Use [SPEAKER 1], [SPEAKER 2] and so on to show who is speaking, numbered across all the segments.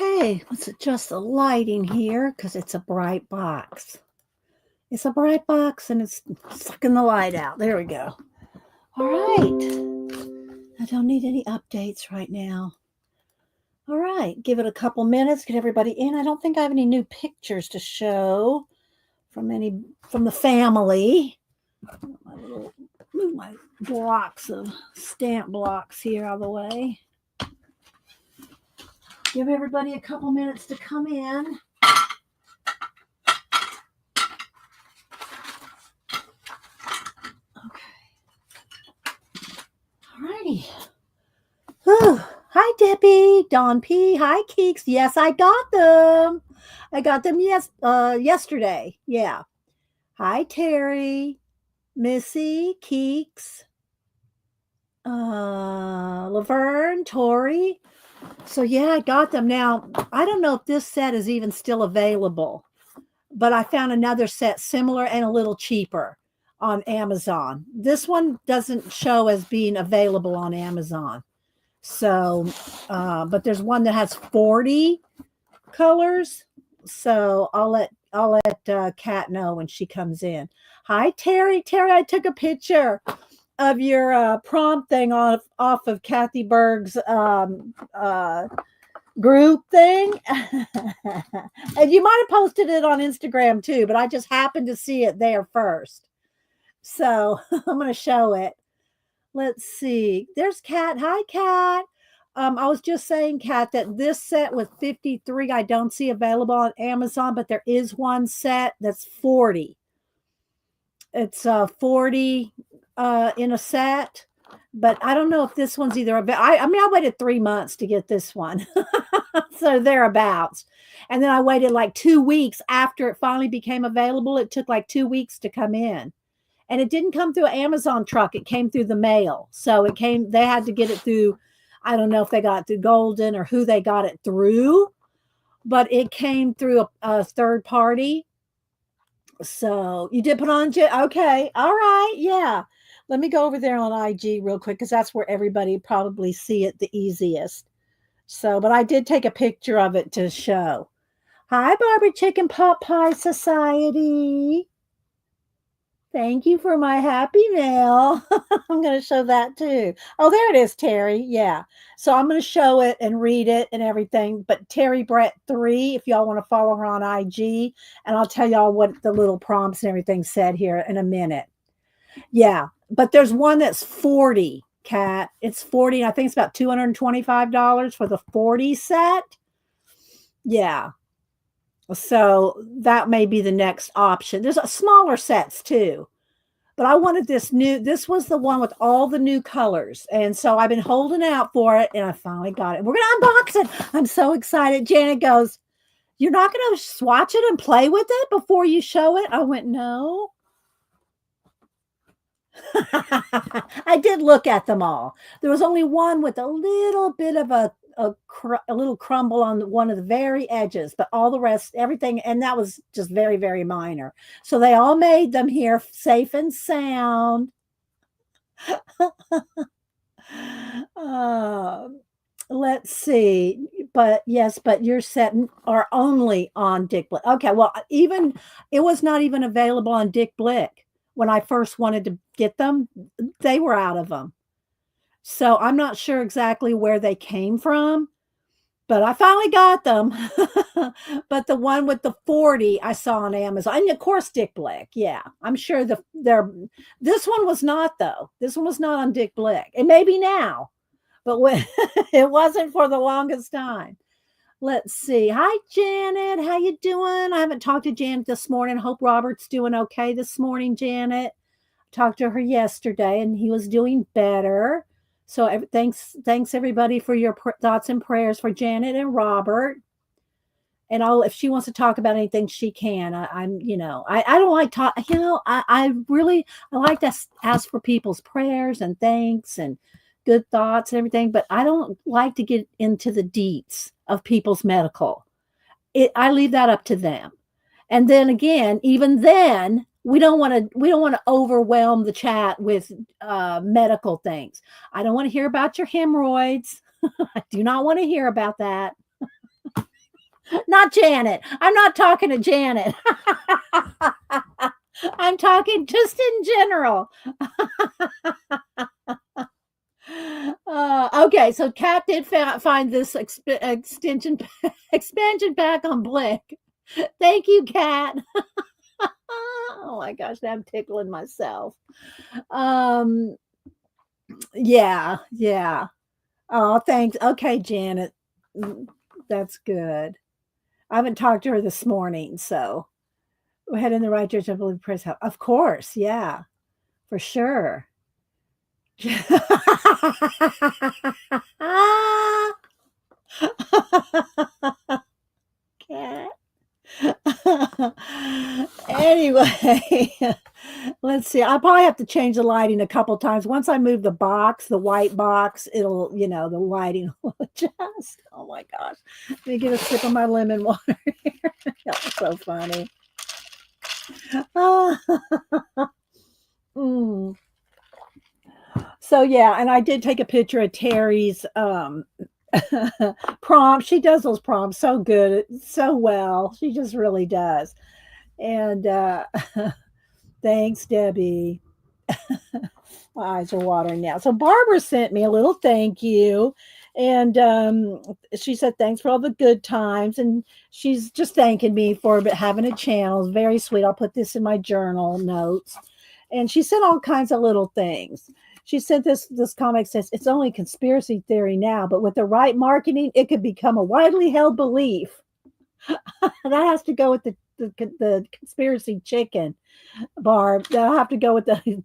[SPEAKER 1] Okay, let's adjust the lighting here because it's a bright box. It's a bright box and it's sucking the light out. There we go. All right. I don't need any updates right now. All right, give it a couple minutes, get everybody in. I don't think I have any new pictures to show from the family. Move my blocks of stamp blocks here out of the way. Give everybody a couple minutes to come in. Okay. Alrighty. Whew. Hi, Debbie. Dawn P. Hi, Keeks. Yes, I got them. I got them yesterday. Yeah. Hi, Terry. Missy, Keeks, Laverne, Tori. So yeah, I got them. Now, I don't know if this set is even still available, but I found another set similar and a little cheaper on Amazon. This one doesn't show as being available on Amazon. So, but there's one that has 40 colors. So I'll let Kat know when she comes in. Hi, Terry. Terry, I took a picture of your prom thing off of Kathy Berg's group thing. And you might have posted it on Instagram too, but I just happened to see it there first. So I'm going to show it. Let's see. There's Kat. Hi, Kat. I was just saying, Kat, that this set with 53 I don't see available on Amazon, but there is one set that's 40. It's 40 in a set, but I don't know if this one's either. I waited 3 months to get this one, so thereabouts. And then I waited like 2 weeks after it finally became available. It took like 2 weeks to come in. And it didn't come through an Amazon truck. It came through the mail. So they had to get it through, I don't know if they got it through Golden or who they got it through, but it came through a third party. So you did put on, okay. All right. Yeah. Let me go over there on IG real quick because that's where everybody probably see it the easiest. So, but I did take a picture of it to show. Hi, Barbie Chicken Pot Pie Society. Thank you for my happy mail. I'm going to show that too. Oh, there it is, Terry. Yeah. So I'm going to show it and read it and everything. But Terry Brett 3, if y'all want to follow her on IG, and I'll tell y'all what the little prompts and everything said here in a minute. Yeah. But there's one that's 40, Kat. It's 40. I think it's about $225 for the 40 set. Yeah. So that may be the next option. There's smaller sets too, but I wanted this was the one with all the new colors. And so I've been holding out for it and I finally got it. We're going to unbox it. I'm so excited. Janet goes, "You're not going to swatch it and play with it before you show it?" I went, "No." I did look at them all. There was only one with a little bit of a little crumble on one of the very edges, but all the rest, everything, and that was just very, very minor. So they all made them here safe and sound. Let's see. But yes, but your set are only on Dick Blick. Okay, well, even it was not even available on Dick Blick when I first wanted to get them. They were out of them. So I'm not sure exactly where they came from, but I finally got them. But the one with the 40 I saw on Amazon. And of course, Dick Blick. Yeah, I'm sure this one was not, though. This one was not on Dick Blick. It may be now, but it wasn't for the longest time. Let's see. Hi, Janet. How you doing? I haven't talked to Janet this morning. Hope Robert's doing okay this morning, Janet. Talked to her yesterday, and he was doing better. So thanks everybody for your thoughts and prayers for Janet and Robert. And if she wants to talk about anything, she can. I don't like talk. I like to ask for people's prayers and thanks and good thoughts and everything, but I don't like to get into the deets of people's medical. I leave that up to them. And then again, even then, we don't want to overwhelm the chat with medical things. I don't want to hear about your hemorrhoids. I do not want to hear about that. Not Janet. I'm not talking to Janet. I'm talking just in general. Okay, so Kat did find this extension expansion pack on Blick. Thank you, Kat. Oh my gosh, now I'm tickling myself. Um, yeah, yeah. Oh, thanks. Okay, Janet. Mm, that's good. I haven't talked to her this morning, so we're heading in the right direction. I believe press help. Of course, yeah, for sure. Cat. Anyway, let's see. I'll probably have to change the lighting a couple times. Once I move the box, the white box, it'll, the lighting will adjust. Oh my gosh. Let me get a sip of my lemon water here. That's so funny. Ah. Mm. So yeah, and I did take a picture of Terry's prompt. She does those prompts so good, so well. She just really does. And thanks, Debbie. My eyes are watering now. So Barbara sent me a little thank you. And she said, thanks for all the good times. And she's just thanking me for having a channel. It's very sweet. I'll put this in my journal notes. And she said all kinds of little things. She said this comic says it's only conspiracy theory now, but with the right marketing, it could become a widely held belief. That has to go with the conspiracy chicken, Barb. That'll have to go with the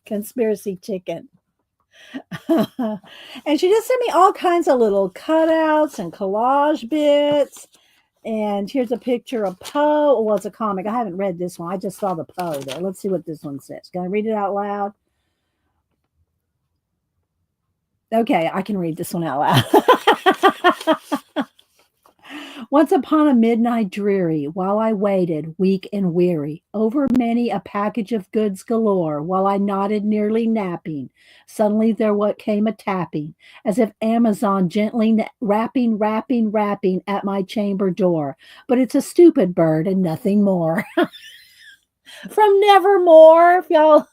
[SPEAKER 1] conspiracy chicken. And she just sent me all kinds of little cutouts and collage bits. And here's a picture of Poe. Well, it's a comic. I haven't read this one. I just saw the Poe there. Let's see what this one says. Can I read it out loud? Okay, I can read this one out loud. Once upon a midnight dreary, while I waited, weak and weary, over many a package of goods galore, while I nodded nearly napping, suddenly there what came a tapping, as if Amazon gently rapping at my chamber door. But it's a stupid bird and nothing more. From Nevermore, if y'all.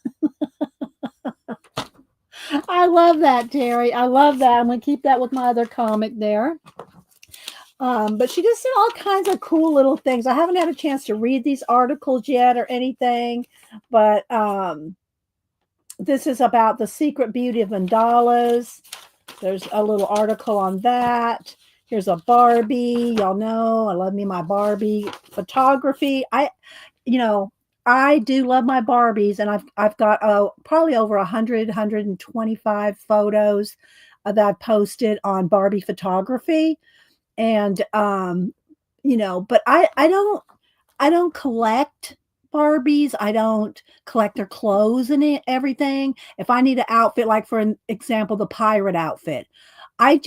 [SPEAKER 1] I love that, Terry. I love that. I'm going to keep that with my other comic there. But she just did all kinds of cool little things. I haven't had a chance to read these articles yet or anything, but this is about the secret beauty of mandalas. There's a little article on that. Here's a Barbie. Y'all know I love me my Barbie photography. I do love my Barbies, and I've got probably over 125 photos that I've posted on Barbie photography. And but I don't collect Barbies. I don't collect their clothes and everything. If I need an outfit, like for an example, the pirate outfit, I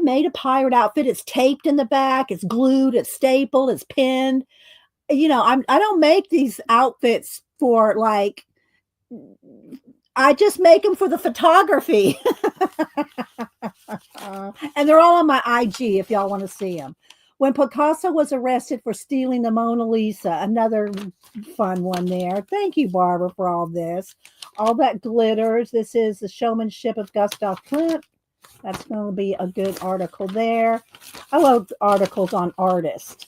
[SPEAKER 1] made a pirate outfit. It's taped in the back, it's glued, it's stapled, it's pinned. I don't make these outfits for like, I just make them for the photography. And they're all on my IG if y'all want to see them. When Picasso was arrested for stealing the Mona Lisa, another fun one there. Thank you, Barbara, for all this. All that glitters. This is the showmanship of Gustav Klimt. That's going to be a good article there. I love articles on artists.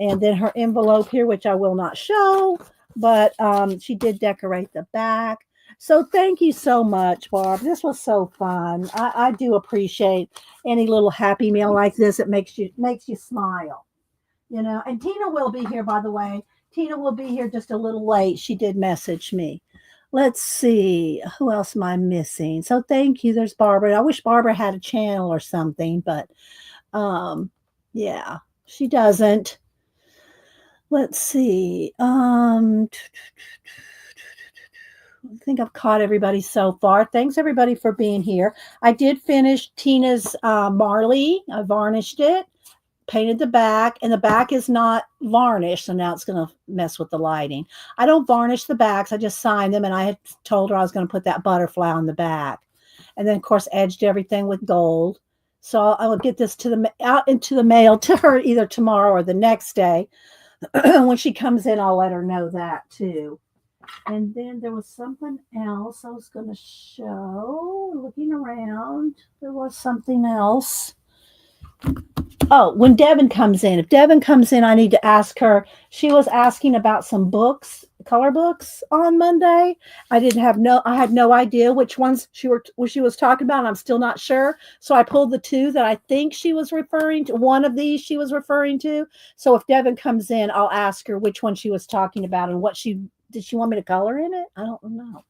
[SPEAKER 1] And then her envelope here, which I will not show, but she did decorate the back. So thank you so much, Barb. This was so fun. I do appreciate any little happy meal like this. It makes you smile, And Tina will be here, by the way. Tina will be here just a little late. She did message me. Let's see. Who else am I missing? So thank you. There's Barbara. I wish Barbara had a channel or something, but yeah, she doesn't. Let's see. I think I've caught everybody so far. Thanks everybody for being here. I did finish Tina's Marley. I varnished it, painted the back, and the back is not varnished, so now it's going to mess with the lighting. I don't varnish the backs. I just signed them, and I had told her I was going to put that butterfly on the back. And then, of course, edged everything with gold. So I'll get this to the out into the mail to her either tomorrow or the next day. When she comes in, I'll let her know that too. And then there was something else I was going to show. Looking around, there was something else. Oh, when Devin comes in, if Devin comes in, I need to ask her. She was asking about some books, color books on Monday. I had no idea which ones she was talking about. And I'm still not sure. So I pulled the two that I think she was referring to. One of these she was referring to. So if Devin comes in, I'll ask her which one she was talking about and what did she want me to color in it? I don't know.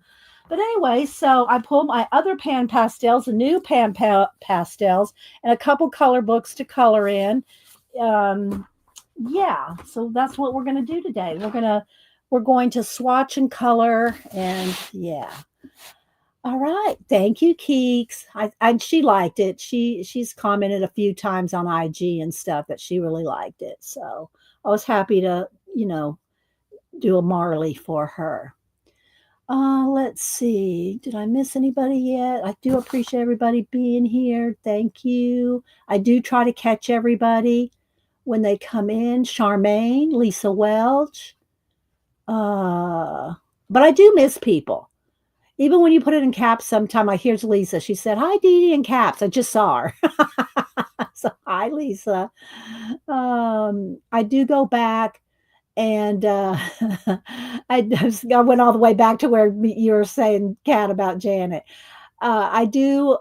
[SPEAKER 1] But anyway, so I pulled my other pan pastels, the new pastels, and a couple color books to color in. Um, yeah, so that's what we're going to do today. We're going to swatch and color, and yeah. All right, thank you, Keeks. She liked it. She's commented a few times on IG and stuff that she really liked it. So I was happy to do a Marley for her. Let's see. Did I miss anybody yet? I do appreciate everybody being here. Thank you. I do try to catch everybody when they come in. Charmaine, Lisa Welch. But I do miss people. Even when you put it in caps, sometime here's Lisa. She said, "Hi, Dee Dee," in caps. I just saw her. So hi, Lisa. I do go back. And I went all the way back to where you were saying, Kat, about Janet. I do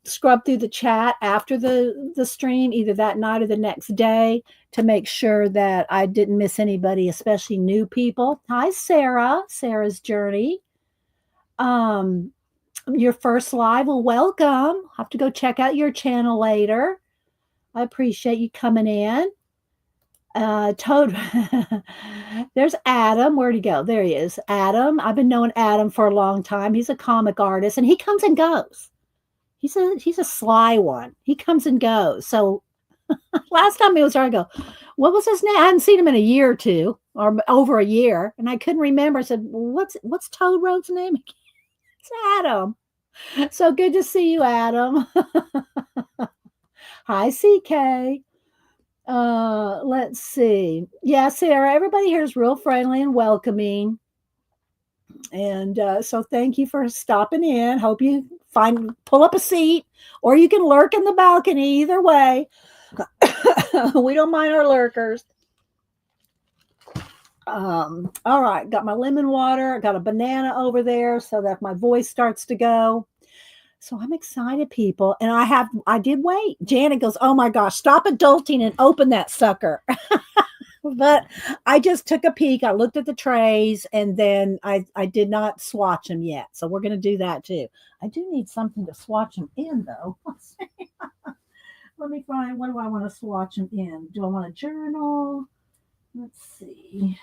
[SPEAKER 1] scrub through the chat after the stream, either that night or the next day, to make sure that I didn't miss anybody, especially new people. Hi, Sarah. Sarah's Journey. Your first live. Well, welcome. I'll have to go check out your channel later. I appreciate you coming in. Toad. There's Adam. Where'd he go? There he is. Adam. I've been knowing Adam for a long time. He's a comic artist and he comes and goes. He's a sly one. He comes and goes. So last time he was there, I go, what was his name? I hadn't seen him in a year or two, or over a year, and I couldn't remember. I said, what's Toad Road's name? It's Adam. So good to see you, Adam. Hi, CK. Let's see. Yeah, Sarah, everybody here is real friendly and welcoming. And so thank you for stopping in. Hope you pull up a seat, or you can lurk in the balcony. Either way, we don't mind our lurkers. All right, got my lemon water. I got a banana over there so that my voice starts to go. So I'm excited, people. And I did wait. Janet goes, "Oh my gosh, stop adulting and open that sucker." But I just took a peek. I looked at the trays, and then I did not swatch them yet. So we're going to do that too. I do need something to swatch them in, though. Let me find, what do I want to swatch them in? Do I want a journal? Let's see.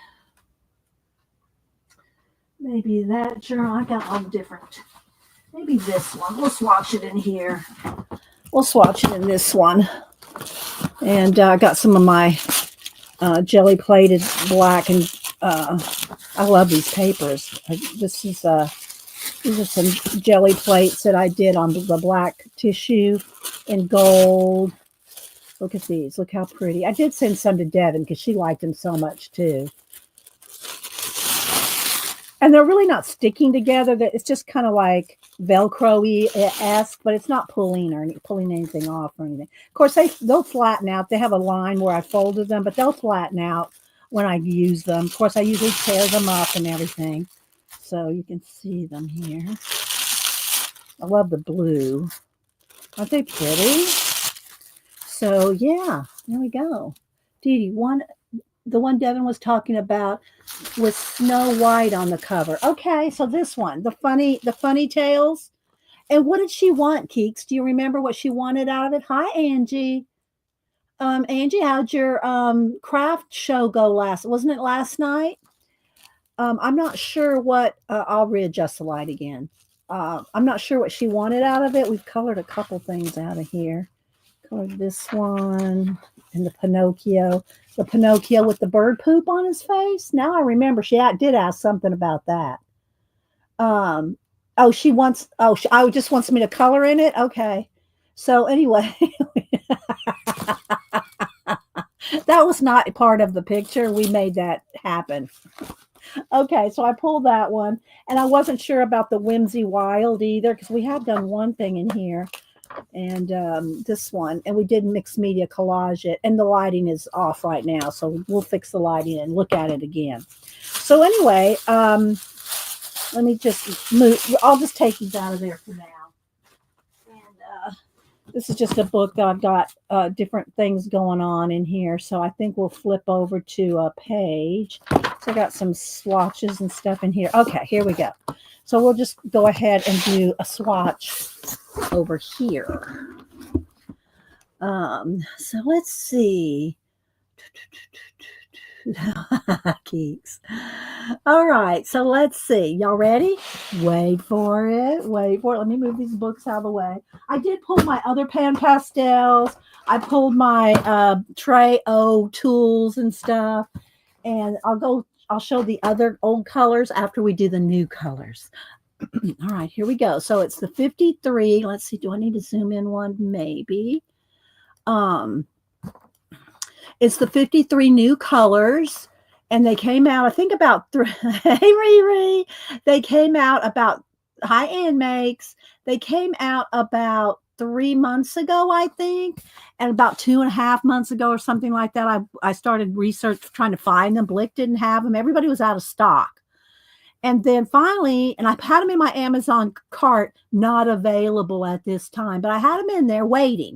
[SPEAKER 1] Maybe that journal. I got all different. Maybe this one. We'll swatch it in here. We'll swatch it in this one. And I got some of my jelly plated black, and I love these papers. These are some jelly plates that I did on the black tissue in gold. Look at these. Look how pretty. I did send some to Devin because she liked them so much too. And they're really not sticking together. It's just kind of like Velcro-esque, but it's not pulling anything off or anything. Of course, they'll flatten out. They have a line where I folded them, but they'll flatten out when I use them. Of course, I usually tear them up and everything. So you can see them here. I love the blue. Aren't they pretty? So yeah, there we go. Dee Dee, the one Devin was talking about with Snow White on the cover. Okay, so this one, the funny tales. And what did she want, Keeks? Do you remember what she wanted out of it? Hi, Angie. Angie, how'd your craft show go wasn't it last night? I'm not sure what, I'll readjust the light again. I'm not sure what she wanted out of it. We've colored a couple things out of here. Colored this one and the Pinocchio with the bird poop on his face. Now I remember she did ask something about that. She just wants me to color in it. Okay. So anyway, that was not part of the picture. We made that happen. Okay, so I pulled that one, and I wasn't sure about the Whimsy Wild either because we have done one thing in here, and this one, and we did mixed media collage it, and the lighting is off right now, so we'll fix the lighting and look at it again. So anyway, let me just move. I'll just take these out of there for now. And this is just a book that I've got different things going on in here. So I think we'll flip over to a page. So I got some swatches and stuff in here. Okay, here we go. So we'll just go ahead and do a swatch over here. So let's see. Geeks. All right, so let's see. Y'all ready? Wait for it. Wait for it. Let me move these books out of the way. I did pull my other pan pastels. I pulled my Tray O tools and stuff. And I'll show the other old colors after we do the new colors. All right, here we go. So it's the 53. Let's see. Do I need to zoom in one? Maybe. It's the 53 new colors, and they came out, I think, about hey, Riri. They came out about, hi, Ann Makes. They came out about 3 months ago, I think, and about 2.5 months ago or something like that. I started research trying to find them. Blick didn't have them. Everybody was out of stock. And then finally, and I had them in my Amazon cart, not available at this time, but I had them in there wait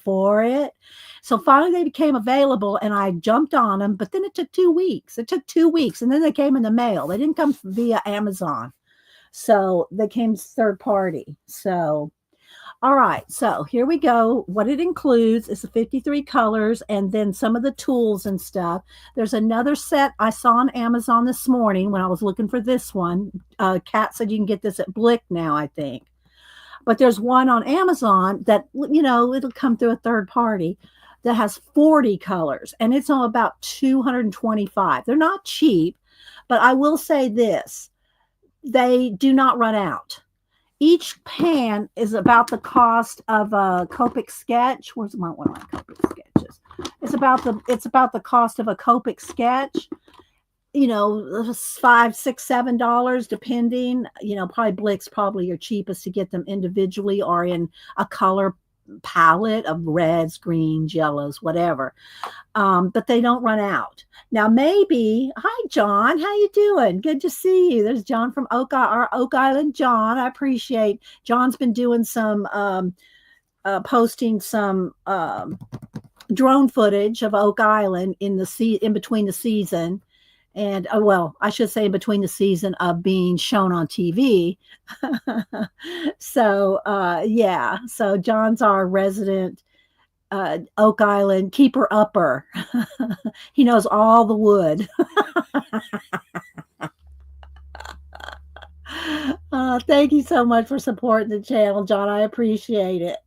[SPEAKER 1] for it. So finally they became available and I jumped on them, but then it took 2 weeks. It took 2 weeks and then they came in the mail. They didn't come via Amazon. So they came third party. So all right, so here we go. What it includes is the 53 colors and then some of the tools and stuff. There's another set I saw on Amazon this morning when I was looking for this one. Kat said you can get this at Blick now, I think. But there's one on Amazon that, it'll come through a third party that has 40 colors, and it's on about $225. They're not cheap, but I will say this. They do not run out. Each pan is about the cost of a Copic sketch. Where's one of my Copic sketches? It's about the cost of a Copic sketch. $5, $6, $7, depending. Probably Blick's probably your cheapest to get them individually or in a color palette of reds, greens, yellows, whatever. But they don't run out. Now, maybe, hi, John, how you doing? Good to see you. There's John from Oak Island, John. I appreciate. John's been doing some, posting some drone footage of Oak Island in between the season. And, I should say in between the season of being shown on TV. So, yeah. So John's our resident Oak Island keeper-upper. He knows all the wood. Thank you so much for supporting the channel, John. I appreciate it.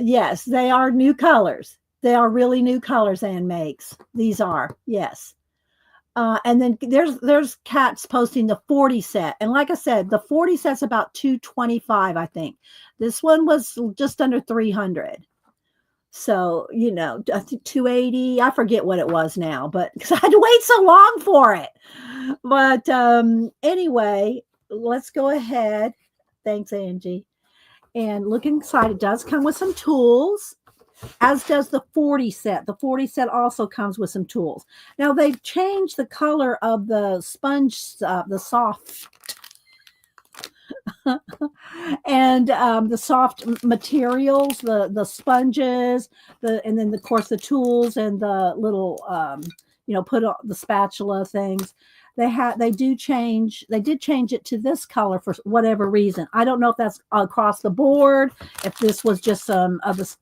[SPEAKER 1] Yes, they are new colors. They are really new colors Ann Makes. These are, yes. And then there's Kat's posting the 40 set. And like I said, the 40 set's about $225, I think. This one was just under $300. So, I think $280. I forget what it was now, but because I had to wait so long for it. But anyway, let's go ahead. Thanks, Angie. And look inside. It does come with some tools, as does the 40 set. The 40 set also comes with some tools. Now, they've changed the color of the sponge, the soft, and the soft materials, the sponges, and then, of course, the tools and the little, put on the spatula things. They did change it to this color for whatever reason. I don't know if that's across the board, if this was just some of this.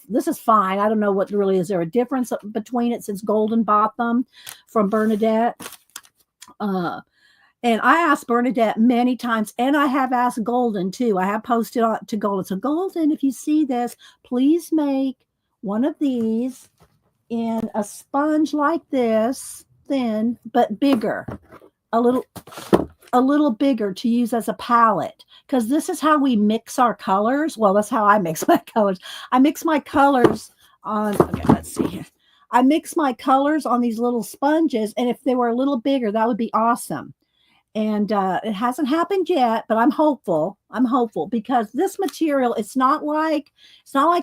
[SPEAKER 1] This is fine. I don't know what really is there a difference between it since Golden bought them from Bernadette. And I asked Bernadette many times, and I have asked Golden too. I have posted to Golden. So Golden, if you see this, please make one of these in a sponge like this, thin but bigger, a little a little bigger to use as a palette because this is how we mix our colors. Well, that's how I mix my colors. I mix my colors on, okay, let's see here. I mix my colors on these little sponges, and if they were a little bigger, that would be awesome. And it hasn't happened yet, but I'm hopeful. I'm hopeful because this material, it's not like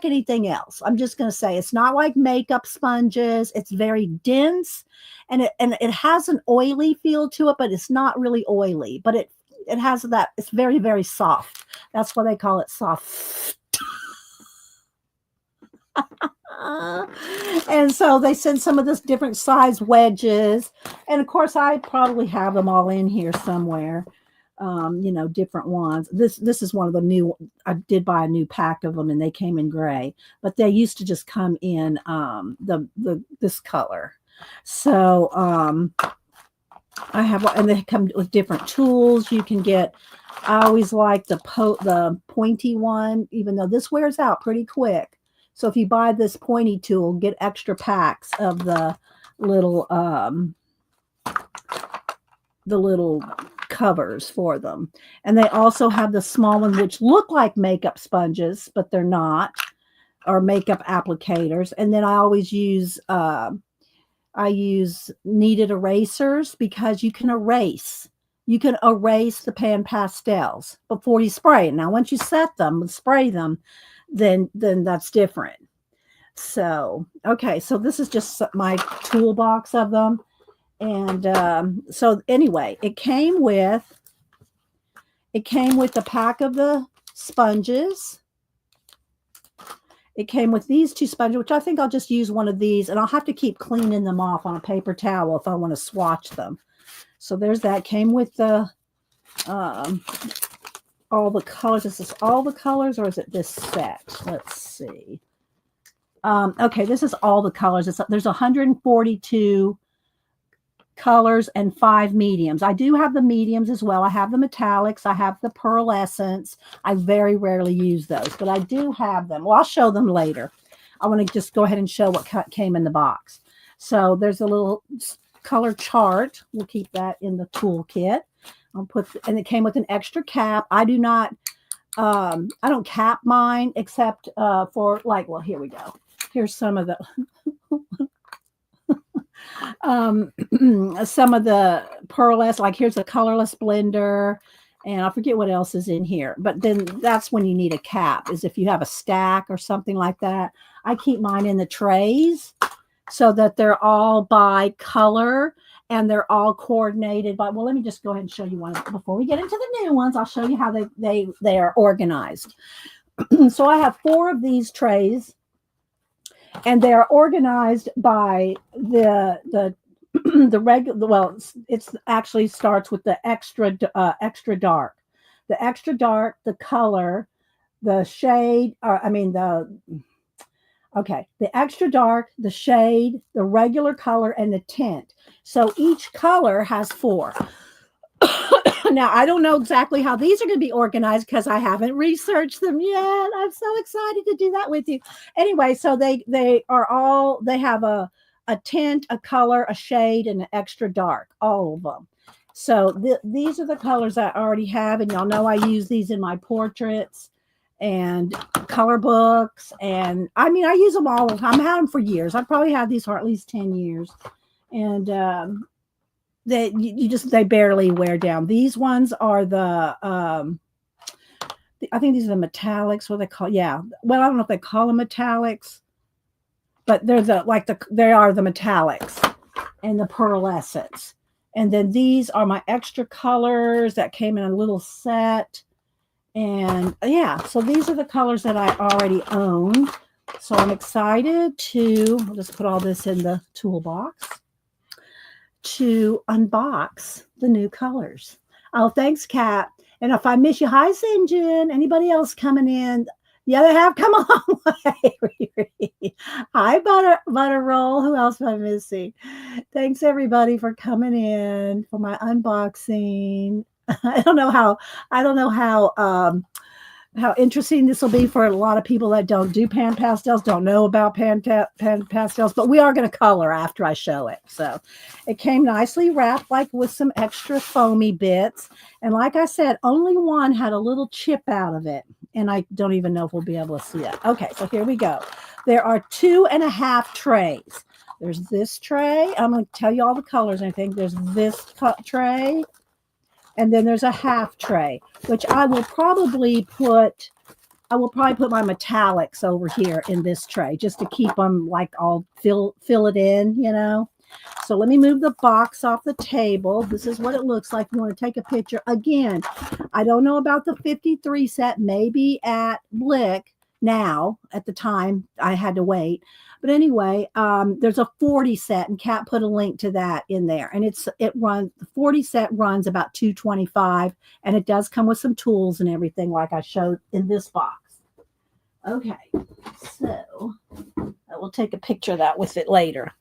[SPEAKER 1] anything else. I'm just going to say it's not like makeup sponges. It's very dense, and it has an oily feel to it, but it's not really oily. But it has that. It's very, very soft. That's why they call it soft. And so they send some of this different size wedges, and of course I probably have them all in here somewhere. Different ones. This is one of the new. I did buy a new pack of them, and they came in gray, but they used to just come in this color. So I have, and they come with different tools. You can get. I always like the pointy one, even though this wears out pretty quick. So if you buy this pointy tool, get extra packs of the little covers for them. And they also have the small one, which look like makeup sponges, but they're not, or makeup applicators. And then I always use kneaded erasers because you can erase. You can erase the pan pastels before you spray it. Now, once you set them and spray them, then that's different. So, okay, so this is just my toolbox of them. And so anyway, it came with a pack of the sponges. It came with these 2 sponges, which I think I'll just use one of these, and I'll have to keep cleaning them off on a paper towel if I want to swatch them. So there's that. Came with the all the colors. Is this all the colors, or is it this set? Let's see. Okay, this is all the colors. There's 142 colors and 5 mediums. I do have the mediums as well. I have the metallics. I have the pearlescence. I very rarely use those, but I do have them. Well, I'll show them later. I want to just go ahead and show what came in the box. So there's a little color chart. We'll keep that in the toolkit. And it came with an extra cap. I don't cap mine except for well, here we go. Here's some of the some of the pearlescent, like here's a colorless blender, and I forget what else is in here. But then that's when you need a cap, is if you have a stack or something like that. I keep mine in the trays so that they're all by color. And they're all coordinated by, well, let me just go ahead and show you one. Before we get into the new ones, I'll show you how they are organized. So I have 4 of these trays, and they are organized by the regular, well, it's actually starts with the extra dark. The extra dark, the color, the shade, the extra dark, the shade, the regular color, and the tint. So each color has 4. Now, I don't know exactly how these are going to be organized because I haven't researched them yet. I'm so excited to do that with you. Anyway, so they have a tint, a color, a shade, and an extra dark, all of them. So these are the colors I already have, and y'all know I use these in my portraits and color books, and I use them all the time. I've had them for years. I've probably had these for at least 10 years, and they barely wear down. These ones are the I think these are the metallics. What they call? Yeah. Well, I don't know if they call them metallics, but they are the metallics and the pearlescence. And then these are my extra colors that came in a little set. And yeah, so these are the colors that I already own. So I'm excited I'll just put all this in the toolbox to unbox the new colors. Oh, thanks, Kat. And if I miss you, hi, Sinjin. Anybody else coming in? Yeah, they have come a long way. Hi, Butter Roll. Who else am I missing? Thanks, everybody, for coming in for my unboxing. I don't know how how interesting this will be for a lot of people that don't do pan pastels, don't know about pan pastels, but we are going to color after I show it. So it came nicely wrapped, like with some extra foamy bits. And like I said, only one had a little chip out of it. And I don't even know if we'll be able to see it. Okay, so here we go. There are 2.5 trays. There's this tray. I'm going to tell you all the colors. I think there's this tray. And then there's a half tray, which I will probably put my metallics over here in this tray just to keep them like I'll fill it in, you know. So let me move the box off the table. This is what it looks like. You want to take a picture. Again, I don't know about the 53 set, maybe at Blick now. At the time, I had to wait. But anyway, there's a 40 set, and Kat put a link to that in there. And the 40 set runs about $225, and it does come with some tools and everything like I showed in this box. Okay, so I will take a picture of that with it later.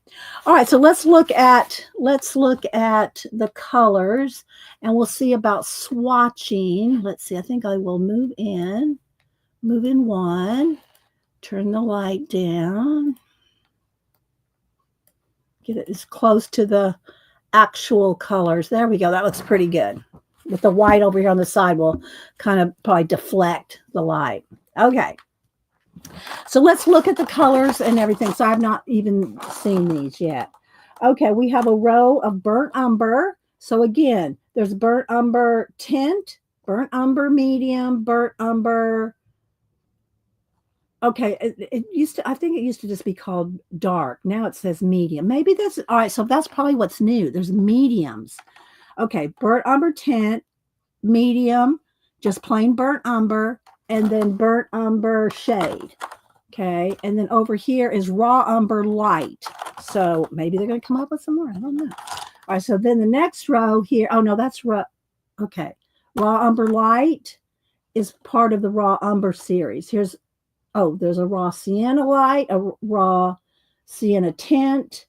[SPEAKER 1] All right, so let's look at the colors, and we'll see about swatching. Let's see, I think I will move in one, turn the light down, get it as close to the actual colors. There we go. That looks pretty good. With the white over here on the side will kind of probably deflect the light. Okay. So let's look at the colors and everything. So I've not even seen these yet. Okay, we have a row of burnt umber. So again, there's burnt umber tint, burnt umber medium, burnt umber. Okay, I think it used to just be called dark. Now it says medium. Maybe that's, all right, so that's probably what's new. There's mediums. Okay, burnt umber tint, medium, just plain burnt umber, and then burnt umber shade. Okay, and then over here is raw umber light. So maybe they're going to come up with some more. I don't know. All right, so then the next row here, oh no, that's raw. Okay, raw umber light is part of the raw umber series. There's a raw sienna light, a raw sienna tint,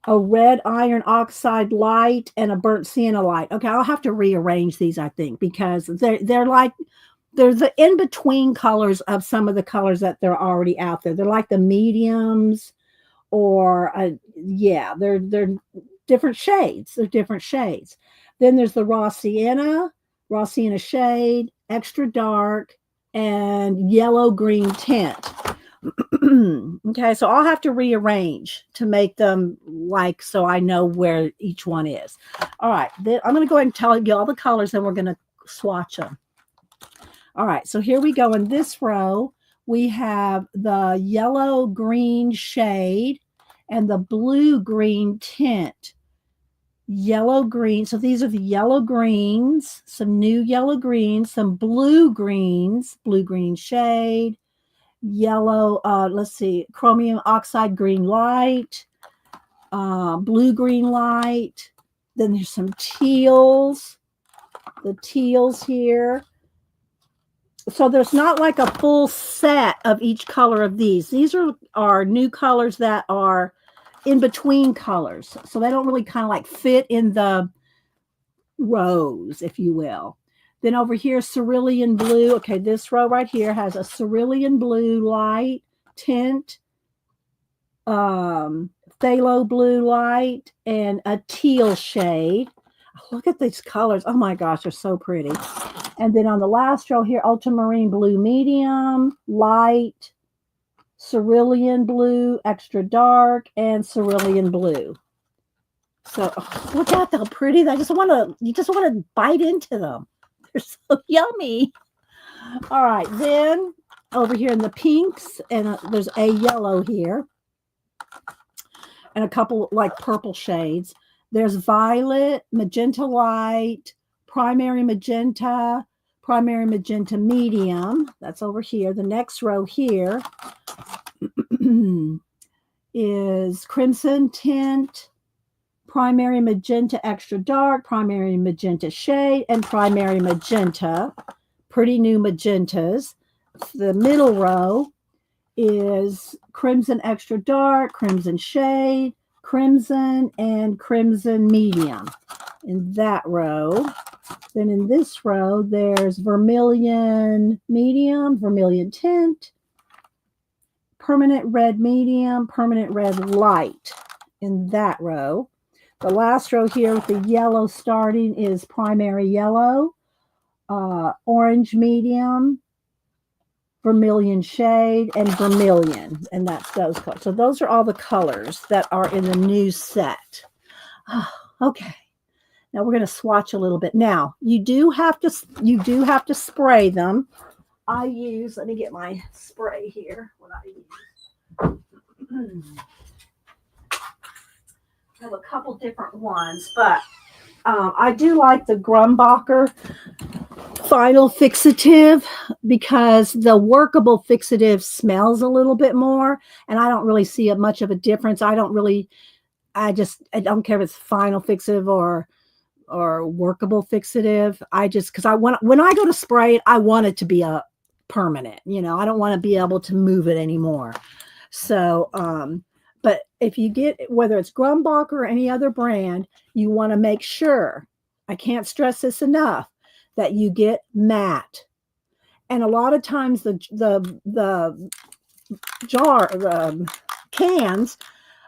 [SPEAKER 1] a red iron oxide light, and a burnt sienna light. Okay, I'll have to rearrange these, I think, because they're like, they're the in-between colors of some of the colors that they're already out there. They're like the mediums, or they're different shades. They're different shades. Then there's the raw sienna shade, extra dark, and yellow green tint. Okay, so I'll have to rearrange to make them like, so I know where each one is. All right, then I'm going to go ahead and tell you all the colors, and we're going to swatch them. All right, so here we go. In this row, we have the yellow green shade and the blue green tint. Yellow green. So these are the yellow greens, some new yellow greens, some blue greens, blue green shade, yellow, let's see, chromium oxide green light, blue green light. Then there's some teals, the teals here. So there's not like a full set of each color of these. These are new colors that are in between colors. So they don't really kind of like fit in the rows, if you will. Then over here, cerulean blue. Okay, this row right here has a cerulean blue light tint, phthalo blue light, and a teal shade. Look at these colors. Oh my gosh, they're so pretty. And then on the last row here, ultramarine blue medium, light, cerulean blue, extra dark, and cerulean blue. So look at how pretty. You just want to bite into them. They're so yummy. All right, then over here in the pinks, and there's a yellow here, and a couple like purple shades. There's violet, magenta light, primary magenta medium. That's over here. The next row here is crimson tint, primary magenta extra dark, primary magenta shade, and primary magenta. Pretty new magentas. The middle row is crimson extra dark, crimson shade, crimson, and crimson medium. in that row. Then in this row, there's vermilion medium, vermilion tint, permanent red medium, permanent red light in that row. The last row here with the yellow starting is primary yellow, orange medium, vermilion shade, and vermilion. And that's those colors. So those are all the colors that are in the new set. Oh, okay. Now we're going to swatch a little bit. Now you do have to spray them. I use, let me get my spray here. What I use. I have a couple different ones, but I do like the Grumbacher Final Fixative because the workable fixative smells a little bit more, and I don't really see much of a difference. I don't care if it's Final Fixative or workable fixative. Because when I go to spray it, I want it to be a permanent. I don't want to be able to move it anymore. So, but if you get, whether it's Grumbacher or any other brand, you want to make sure, I can't stress this enough, that you get matte. And a lot of times the cans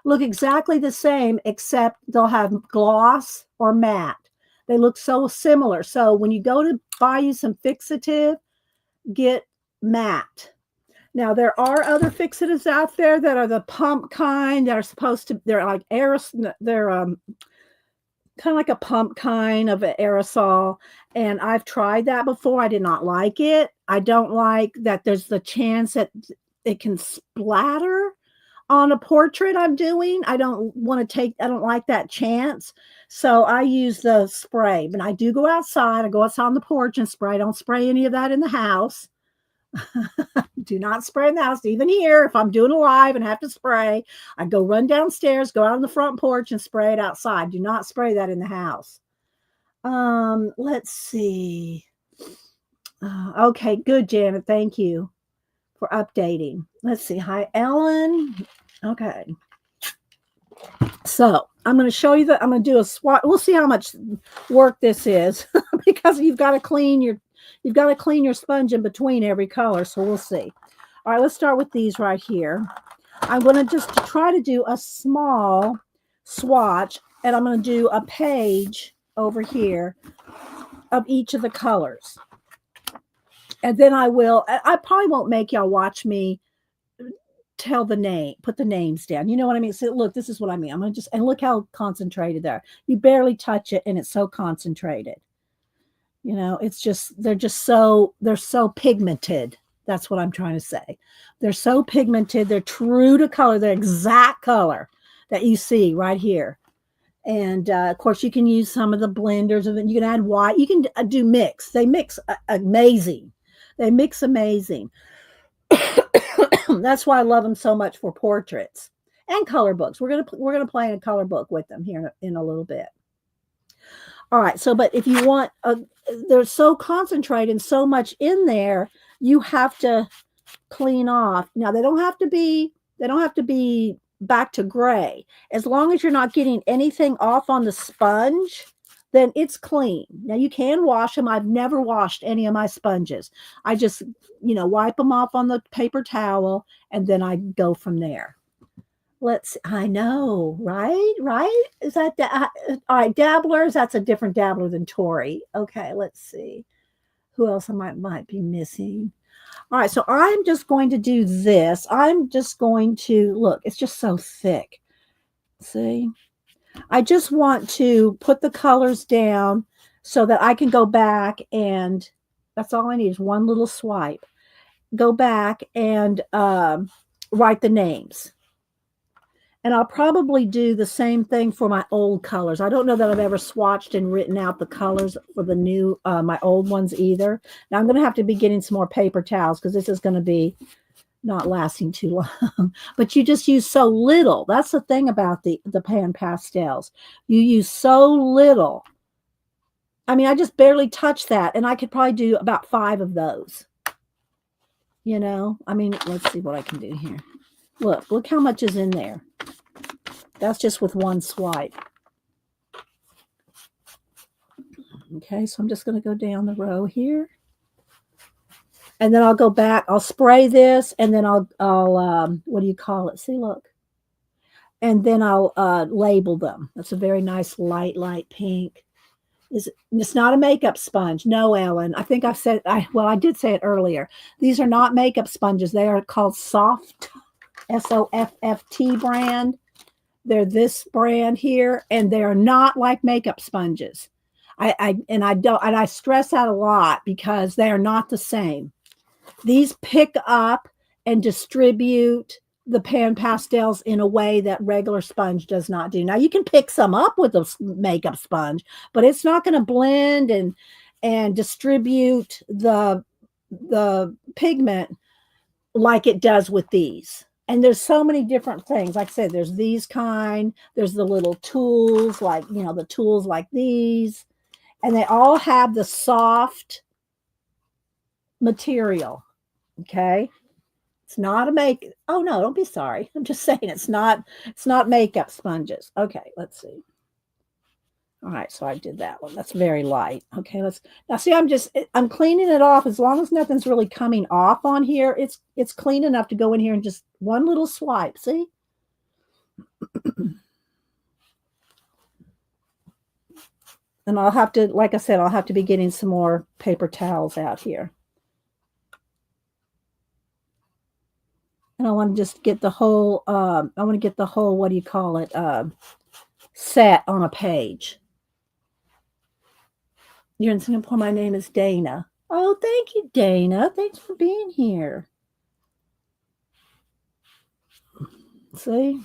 [SPEAKER 1] look exactly the same, except they'll have gloss or matte. They look so similar. So when you go to buy you some fixative, get matte. Now, there are other fixatives out there that are the pump kind that are supposed to, they're like they're kind of like a pump kind of an aerosol. And I've tried that before. I did not like it. I don't like that there's the chance that it can splatter on a portrait I'm doing. I don't like that chance. So I use the spray. But I do go outside. I go outside on the porch and spray. I don't spray any of that in the house. Do not spray in the house. Even here, if I'm doing a live and have to spray, I go run downstairs, go out on the front porch and spray it outside. Do not spray that in the house. Let's see. Okay, good, Janet. Thank you for updating. Let's see. Hi, Ellen. Okay. So I'm going to show you I'm going to do a swatch. We'll see how much work this is because you've got to clean your sponge in between every color. So we'll see. All right, let's start with these right here. I'm going to just try to do a small swatch, and I'm going to do a page over here of each of the colors. And then I probably won't make y'all watch me tell the name, put the names down. You know what I mean? So look, this is what I mean. I'm going to and look how concentrated they are. You barely touch it and it's so concentrated. It's just, they're so pigmented. That's what I'm trying to say. They're so pigmented. They're true to color. They're exact color that you see right here. And of course, you can use some of the blenders, and you can add white. You can do mix. They mix amazing. They mix amazing. That's why I love them so much for portraits and color books. We're gonna play in a color book with them here in a little bit. All right. So, but if you want, they're so concentrated and so much in there, you have to clean off. Now they don't have to be back to gray. As long as you're not getting anything off on the sponge, then it's clean. Now you can wash them. I've never washed any of my sponges. I just, wipe them off on the paper towel and then I go from there. I know, right? Right? Is that, all right, dabblers, that's a different dabbler than Tori. Okay, let's see. Who else I might be missing? All right, so I'm just going to do this. I'm just going to, look, it's just so thick. See? I just want to put the colors down so that I can go back, and that's all I need is one little swipe. Go back and write the names. And I'll probably do the same thing for my old colors. I don't know that I've ever swatched and written out the colors for the new, my old ones either. Now I'm going to have to be getting some more paper towels because this is going to be not lasting too long. But you just use so little. That's the thing about the pan pastels. You use so little. I mean, I just barely touch that, and I could probably do about 5 of those. I mean, let's see what I can do here. Look how much is in there. That's just with one swipe. Okay, so I'm just going to go down the row here. And then I'll go back. I'll spray this, and then I'll what do you call it? See, look. And then I'll label them. That's a very nice light pink. It's not a makeup sponge. No, Ellen. I think I did say it earlier. These are not makeup sponges. They are called Soft, SOFFT brand. They're this brand here, and they are not like makeup sponges. I stress that a lot because they are not the same. These pick up and distribute the pan pastels in a way that regular sponge does not do. Now you can pick some up with a makeup sponge, but it's not going to blend and distribute the pigment like it does with these. And there's so many different things. Like I said, there's these kind, there's the little tools, like, the tools like these, and they all have the soft material. Okay. It's not oh no, don't be sorry. I'm just saying it's not makeup sponges. Okay, let's see. All right, so I did that one. That's very light. Okay, now see, I'm cleaning it off. As long as nothing's really coming off on here, it's clean enough to go in here and just one little swipe. See? And I'll have to, like I said, I'll have to be getting some more paper towels out here. And I want to just get the whole, what do you call it, set on a page. You're in Singapore. My name is Dana. Oh, thank you, Dana. Thanks for being here. See?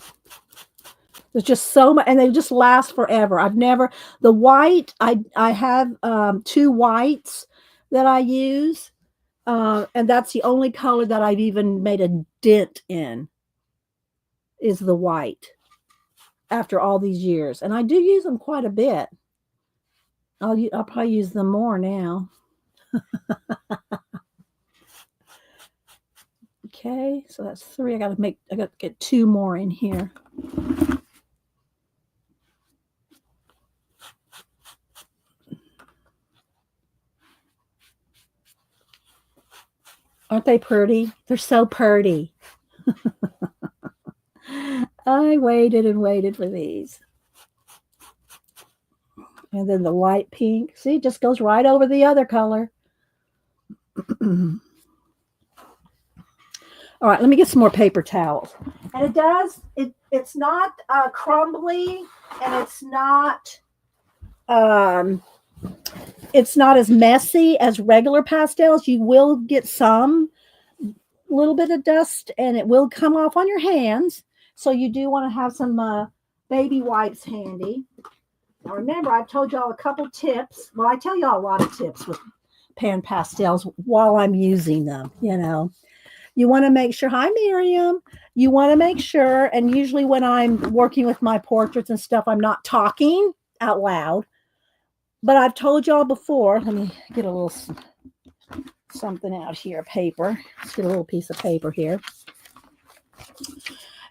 [SPEAKER 1] There's just so much, and they just last forever. The white, I have 2 whites that I use. And that's the only color that I've even made a dent in is the white after all these years. And I do use them quite a bit. I'll probably use them more now. Okay, so that's 3. I got to get 2 more in here. Aren't they pretty? They're so pretty. I waited and waited for these. And then the light pink. See, it just goes right over the other color. All right, let me get some more paper towels. And it's not crumbly, and it's not as messy as regular pastels. You will get some little bit of dust, and it will come off on your hands. So you do want to have some baby wipes handy. Now remember, I've told y'all a couple tips. Well, I tell y'all a lot of tips with pan pastels while I'm using them, You want to make sure, hi Miriam, you want to make sure, and usually when I'm working with my portraits and stuff, I'm not talking out loud. But I've told y'all before, let me get a little something out here, paper. Let's get a little piece of paper here.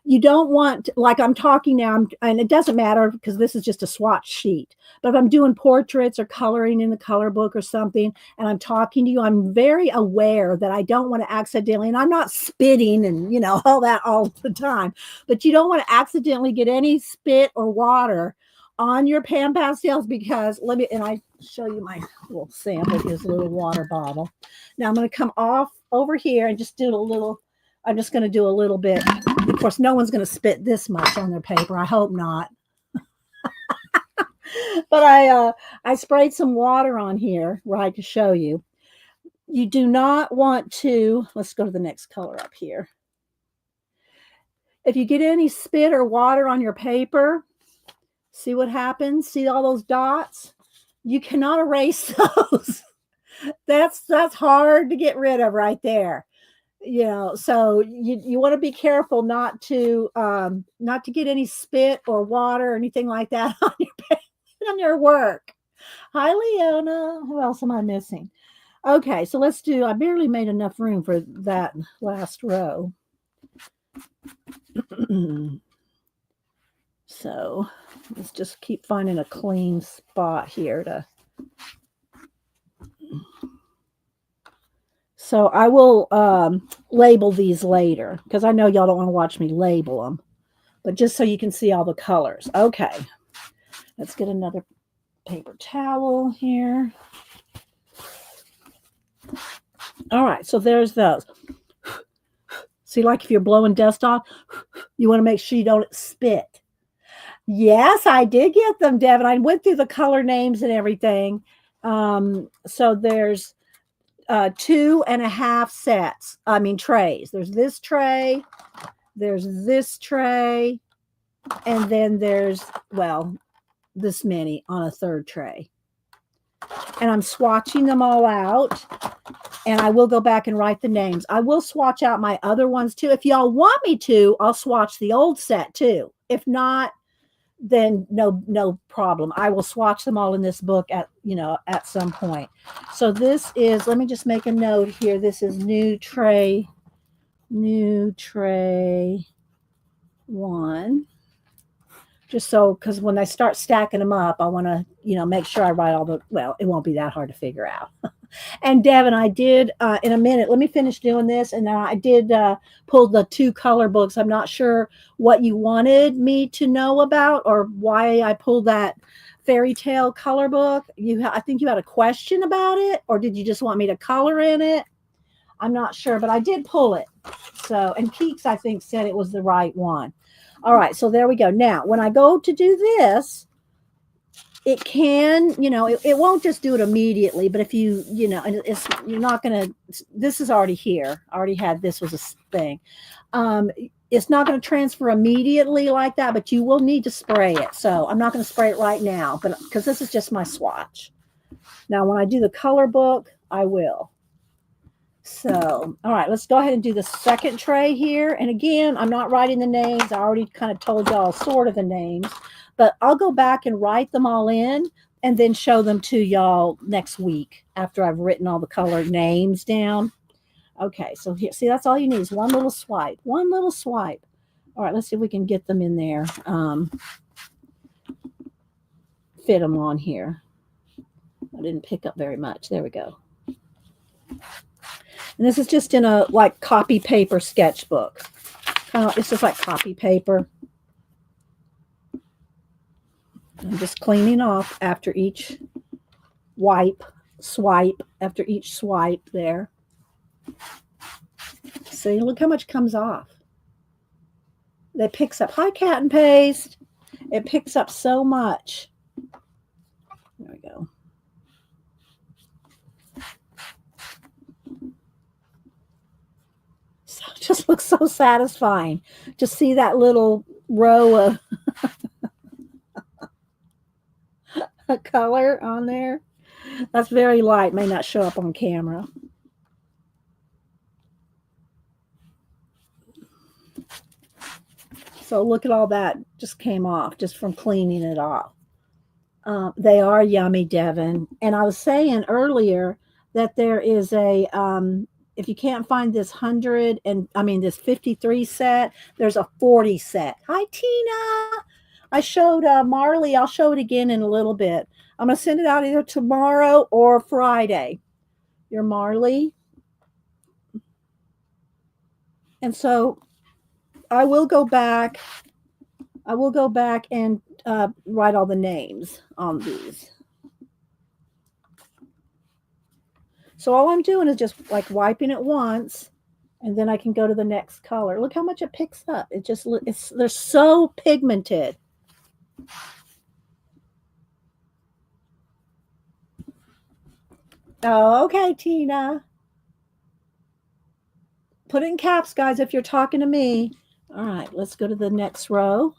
[SPEAKER 1] You don't want, like I'm talking now, and it doesn't matter because this is just a swatch sheet. But if I'm doing portraits or coloring in the color book or something, and I'm talking to you, I'm very aware that I don't want to accidentally, and I'm not spitting and, all that all the time, but you don't want to accidentally get any spit or water on your pan pastels because I show you my little sample. Here's a little water bottle. Now I'm going to come off over here and just I'm just going to do a little bit. Of course, no one's going to spit this much on their paper. I hope not. But I sprayed some water on here, right, to show you. You do not want to, let's go to the next color up here. If you get any spit or water on your paper, see what happens? See all those dots? You cannot erase those. That's hard to get rid of right there. So you want to be careful not to get any spit or water or anything like that on your work. Hi, Leona. Who else am I missing? Okay, so I barely made enough room for that last row. So let's just keep finding a clean spot here to So I will label these later because I know y'all don't want to watch me label them, but just so you can see all the colors. Okay, let's get another paper towel here. All right, so there's those. See, like if you're blowing dust off, you want to make sure you don't spit. Yes, I did get them, Devin. I went through the color names and everything. So there's 2.5 sets. I mean trays. There's this tray, and then there's this many on a third tray. And I'm swatching them all out. And I will go back and write the names. I will swatch out my other ones too. If y'all want me to, I'll swatch the old set too. If not, then no problem. I will swatch them all in this book at some point. So this is, let me just make a note here. This is new tray 1. Just so, because when I start stacking them up, I want to, make sure I write all it won't be that hard to figure out. And Devin, I did in a minute. Let me finish doing this, and then I did pull the 2 color books. I'm not sure what you wanted me to know about or why I pulled that fairy tale color book. I think you had a question about it, or did you just want me to color in it? I'm not sure, but I did pull it. So, and Keeks, I think, said it was the right one. All right, so there we go. Now, when I go to do this, it can, it won't just do it immediately, but if you're not going to, this is already here. I already had, this was a thing. It's not going to transfer immediately like that, but you will need to spray it. So I'm not going to spray it right now, but because this is just my swatch. Now, when I do the color book, I will. So, all right, let's go ahead and do the second tray here. And again, I'm not writing the names. I already kind of told y'all sort of the names, but I'll go back and write them all in and then show them to y'all next week after I've written all the color names down. Okay, so here, see, that's all you need is one little swipe. All right, let's see if we can get them in there. Fit them on here. I didn't pick up very much. There we go. And this is just in a copy paper sketchbook. It's just like copy paper. I'm just cleaning off after each swipe, after each swipe there. See, look how much comes off. It picks up, hi Cat and Paste. It picks up so much. There we go. So it just looks so satisfying. Just see that little row of color on there. That's very light, may not show up on camera. So look at all that just came off just from cleaning it off. They are yummy, Devin. And I was saying earlier that there is a, if you can't find this 53 set, there's a 40 set. Hi, Tina. I showed Marley. I'll show it again in a little bit. I'm going to send it out either tomorrow or Friday. You're Marley. And so I will go back and write all the names on these. So all I'm doing is just wiping it once, and then I can go to the next color. Look how much it picks up. They're so pigmented. Oh, okay, Tina. Put it in caps, guys, if you're talking to me. All right, let's go to the next row.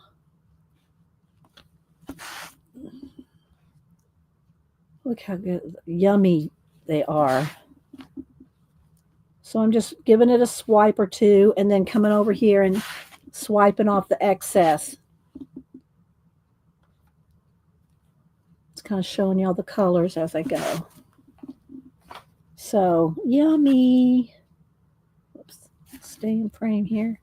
[SPEAKER 1] Look how good, yummy they are. So I'm just giving it a swipe or two and then coming over here and swiping off the excess. It's kind of showing you all the colors as I go. So yummy. Oops, stay in frame here.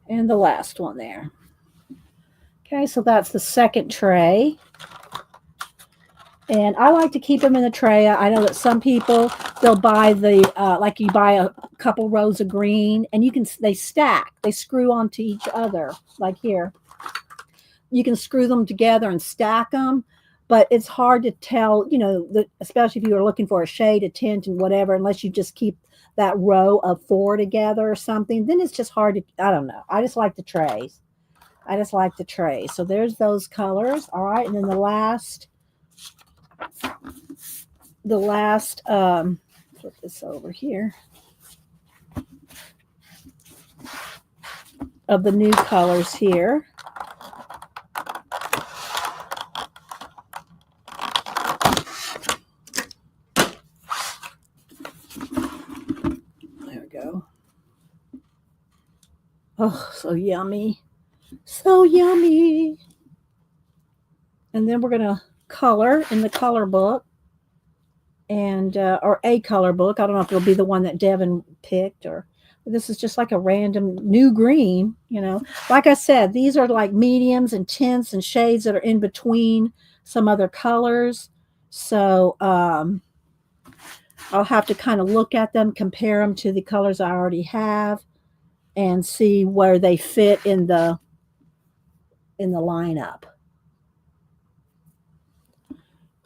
[SPEAKER 1] And the last one there. Okay, so that's the second tray. And I like to keep them in the tray. I know that some people, they'll buy the, like you buy a couple rows of green and they stack, they screw onto each other. Like here, you can screw them together and stack them, but it's hard to tell, especially if you are looking for a shade, a tint and whatever, unless you just keep that row of 4 together or something, then it's just hard to, I don't know. I just like the trays. So there's those colors. All right. And then flip this over here, of the new colors here. There we go. Oh, so yummy. So yummy. And then we're going to color in the color book, and or a color book. I don't know if it'll be the one that Devin picked, or this is just like a random new green. Like I said, these are like mediums and tints and shades that are in between some other colors. So I'll have to kind of look at them, compare them to the colors I already have, and see where they fit in the lineup.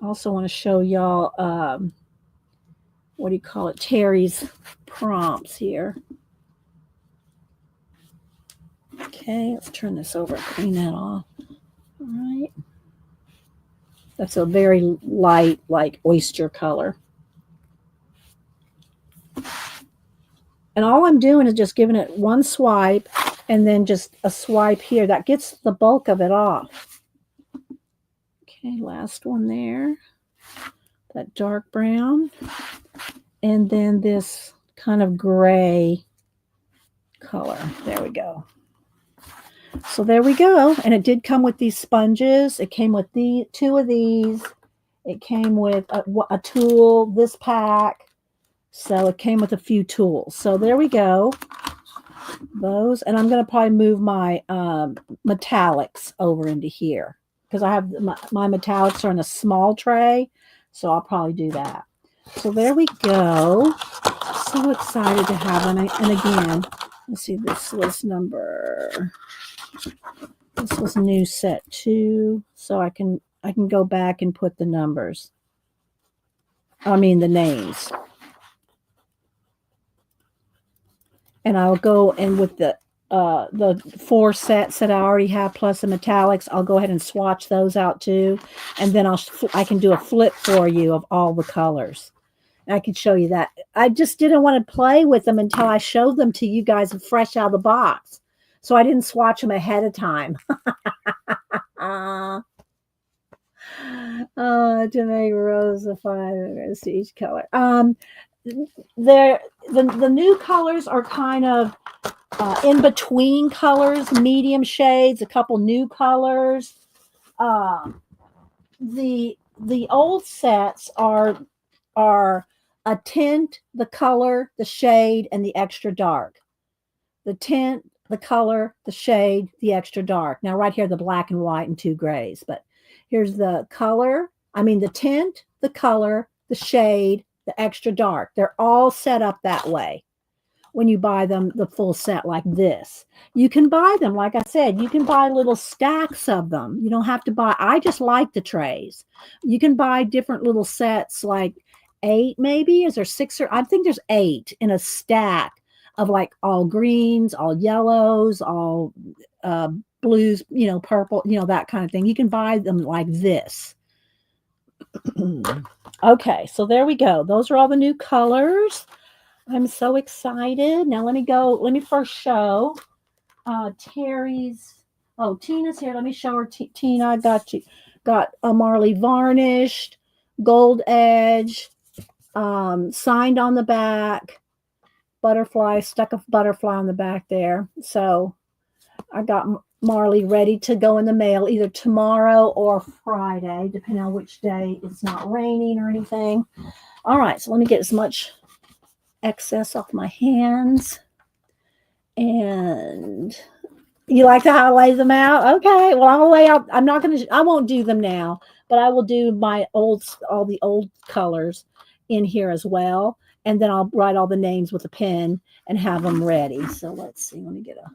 [SPEAKER 1] I also want to show y'all what do you call it? Terry's prompts here. Okay, let's turn this over and clean that off. All right. That's a very light, like oyster color. And all I'm doing is just giving it one swipe and then just a swipe here. That gets the bulk of it off. Okay, last one there. That dark brown. And then this kind of gray color. There we go. So there we go. And it did come with these sponges. It came with two of these. It came with a tool, this pack. So it came with a few tools. So there we go. Those. And I'm going to probably move my metallics over into here, because I have my metallics are in a small tray. So I'll probably do that. So there we go. So excited to have one. And again, let's see, this was new set 2. So I can go back and put the numbers. I mean the names. And I'll go in with the 4 sets that I already have plus the metallics. I'll go ahead and swatch those out too. And then I can do a flip for you of all the colors. And I can show you that. I just didn't want to play with them until I showed them to you guys fresh out of the box. So I didn't swatch them ahead of time. To make rose of 5, I'm going to see each color. The new colors are kind of in between colors, medium shades, a couple new colors. The old sets are a tint, the color, the shade, and the extra dark. The tint, the color, the shade, the extra dark. Now right here, the black and white and 2 grays, but here's the color. I mean the tint, the color, the shade, the extra dark. They're all set up that way when you buy them the full set like this. You can buy them, like I said, you can buy little stacks of them. You don't have to buy, I just like the trays. You can buy different little sets, like 8 maybe. Is there 6 or I think there's 8 in a stack of like all greens, all yellows, all blues, purple, that kind of thing. You can buy them like this. Okay, so there we go. Those are all the new colors. I'm so excited. Now let me first show Terry's. Oh, Tina's here. Let me show her. Tina, I got a Marley varnished, gold edge, signed on the back, butterfly, stuck a butterfly on the back there. So I got Marley ready to go in the mail either tomorrow or Friday, depending on which day it's not raining or anything. All right, so let me get as much excess off my hands. And You like to how I lay them out? Okay. Well, I'm gonna lay out. I'm not gonna. I won't do them now, but I will do my all the old colors in here as well, and then I'll write all the names with a pen and have them ready. So let's see. Let me get a.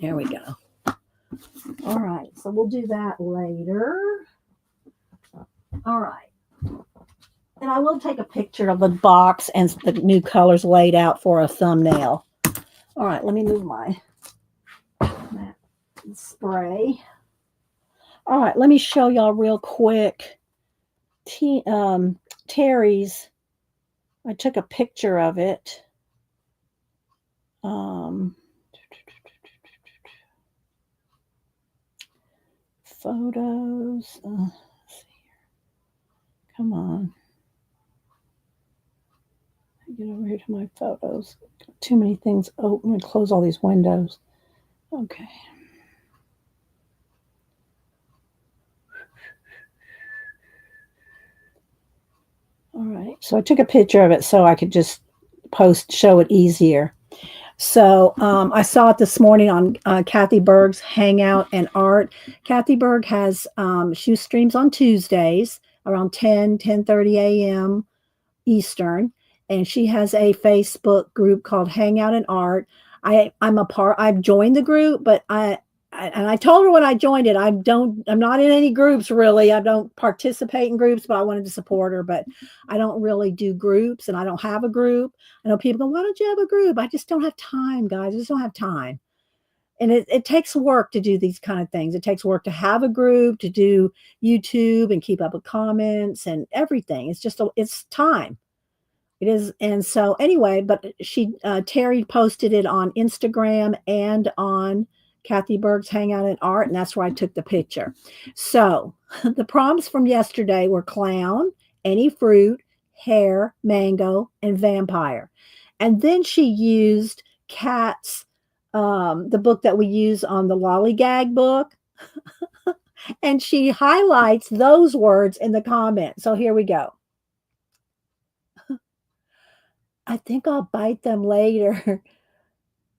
[SPEAKER 1] There we go. All right. So we'll do that later. All right. And I will take a picture of the box and the new colors laid out for a thumbnail. All right, let me move my spray. All right, let me show y'all real quick. Terry's, I took a picture of it. Photos. Let's see here. Come on. Get over here to my photos. Too many things open. And close all these windows. Okay. All right. So I took a picture of it so I could just show it easier. So I saw it this morning on Kathy Berg's Hangout and Art. Kathy Berg has she streams on Tuesdays around 10:30 a.m. Eastern, and she has a Facebook group called Hangout and Art. I'm a part. I've joined the group, but I told her when I joined it, I'm not in any groups really. I don't participate in groups, but I wanted to support her. But I don't really do groups, and I don't have a group. I know people go, why don't you have a group? I just don't have time, guys. I just don't have time. And it takes work to do these kind of things. It takes work to have a group, to do YouTube and keep up with comments and everything. It's time. It is. And so anyway, but Terry posted it on Instagram and on Kathy Berg's Hangout and Art, and that's where I took the picture. So the prompts from yesterday were clown, any fruit, hair, mango, and vampire. And then she used Kat's, the book that we use on the Lollygag book, and she highlights those words in the comments. So here we go. I think I'll bite them later.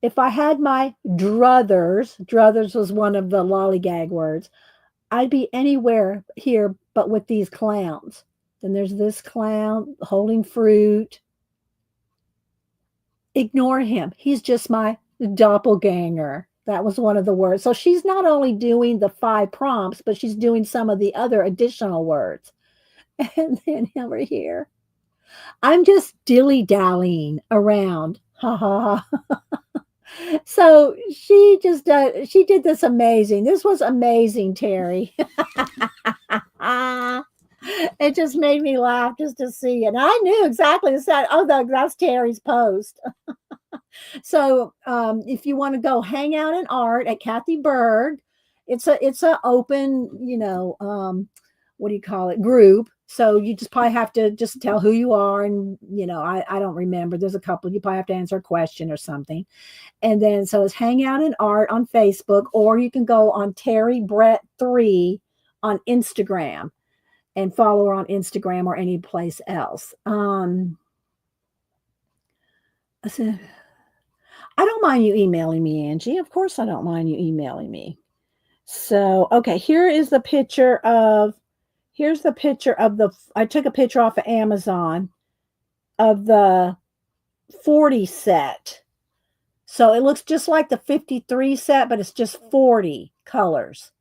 [SPEAKER 1] If I had my druthers was one of the lollygag words, I'd be anywhere here but with these clowns. Then there's this clown holding fruit. Ignore him. He's just my doppelganger. That was one of the words. So she's not only doing the 5 prompts, but she's doing some of the other additional words. And then over here, I'm just dilly-dallying around. Ha ha ha. So she did this amazing. This was amazing, Terry. It just made me laugh just to see it. And I knew exactly that's Terry's post. So if you want to go hang out in Art at Kathy Berg, it's a open, what do you call it, group. So you just probably have to just tell who you are. And, I don't remember. There's a couple. You probably have to answer a question or something. And then, so it's Hangout in Art on Facebook, or you can go on Terry Brett 3 on Instagram and follow her on Instagram or any place else. I said, I don't mind you emailing me, Angie. Of course I don't mind you emailing me. So, okay, here's the picture of I took a picture off of Amazon of the 40 set. So it looks just like the 53 set, but it's just 40 colors.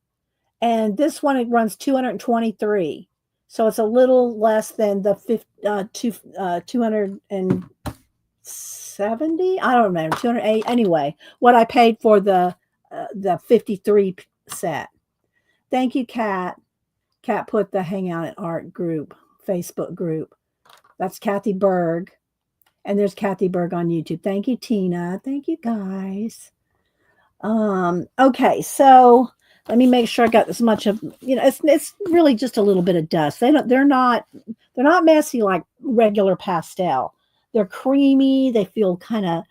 [SPEAKER 1] And this one, it runs 223. So it's a little less than the 270. I don't remember, 208. Anyway, what I paid for the 53 set. Thank you, Kat. Kat put the Hangout at Art group, Facebook group. That's Kathy Berg. And there's Kathy Berg on YouTube. Thank you, Tina. Thank you, guys. Okay, so let me make sure I got as much of, it's really just a little bit of dust. They're not messy like regular pastel. They're creamy. They feel kind of,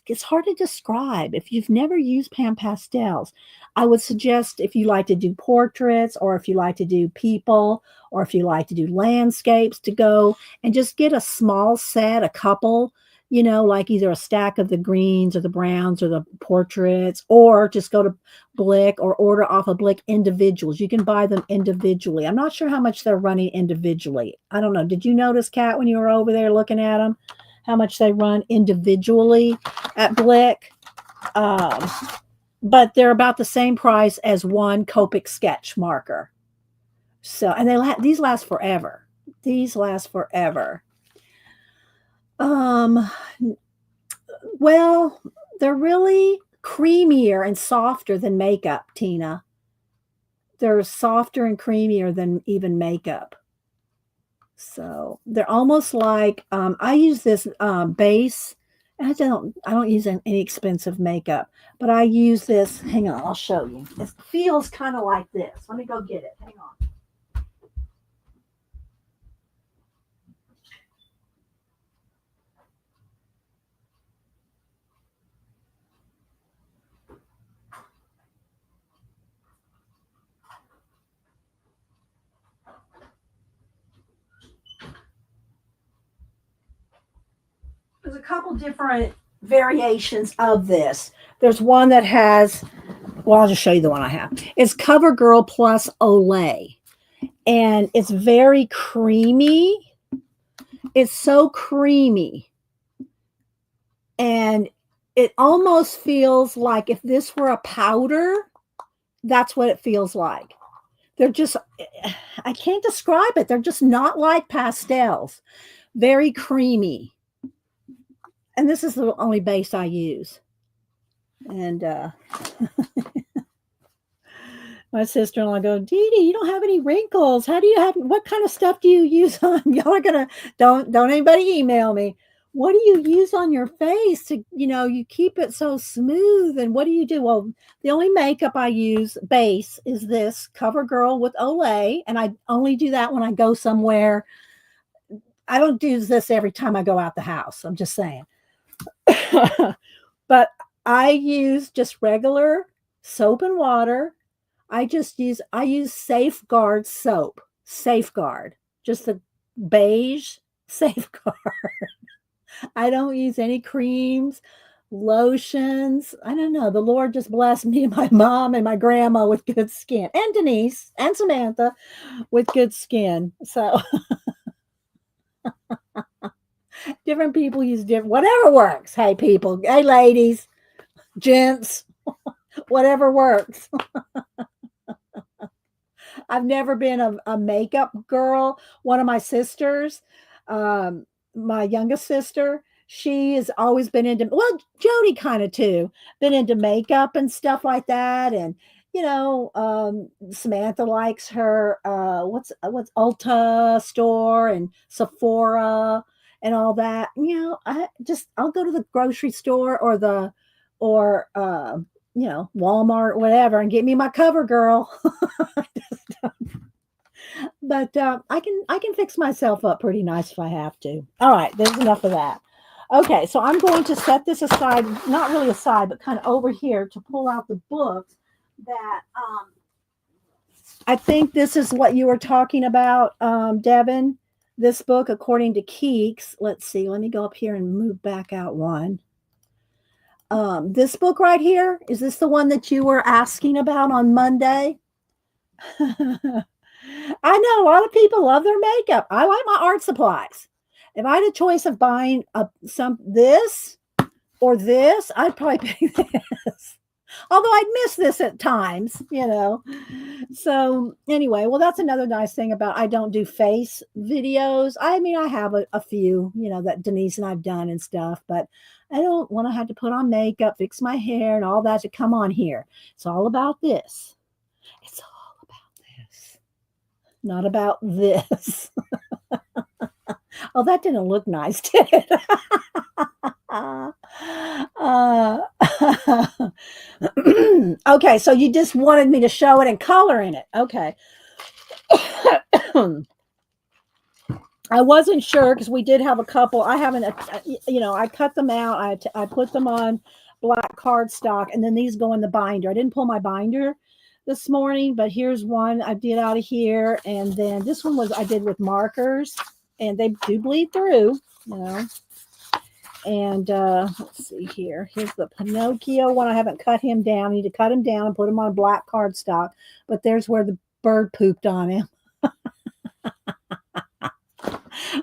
[SPEAKER 1] it's hard to describe. If you've never used pan pastels, I would suggest, if you like to do portraits, or if you like to do people, or if you like to do landscapes, to go and just get a small set, a couple, like either a stack of the greens or the browns or the portraits, or just go to Blick or order off of Blick individuals. You can buy them individually. I'm not sure how much they're running individually. I don't know. Did you notice, Kat, when you were over there looking at them, how much they run individually at Blick? But they're about the same price as one Copic sketch marker. So, and these last forever. These last forever. Well, they're really creamier and softer than makeup, Tina. They're softer and creamier than even makeup. So they're almost like I use this base. I don't use any expensive makeup, but I use this. Hang on, I'll show you. It feels kind of like this. Let me go get it. Hang on. There's a couple different variations of this. There's one that has, well, I'll just show you the one I have. It's CoverGirl Plus Olay. And it's very creamy. It's so creamy. And it almost feels like if this were a powder, that's what it feels like. They're just, I can't describe it. They're just not like pastels. Very creamy. And this is the only base I use. And my sister-in-law goes, Dee Dee, you don't have any wrinkles. How do you have, what kind of stuff do you use on? Y'all are going to, don't anybody email me. What do you use on your face to, you keep it so smooth? And what do you do? Well, the only makeup I use base is this CoverGirl with Olay. And I only do that when I go somewhere. I don't do this every time I go out the house. I'm just saying. But I use just regular soap and water. I use Safeguard soap. Safeguard. Just the beige Safeguard. I don't use any creams, lotions. I don't know. The Lord just blessed me and my mom and my grandma with good skin. And Denise and Samantha with good skin. So different people use different, whatever works. Hey, people. Hey, ladies, gents, whatever works. I've never been a makeup girl. One of my sisters, my youngest sister, she has always been into, well, Jody kind of too, been into makeup and stuff like that. And, Samantha likes her, what's Ulta store and Sephora and all that. I'll go to the grocery store or Walmart, whatever, and get me my CoverGirl. But I can fix myself up pretty nice if I have to. All right, there's enough of that. Okay, so I'm going to set this aside, not really aside, but kind of over here to pull out the books that I think this is what you were talking about, Devin. This book, according to Keeks. Let's see. Let me go up here and move back out one. This book right here, is this the one that you were asking about on Monday? I know a lot of people love their makeup. I like my art supplies. If I had a choice of buying this or this, I'd probably pick this. Although I'd miss this at times, So anyway, well, that's another nice thing about I don't do face videos. I mean, I have a few, that Denise and I've done and stuff, but I don't want to have to put on makeup, fix my hair and all that to come on here. It's all about this. It's all about this. Not about this. Oh, that didn't look nice, did it? Okay, so you just wanted me to show it and color in it. Okay. I wasn't sure because we did have a couple. I haven't, I cut them out. I put them on black cardstock, and then these go in the binder. I didn't pull my binder this morning, but here's one I did out of here. And then this one I did with markers, and they do bleed through, And let's see here. Here's the Pinocchio one. I haven't cut him down. I need to cut him down and put him on black cardstock. But there's where the bird pooped on him.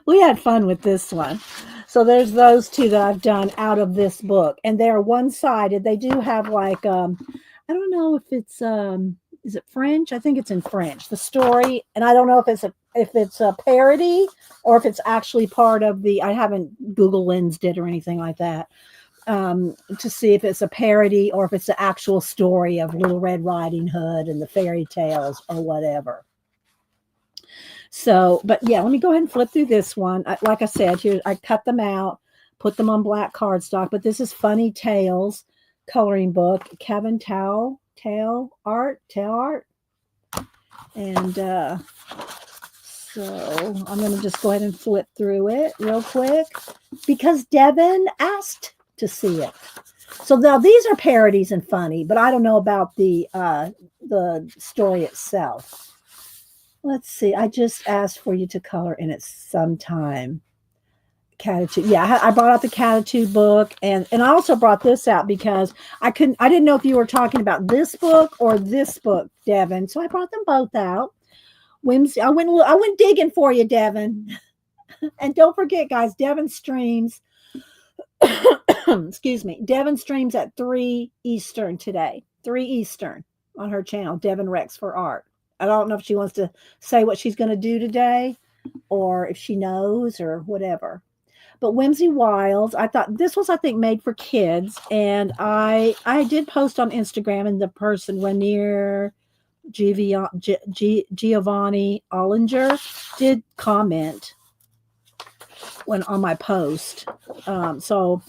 [SPEAKER 1] We had fun with this one. So there's those two that I've done out of this book, and they're one-sided. They do have like I don't know if it's is it French? I think it's in French. The story, and I don't know if it's a parody or if it's actually part of the. I haven't Google Lensed it or anything like that to see if it's a parody or if it's the actual story of Little Red Riding Hood and the fairy tales or whatever. So, but yeah, let me go ahead and flip through this one. Like I said, here I cut them out, put them on black cardstock. But this is Funny Tales coloring book, Kevin Tail art, and so I'm going to just go ahead and flip through it real quick because Devin asked to see it. So now these are parodies and funny, but I don't know about the story itself. Let's see. I just asked for you to color in it sometime. Catitude. Yeah, I brought out the Catitude book, and I also brought this out because I didn't know if you were talking about this book or this book, Devin. So I brought them both out. Whimsy. I went digging for you, Devin. And don't forget, guys, Devin streams. Excuse me. Devin streams at 3 Eastern today. 3 Eastern on her channel, Devin Rex for Art. I don't know if she wants to say what she's going to do today or if she knows or whatever. But Whimsy Wilds, I thought this was, I think, made for kids. And I did post on Instagram, and the person, Renier Giovanni Ollinger, did comment when on my post. So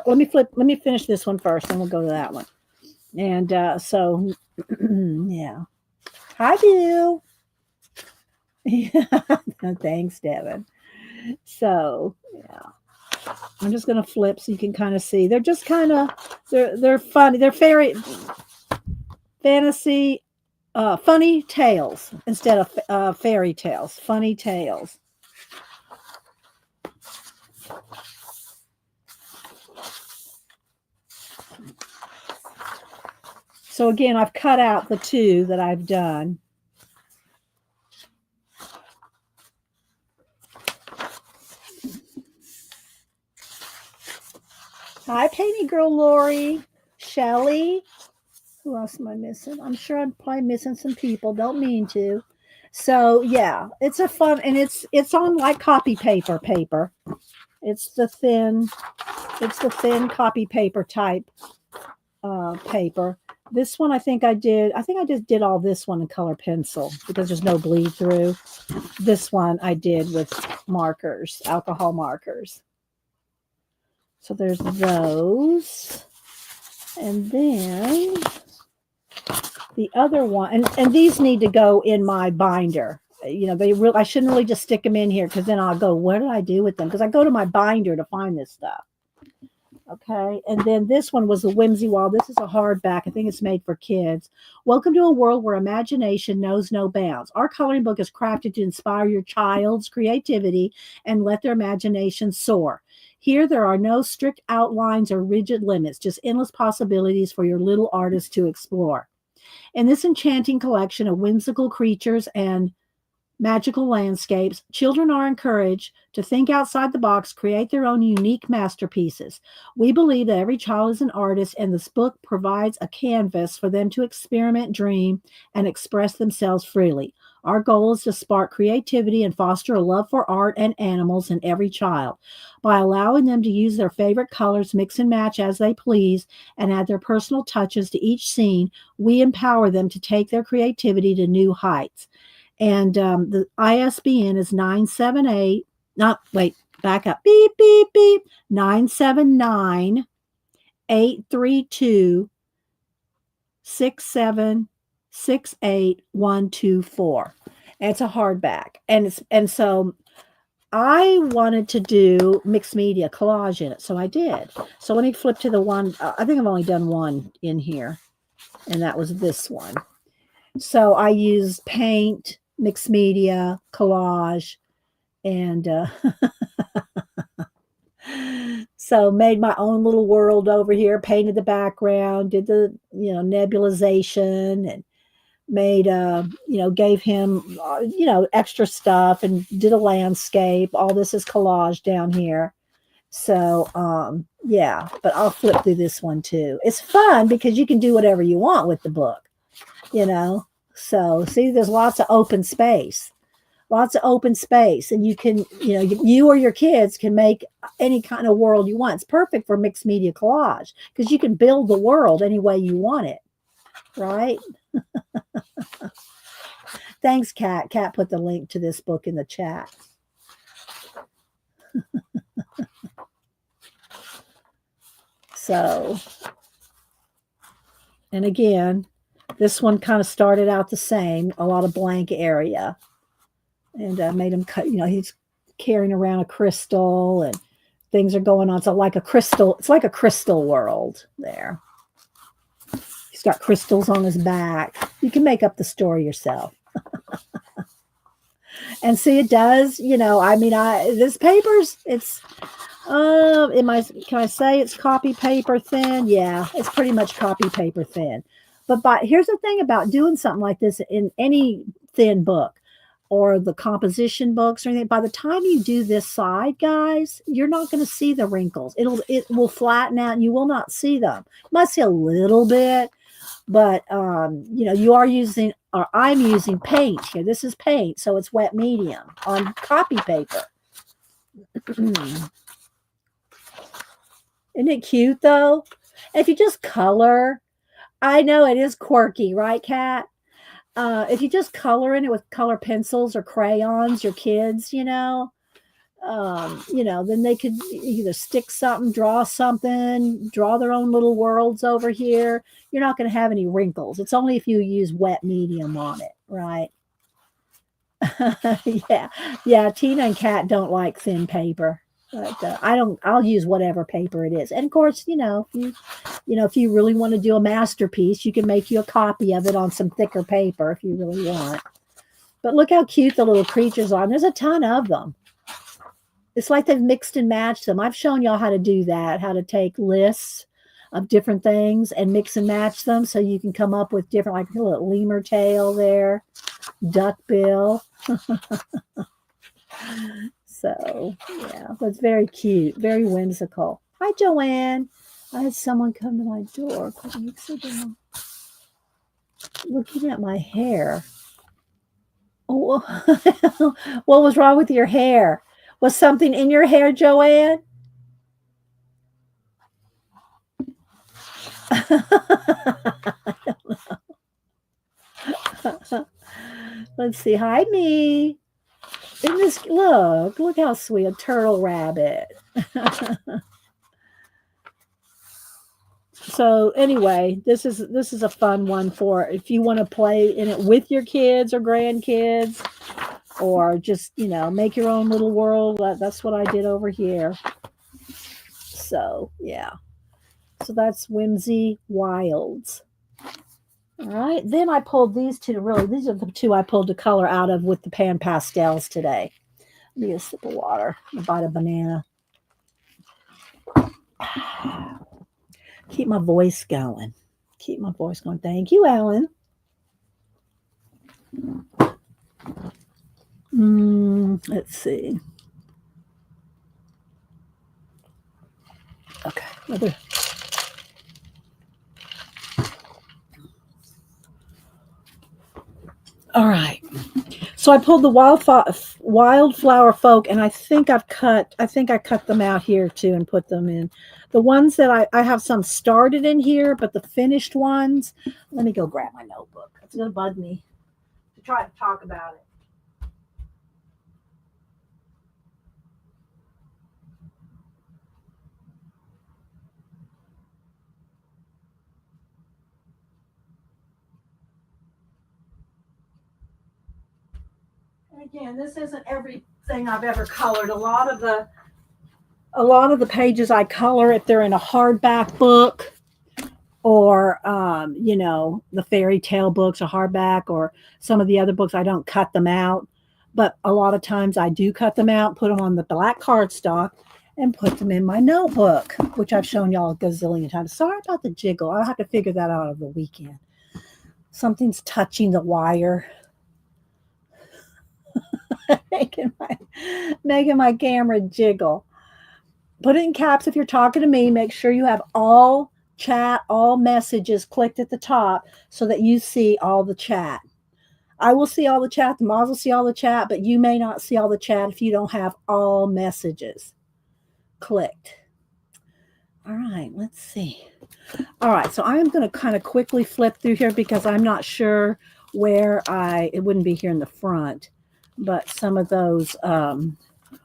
[SPEAKER 1] let me finish this one first, and we'll go to that one. And so, yeah. Hi, Bill. Yeah. Thanks, Devin. So, yeah. I'm just going to flip so you can kind of see. They're just kind of, they're funny. They're fantasy, funny tales instead of fairy tales. Funny tales. So again, I've cut out the two that I've done. Hi, Painty Girl Lori, Shelly. Who else am I missing? I'm sure I'm probably missing some people. Don't mean to. So yeah, it's a fun, and it's on like copy paper. It's the thin copy paper type paper. This one, I think I just did all this one in color pencil because there's no bleed through. This one I did with markers, alcohol markers. So there's those. And then the other one, and these need to go in my binder. You know, I shouldn't really just stick them in here because then I'll go, what did I do with them? Because I go to my binder to find this stuff. Okay, and then this one was the Whimsy Wild. This is a hardback. I think it's made for kids. Welcome to a world where imagination knows no bounds. Our coloring book is crafted to inspire your child's creativity and let their imagination soar. Here, there are no strict outlines or rigid limits, just endless possibilities for your little artist to explore. In this enchanting collection of whimsical creatures and magical landscapes, children are encouraged to think outside the box, create their own unique masterpieces. We believe that every child is an artist, and this book provides a canvas for them to experiment, dream, and express themselves freely. Our goal is to spark creativity and foster a love for art and animals in every child. By allowing them to use their favorite colors, mix and match as they please, and add their personal touches to each scene, we empower them to take their creativity to new heights. And the ISBN is 978, back up, beep, beep, beep, 979-832-6768124. It's a hardback. And so I wanted to do mixed media collage in it, so I did. So let me flip to the one, I think I've only done one in here, and that was this one. So I used paint, mixed media, collage, and So made my own little world over here, painted the background, did the, nebulization, and made gave him extra stuff, and did a landscape. All this is collage down here. So yeah, but I'll flip through this one too. It's fun because you can do whatever you want with the book, you know. So see, there's lots of open space, and you can, you or your kids can make any kind of world you want. It's perfect for mixed media collage because you can build the world any way you want it, right? Thanks, Kat. Kat put the link to this book in the chat. So, and again, this one kind of started out the same, a lot of blank area, and made him cut. He's carrying around a crystal, and things are going on. So like a crystal, it's like a crystal world there. He's got crystals on his back. You can make up the story yourself. And see, it does, this paper's, it's, can I say it's copy paper thin? Yeah, it's pretty much copy paper thin. But here's the thing about doing something like this in any thin book or the composition books or anything. By the time you do this side, guys, you're not going to see the wrinkles. It will flatten out and you will not see them. You might see a little bit, but you are using, or I'm using paint here. This is paint, so it's wet medium on copy paper. Isn't it cute though? If you just color, I know it is quirky, right, Kat? If you just color in it with color pencils or crayons, your kids, then they could either stick something, draw something, draw their own little worlds over here. You're not going to have any wrinkles. It's only if you use wet medium on it, right? Yeah. Tina and Kat don't like thin paper. But I'll use whatever paper it is. And of course, if you really want to do a masterpiece, you can make you a copy of it on some thicker paper if you really want. But look how cute the little creatures are. And there's a ton of them. It's like they've mixed and matched them. I've shown y'all how to do that, how to take lists of different things and mix and match them so you can come up with different, like a little lemur tail there, duck bill. So, yeah, it's very cute, very whimsical. Hi, Joanne. I had someone come to my door a couple weeks ago looking at my hair. Oh, what was wrong with your hair? Was something in your hair, Joanne? Let's see. Hi, me. In this, look how sweet, a turtle rabbit. So anyway, this is a fun one for if you want to play in it with your kids or grandkids, or just make your own little world. That's what I did over here. So yeah, so that's Whimsy Wilds. All right, then I pulled these two. These are the two I pulled the color out of with the pan pastels today. Let me get a sip of water. A bite of banana. Keep my voice going. Thank you, Alan. Let's see. Okay. All right. So I pulled the wildflower folk, and I think I cut them out here too and put them in. The ones that I have some started in here, but the finished ones, let me go grab my notebook. It's going to bug me to try to talk about it. And again, this isn't everything I've ever colored. A lot of the pages I color if they're in a hardback book, or the fairy tale books are hardback, or some of the other books I don't cut them out, but a lot of times I do cut them out, put them on the black cardstock, and put them in my notebook, which I've shown y'all a gazillion times. Sorry about the jiggle. I'll have to figure that out over the weekend. Something's touching the wire. making my camera jiggle. Put it in caps if you're talking to me. Make sure you have all chat, all messages clicked at the top so that you see all the chat. I will see all the chat. The mods will see all the chat, but you may not see all the chat if you don't have all messages clicked. All right, let's see. All right, so I'm going to kind of quickly flip through here because I'm not sure where it wouldn't be here in the front, but some of those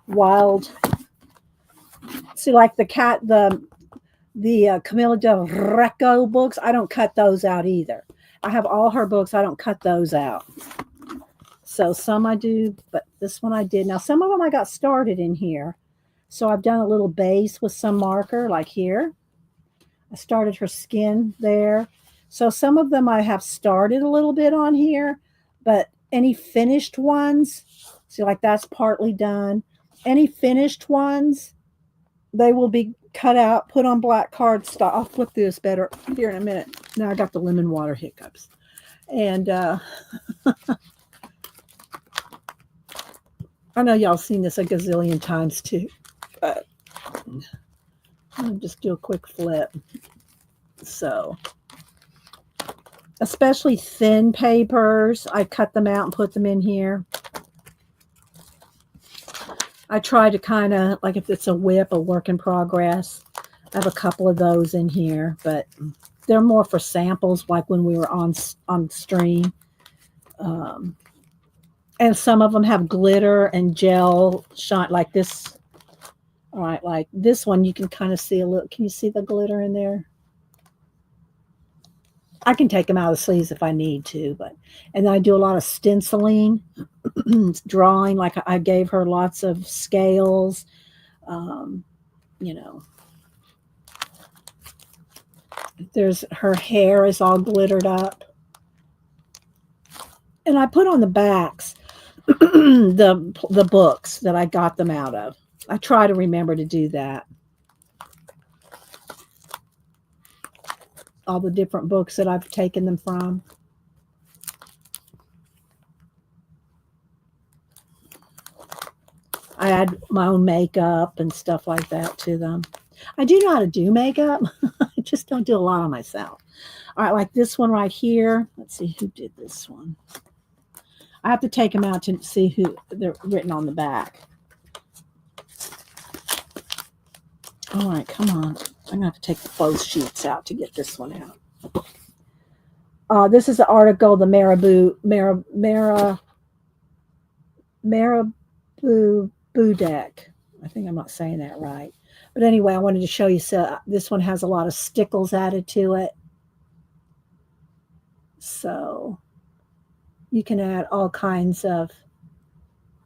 [SPEAKER 1] wild, see, like the Camilla del Greco books, I don't cut those out either. I have all her books. I don't cut those out. So some I do, but this one I did. Now, some of them I got started in here. So I've done a little base with some marker, like here. I started her skin there. So some of them I have started a little bit on here, but any finished ones, see, like that's partly done. Any finished ones, they will be cut out, put on black cardstock. I'll flip through this better here in a minute. Now I got the lemon water hiccups. And I know y'all seen this a gazillion times too, but I'll just do a quick flip. So, especially thin papers, I cut them out and put them in here. I try to kind of, like if it's a WIP, a work in progress, I have a couple of those in here, but they're more for samples, like when we were on stream. And some of them have glitter and gel shine, like this. All right, like this one, you can kind of see a little. Can you see the glitter in there? I can take them out of the sleeves if I need to, and then I do a lot of stenciling, drawing. Like I gave her lots of scales, you know. There's her hair is all glittered up, and I put on the backs the books that I got them out of. I try to remember to do that. All the different books that I've taken them from. I add my own makeup and stuff like that to them. I do know how to do makeup. I just don't do a lot on myself. All right, like this one right here. Let's see who did this one. I have to take them out to see who they're written on the back. All right, come on. I'm going to have to take both sheets out to get this one out. This is the article, the Marabou deck. I think I'm not saying that right. But anyway, I wanted to show you. So this one has a lot of stickles added to it. So you can add all kinds of.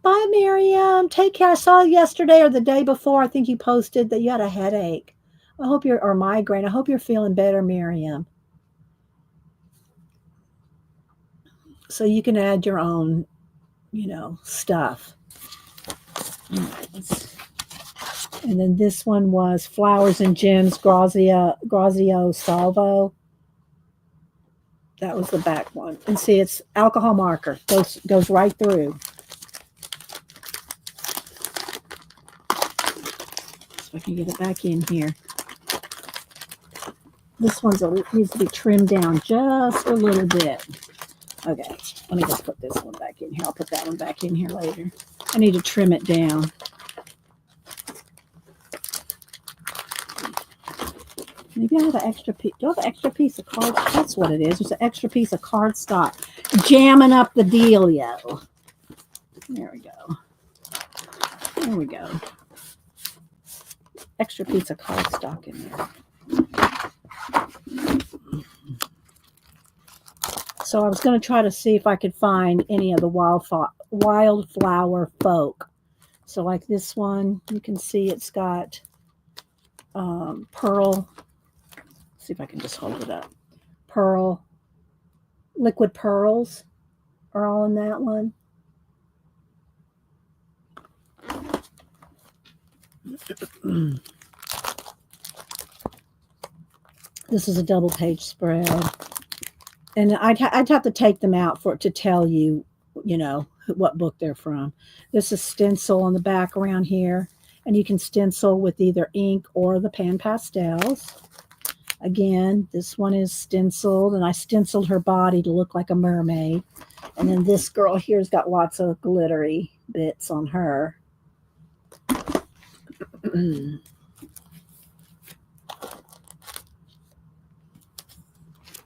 [SPEAKER 1] Bye, Miriam. Take care. I saw yesterday or the day before, I think you posted that you had a headache. I hope or migraine. I hope you're feeling better, Miriam. So you can add your own, stuff. And then this one was Flowers and Gems, Grazio Salvo. That was the back one. And see, it's alcohol marker. Goes right through. So I can get it back in here. This one needs to be trimmed down just a little bit. Okay, let me just put this one back in here. I'll put that one back in here later. I need to trim it down. Maybe I have an extra piece. Do I have an extra piece of card? That's what it is. It's an extra piece of cardstock. Jamming up the dealio. There we go. There we go. Extra piece of cardstock in there. So I was going to try to see if I could find any of the wildflower folk. So like this one, you can see it's got pearl. Let's see if I can just hold it up. Pearl, liquid pearls are all in that one. This is a double page spread. And I'd have to take them out for it to tell you, you know, what book they're from. This is stencil on the back around here. And you can stencil with either ink or the pan pastels. Again, this one is stenciled, and I stenciled her body to look like a mermaid. And then this girl here's got lots of glittery bits on her.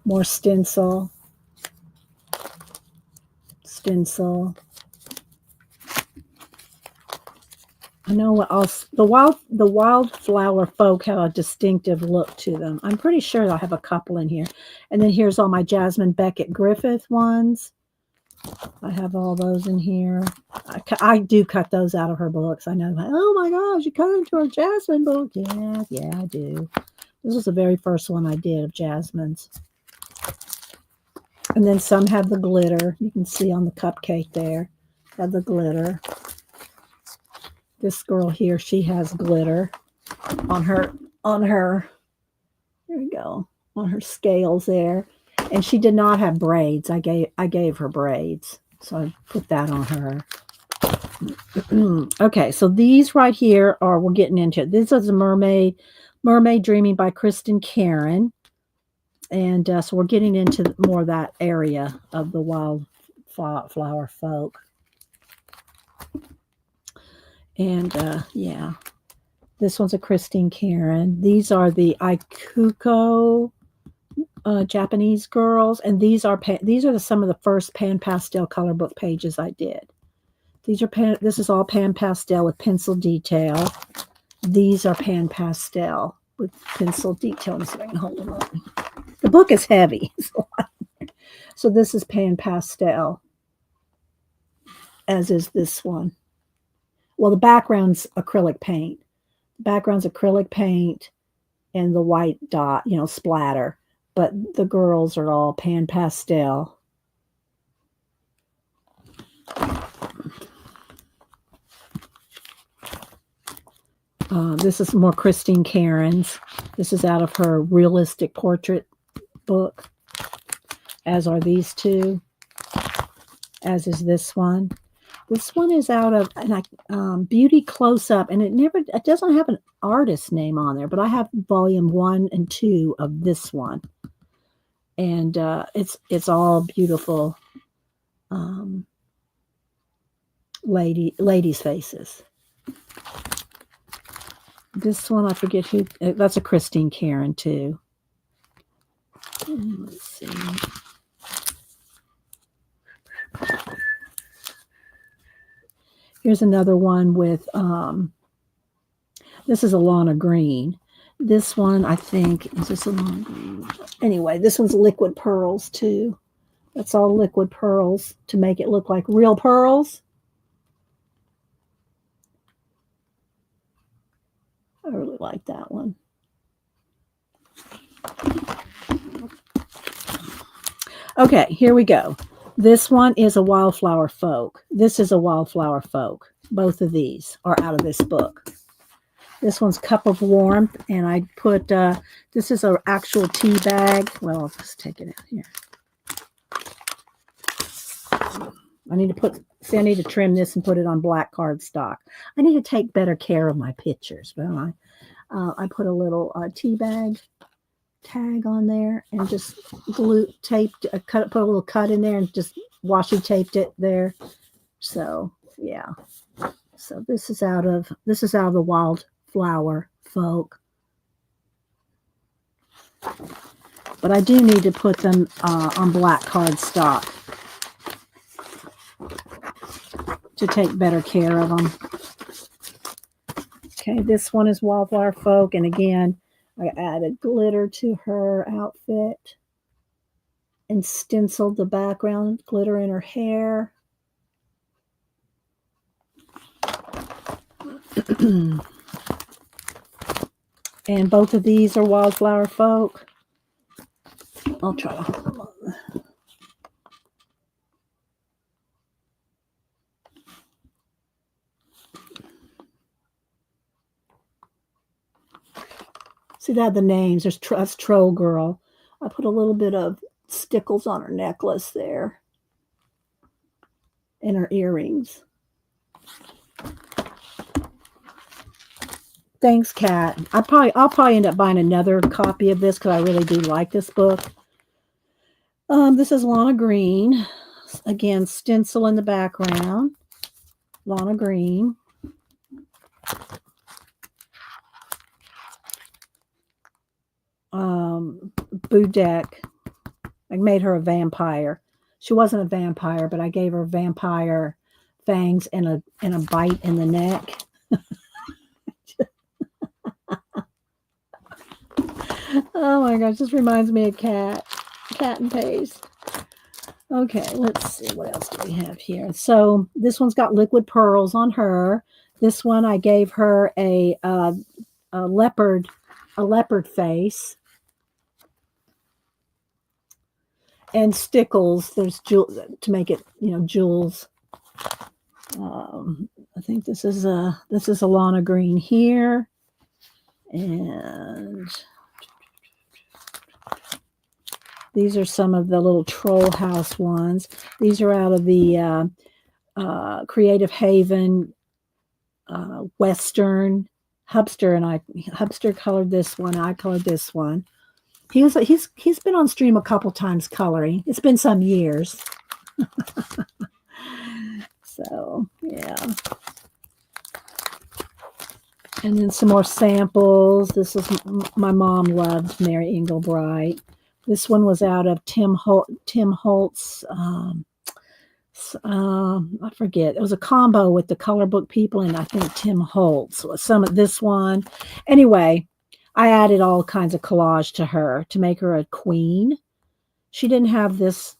[SPEAKER 1] More stencil. Stencil. I know what else. The wildflower folk have a distinctive look to them. I'm pretty sure I'll have a couple in here. And then here's all my Jasmine Beckett Griffith ones. I have all those in here. I do cut those out of her books. I know, oh my gosh, you cut into her Jasmine book. Yeah, I do. This was the very first one I did of Jasmine's. And then some have the glitter. You can see on the cupcake there, have the glitter. This girl here, she has glitter on her, there we go, on her scales there. And she did not have braids. I gave her braids. So I put that on her. Okay, so these right here are, we're getting into it. This is a Mermaid Dreaming by Kristen Karen. And so we're getting into more of that area of the wildflower folk. And yeah, this one's a Christine Karen. These are the Ikuko Japanese girls, and these are some of the first pan pastel color book pages I did. These are this is all pan pastel with pencil detail. These are pan pastel with pencil detail. Let me see if I can hold them up. The book is heavy, so this is pan pastel, as is this one. Well, the background's acrylic paint. Background's acrylic paint and the white dot, you know, splatter. But the girls are all pan pastel. This is more Christine Karen's. This is out of her realistic portrait book, as are these two, as is this one. This one is out of Beauty Close Up, and it doesn't have an artist name on there, but I have volume 1 and 2 of this one, and it's all beautiful ladies' faces. This one, I forget who. That's a Christine Karen too. Let's see. Here's another one with, this is Alana Green. This one, I think, is this Alana Green? Anyway, this one's liquid pearls too. That's all liquid pearls to make it look like real pearls. I really like that one. Okay, here we go. This one is a Wildflower Folk. This is a Wildflower Folk. Both of these are out of this book. This one's Cup of Warmth, and I put, this is an actual tea bag. Well, I'll just take it out here. I need to trim this and put it on black cardstock. I need to take better care of my pictures, but I put a little tea bag tag on there and just put a little cut in there and just washi taped it there. So yeah. So this is out of the Wildflower Folk. But I do need to put them on black cardstock to take better care of them. Okay, this one is Wildflower Folk, and again, I added glitter to her outfit and stenciled the background, glitter in her hair. And both of these are Wildflower Folk. I'll try to hold them up. See that the names. That's Troll Girl. I put a little bit of stickles on her necklace there and her earrings. Thanks, Kat. I'll probably end up buying another copy of this because I really do like this book. This is Lana Green. Again, stencil in the background. Lana Green. Budek. I made her a vampire. She wasn't a vampire, but I gave her vampire fangs and a bite in the neck. Oh my gosh, this reminds me of Cat and Paste. Okay, let's see what else do we have here. So this one's got liquid pearls on her. This one I gave her a leopard face. And stickles. There's jewels to make it, jewels. I think this is a Lana Green here, and these are some of the little Troll House ones. These are out of the Creative Haven Western. Hubster colored this one. I colored this one. He's been on stream a couple times coloring. It's been some years. So, yeah. And then some more samples. This is, my mom loved Mary Englebright. This one was out of Tim Holtz. I forget. It was a combo with the Color Book people and I think Tim Holtz. Some of this one. Anyway, I added all kinds of collage to her to make her a queen. She didn't have this,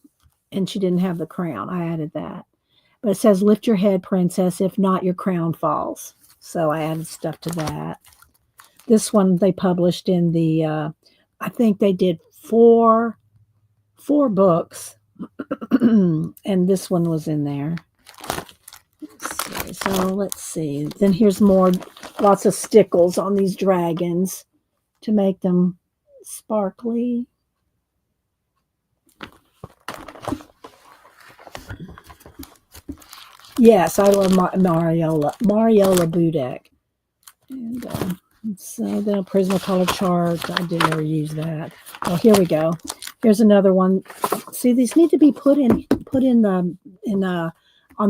[SPEAKER 1] and she didn't have the crown. I added that. But it says, lift your head, princess. If not, your crown falls. So I added stuff to that. This one they published in the, I think they did four books. And this one was in there. Let's see. Then here's lots of stickles on these dragons to make them sparkly. Yes, I love Mariola Budek. And so then a Prismacolor chart. I didn't ever use that. Oh, here we go. Here's another one. See, these need to be put in on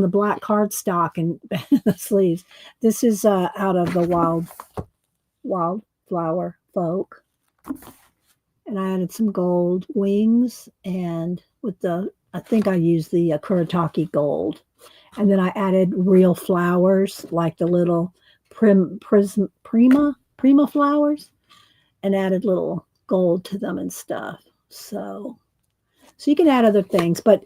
[SPEAKER 1] the black cardstock and the sleeves. This is out of the Wildflower Folk. And I added some gold wings and I think I used the Kuretake gold. And then I added real flowers like the little prima flowers and added little gold to them and stuff. So you can add other things, but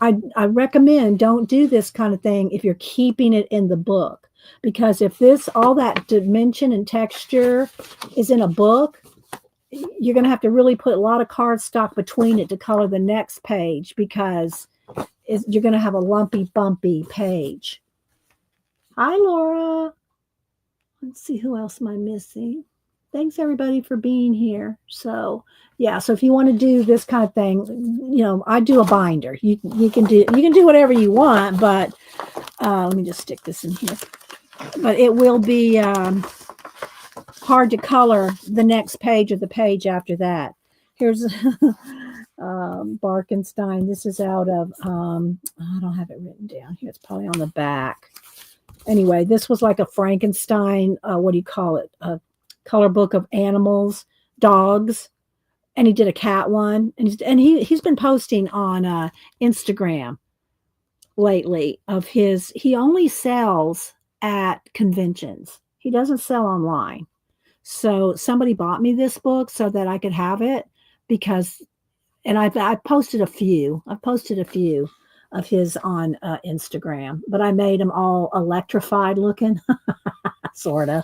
[SPEAKER 1] I recommend don't do this kind of thing if you're keeping it in the book, because if all that dimension and texture is in a book, you're going to have to really put a lot of cardstock between it to color the next page, because you're going to have a lumpy, bumpy page. Hi, Laura. Let's see, who else am I missing? Thanks, everybody, for being here. So, yeah, so if you want to do this kind of thing, I do a binder. You can do whatever you want, but let me just stick this in here. But it will be hard to color the next page or the page after that. Here's Barkenstein. This is out of, I don't have it written down here. It's probably on the back. Anyway, this was like a Frankenstein, what do you call it? A color book of animals, dogs. And he did a cat one. And he's been posting on Instagram lately of his. He only sells at conventions. He doesn't sell online. So somebody bought me this book so that I could have it, because, and I posted a few. I've posted a few of his on Instagram, but I made them all electrified looking, sort of.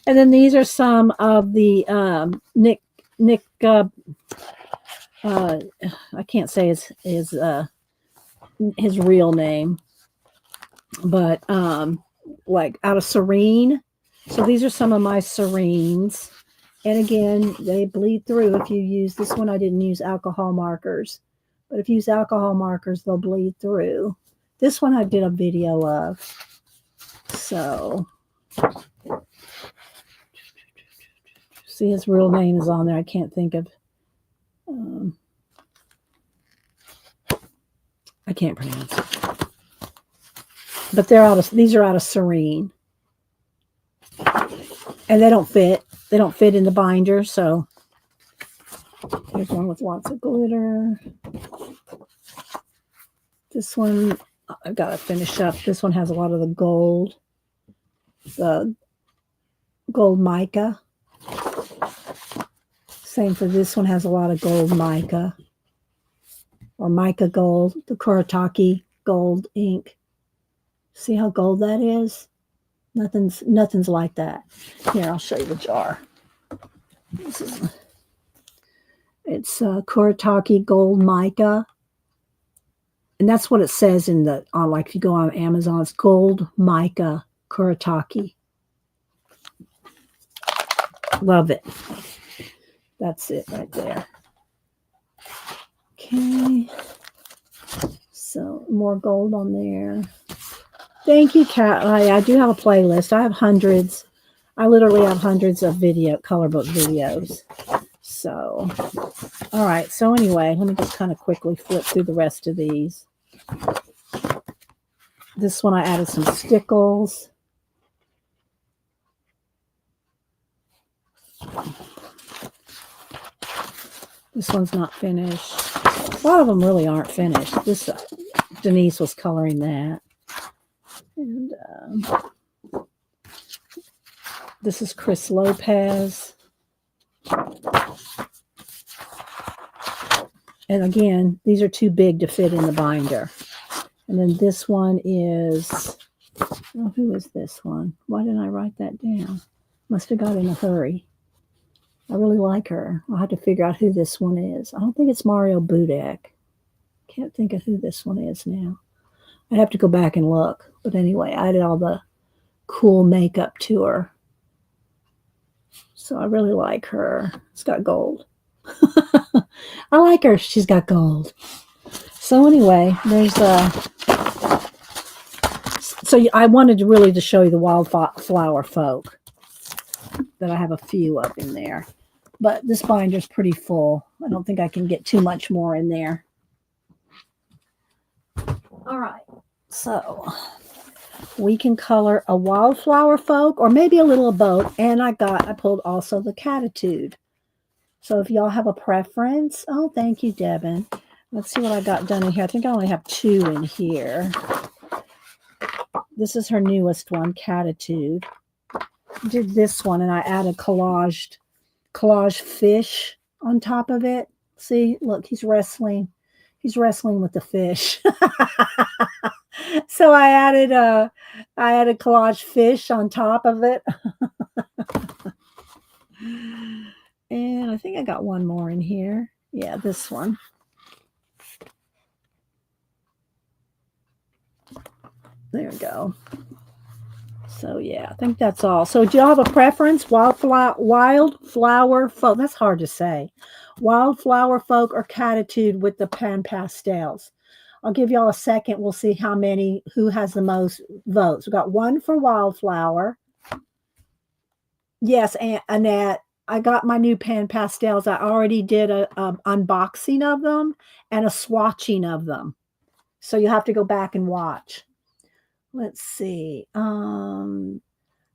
[SPEAKER 1] And then these are some of the Nick. I can't say his real name, but like out of Serene. So these are some of my Serenes. And again, they bleed through if you use this one. I didn't use alcohol markers, but if you use alcohol markers, they'll bleed through. This one I did a video of. So, see, his real name is on there. I can't think of. I can't pronounce it. But they're out of. These are out of Serene, and they don't fit. They don't fit in the binder. So here's one with lots of glitter. This one I've got to finish up. This one has a lot of the gold mica. Same for this one, has a lot of gold mica or mica gold, the Kuretake gold ink. See how gold that is? Nothing's like that. Here, I'll show you the jar. It's Kuretake gold mica. And that's what it says like if you go on Amazon, it's gold mica Kuretake. Love it. That's it right there. Okay. So more gold on there. Thank you, Kat. I do have a playlist. I have hundreds. I literally have hundreds of color book videos. So, all right. So anyway, let me just kind of quickly flip through the rest of these. This one I added some stickles. This one's not finished. A lot of them really aren't finished. This Denise was coloring that. And this is Chris Lopez. And again, these are too big to fit in the binder. And then this one is, oh, who is this one? Why didn't I write that down? Must have got in a hurry. I really like her. I'll have to figure out who this one is. I don't think it's Mario Budek. Can't think of who this one is now. I'd have to go back and look. But anyway, I did all the cool makeup to her. So I really like her. It's got gold. I like her. She's got gold. So anyway, there's so I wanted to really to show you the Wildflower Folk that I have a few of in there. But this binder's pretty full. I don't think I can get too much more in there. All right. So we can color a Wildflower Folk or maybe a little of both. And I pulled also the Catitude. So if y'all have a preference, oh, thank you, Devin. Let's see what I got done in here. I think I only have 2 in here. This is her newest one, Catitude. Did this one, and I added collage fish on top of it. See, look, he's wrestling. He's wrestling with the fish. So I added collage fish on top of it. And I think I got one more in here. Yeah, this one. There we go. So yeah, I think that's all. So do y'all have a preference? Wildflower Folk. That's hard to say. Wildflower Folk or Catitude with the pan pastels. I'll give y'all a second. We'll see who has the most votes. We got 1 for Wildflower. Yes, Annette. I got my new pan pastels. I already did a unboxing of them and a swatching of them. So you have to go back and watch. Let's see. Okay,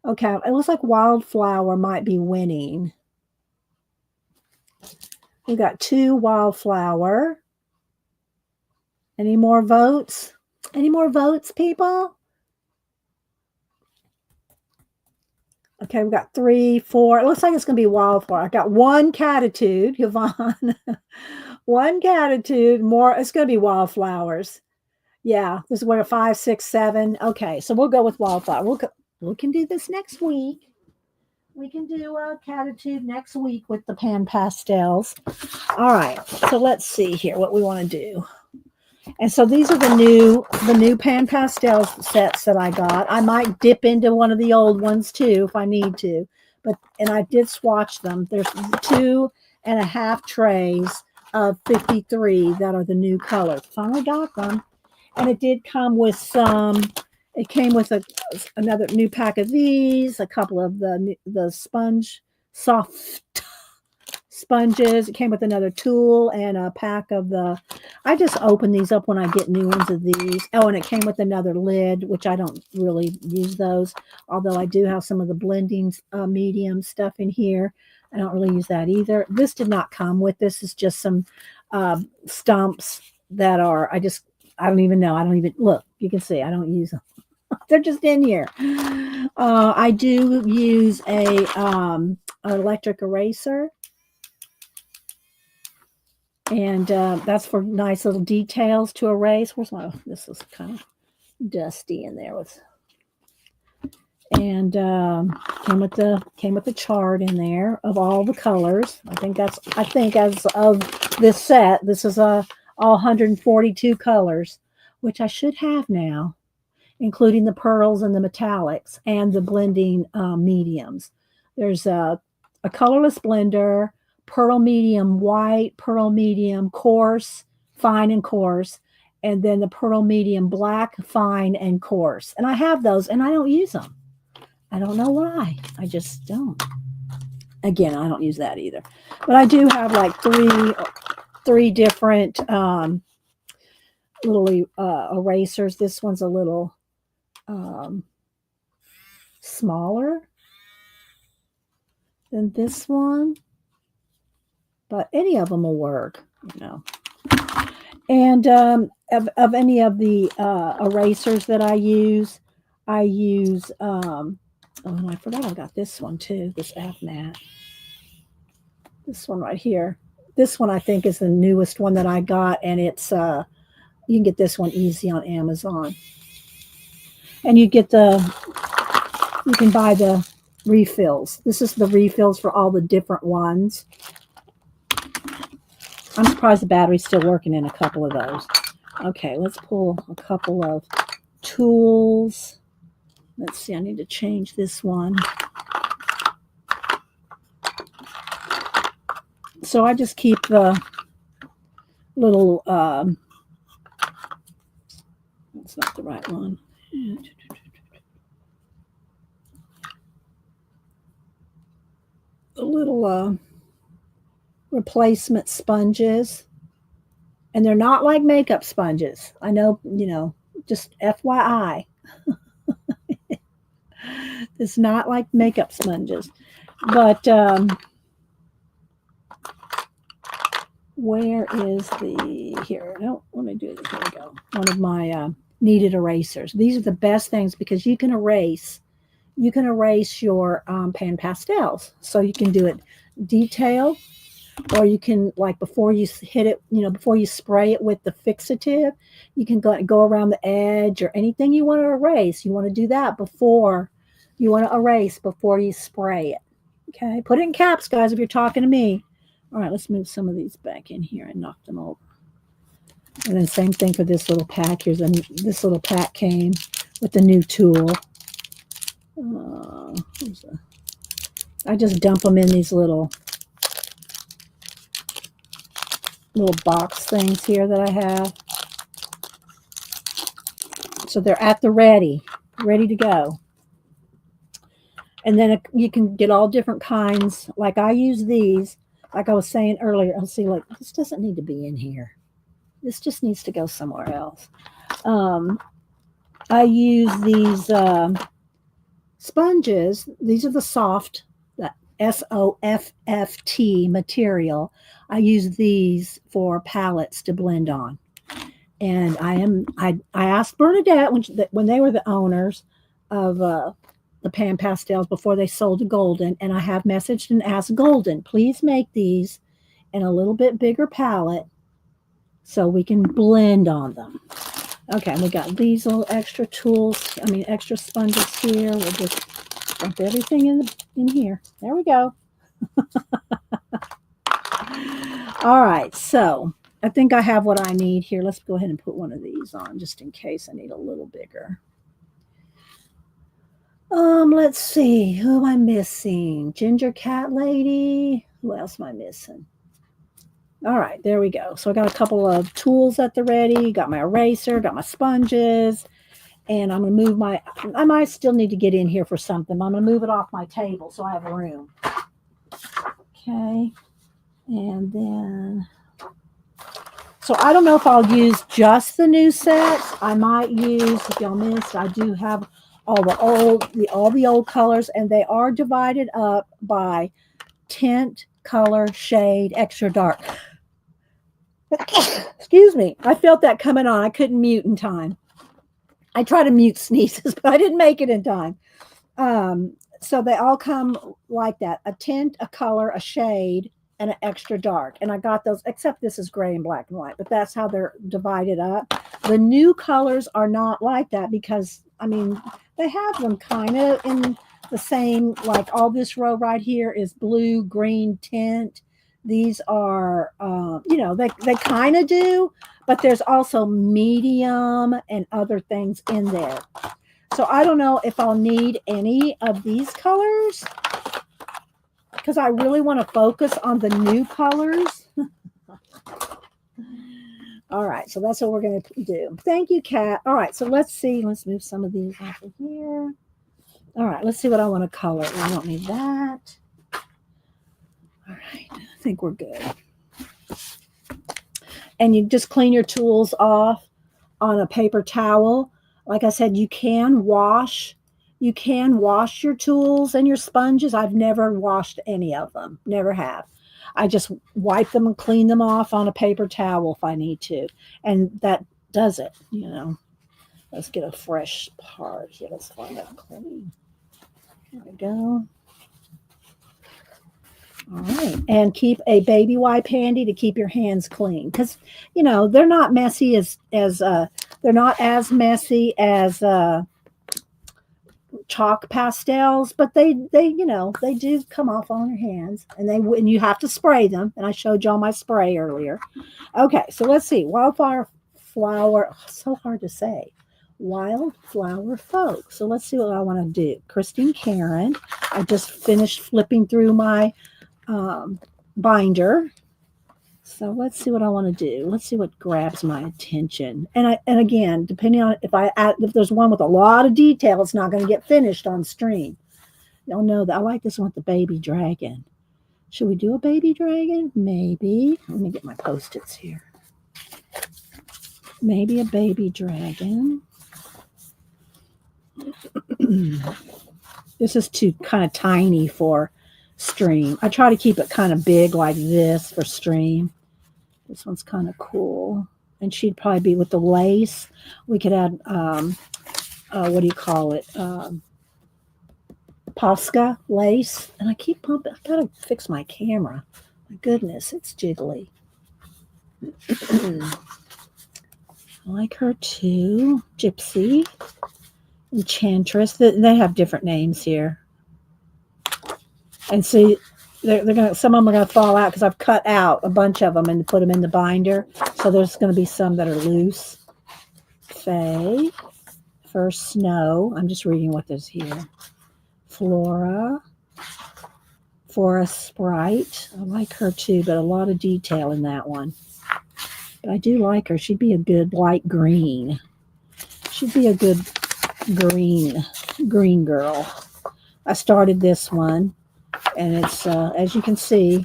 [SPEAKER 1] it looks like Wildflower might be winning. We got 2 Wildflower. Any more votes? Any more votes, people? Okay, we got 3, 4. It looks like it's going to be Wildflower. I got 1 Catitude, Yvonne. 1 Catitude. More. It's going to be Wildflowers. Yeah, this is what a 5, 6, 7. Okay, so we'll go with Wildflower. We can do this next week. We can do a Catitude next week with the pan pastels. All right, so let's see here what we want to do. And so these are the new pan pastels sets that I got. I might dip into one of the old ones too if I need to. and I did swatch them. There's 2.5 trays of 53 that are the new colors. Finally got them. And it did come with some, it came with another new pack of these, a couple of the soft sponges. It came with another tool and a pack of I just open these up when I get new ones of these. Oh, and it came with another lid, which I don't really use those, although I do have some of the blending medium stuff in here. I don't really use that either. This did not come with this. Is just some stumps that are, I don't even know. I don't even look. You can see I don't use them. They're just in here. I do use an electric eraser. And that's for nice little details to erase. Where's my, this is kind of dusty in there with, and came with the chart in there of all the colors. I think as of this set, this is all 142 colors, which I should have now, including the pearls and the metallics and the blending mediums. There's a colorless blender, pearl medium white, pearl medium coarse, fine and coarse, and then the pearl medium black, fine and coarse. And I have those and I don't use them. I don't know why. I just don't. Again, I don't use that either. But I do have like three different little erasers. This one's a little smaller than this one. But any of them will work, you know. And of any of the erasers that I use, oh, and I forgot I got this one too, this F-Mat. This one right here. This one I think is the newest one that I got, and it's you can get this one easy on Amazon. And you can buy the refills. This is the refills for all the different ones. I'm surprised the battery's still working in a couple of those. Okay, let's pull a couple of tools. Let's see, I need to change this one. So I just keep the little, that's not the right one. The little replacement sponges, and they're not like makeup sponges. I know, you know, just FYI. It's not like makeup sponges, but where is here? No, let me do this. Here we go. One of my kneaded erasers. These are the best things because you can erase your pan pastels. So you can do it detail, or you can, like, before you hit it, you know, before you spray it with the fixative, you can go around the edge or anything you want to erase. You want to do that before you want to erase before you spray it. Okay, put it in caps, guys, if you're talking to me. All right, let's move some of these back in here and knock them over. And then same thing for this little pack. This little pack came with the new tool. I just dump them in these little box things here that I have. So they're at the ready to go. And then you can get all different kinds. Like I use these, like I was saying earlier. I'll see, like, this doesn't need to be in here. This just needs to go somewhere else. I use these sponges. These are the soft, the SOFFT material. I use these for palettes to blend on. And I asked Bernadette when they were the owners of the Pan Pastels before they sold to Golden, and I have messaged and asked Golden, please make these in a little bit bigger palette so we can blend on them. Okay, and we got these little extra tools, extra sponges here. We'll just dump everything in here. There we go. All right, so I think I have what I need here. Let's go ahead and put one of these on just in case I need a little bigger. Let's see. Who am I missing? Ginger Cat Lady. Who else am I missing? All right, there we go. So I got a couple of tools at the ready. Got my eraser, got my sponges, and I'm going to move my, I might still need to get in here for something. I'm going to move it off my table so I have room. Okay. And then, so I don't know if I'll use just the new sets. I might use, if y'all missed, I do have all the old colors, and they are divided up by tint, color, shade, extra dark. Excuse me. I felt that coming on. I couldn't mute in time. I try to mute sneezes, but I didn't make it in time. So they all come like that: a tint, a color, a shade, and an extra dark. And I got those, except this is gray and black and white, but that's how they're divided up. The new colors are not like that because, I mean, they have them kind of in the same, like all this row right here is blue, green tint. These are, they kind of do, but there's also medium and other things in there. So I don't know if I'll need any of these colors because I really want to focus on the new colors. All right, so that's what we're going to do. Thank you, Kat. All right, so let's see. Let's move some of these off of here. All right, let's see what I want to color. I don't need that. All right, I think we're good. And you just clean your tools off on a paper towel. Like I said, you can wash your tools and your sponges. I've never washed any of them. Never have. I just wipe them and clean them off on a paper towel if I need to. And that does it, Let's get a fresh part here. Let's find out clean. There we go. All right. And keep a baby wipe handy to keep your hands clean. Because, they're not messy they're not as messy as chalk pastels, but they do come off on your hands, and you have to spray them. And I showed y'all my spray earlier. Okay, so let's see. Wildflower, so hard to say. Wildflower folk. So let's see what I want to do. Christine Karen. I just finished flipping through my binder. So let's see what I want to do. Let's see what grabs my attention. And again, depending on if there's one with a lot of detail, it's not going to get finished on stream. You'll know that I like this one with the baby dragon. Should we do a baby dragon? Maybe. Let me get my Post-its here. Maybe a baby dragon. This is too kind of tiny for stream. I try to keep it kind of big like this for stream. This one's kind of cool. And she'd probably be with the lace. We could add, what do you call it? Posca lace. And I keep pumping. I got to fix my camera. My goodness, it's jiggly. I like her too. Gypsy. Enchantress. They have different names here. And see, they're gonna. Some of them are gonna fall out because I've cut out a bunch of them and put them in the binder. So there's gonna be some that are loose. Faye, First Snow. I'm just reading what there's here. Flora, Forest Sprite. I like her too, but a lot of detail in that one. But I do like her. She'd be a good light green. She'd be a good green girl. I started this one. And it's, as you can see,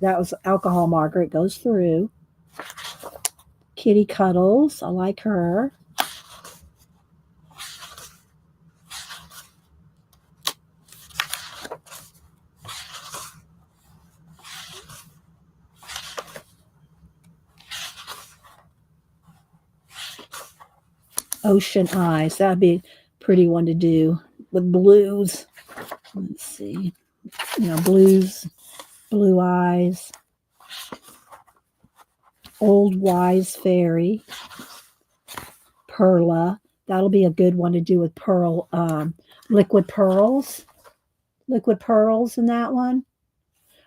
[SPEAKER 1] that was alcohol marker. It goes through. Kitty Cuddles. I like her. Ocean Eyes. That'd be a pretty one to do with blues. Let's see. Blues, blue eyes. Old Wise Fairy. Perla. That'll be a good one to do with liquid pearls. Liquid pearls in that one.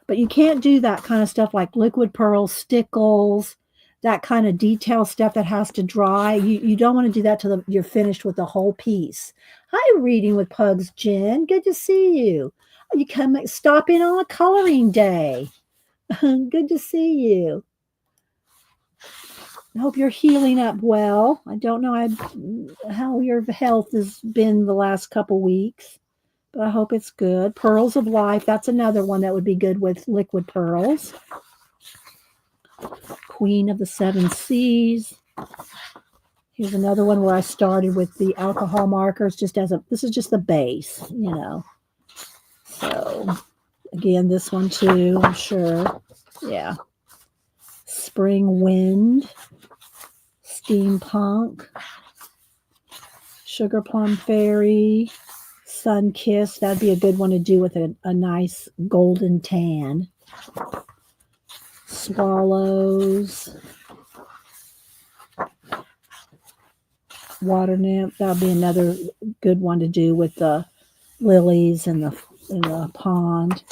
[SPEAKER 1] But you can't do that kind of stuff like liquid pearls, stickles. that kind of detail stuff that has to dry. You don't want to do that till you're finished with the whole piece. Hi, Reading with Pugs, Jen. Good to see you. You come stop in on a coloring day. Good to see you. I hope you're healing up well. I don't know how your health has been the last couple weeks, but I hope it's good. Pearls of Life, that's another one that would be good with liquid pearls. Queen of the Seven Seas. Here's another one where I started with the alcohol markers just as this is just the base, you know. So, again, this one too, I'm sure. Yeah. Spring Wind. Steampunk, Sugar Plum Fairy, Sun Kiss. That'd be a good one to do with a nice golden tan. Swallows, Water Nymph. That'd be another good one to do with the lilies in the pond.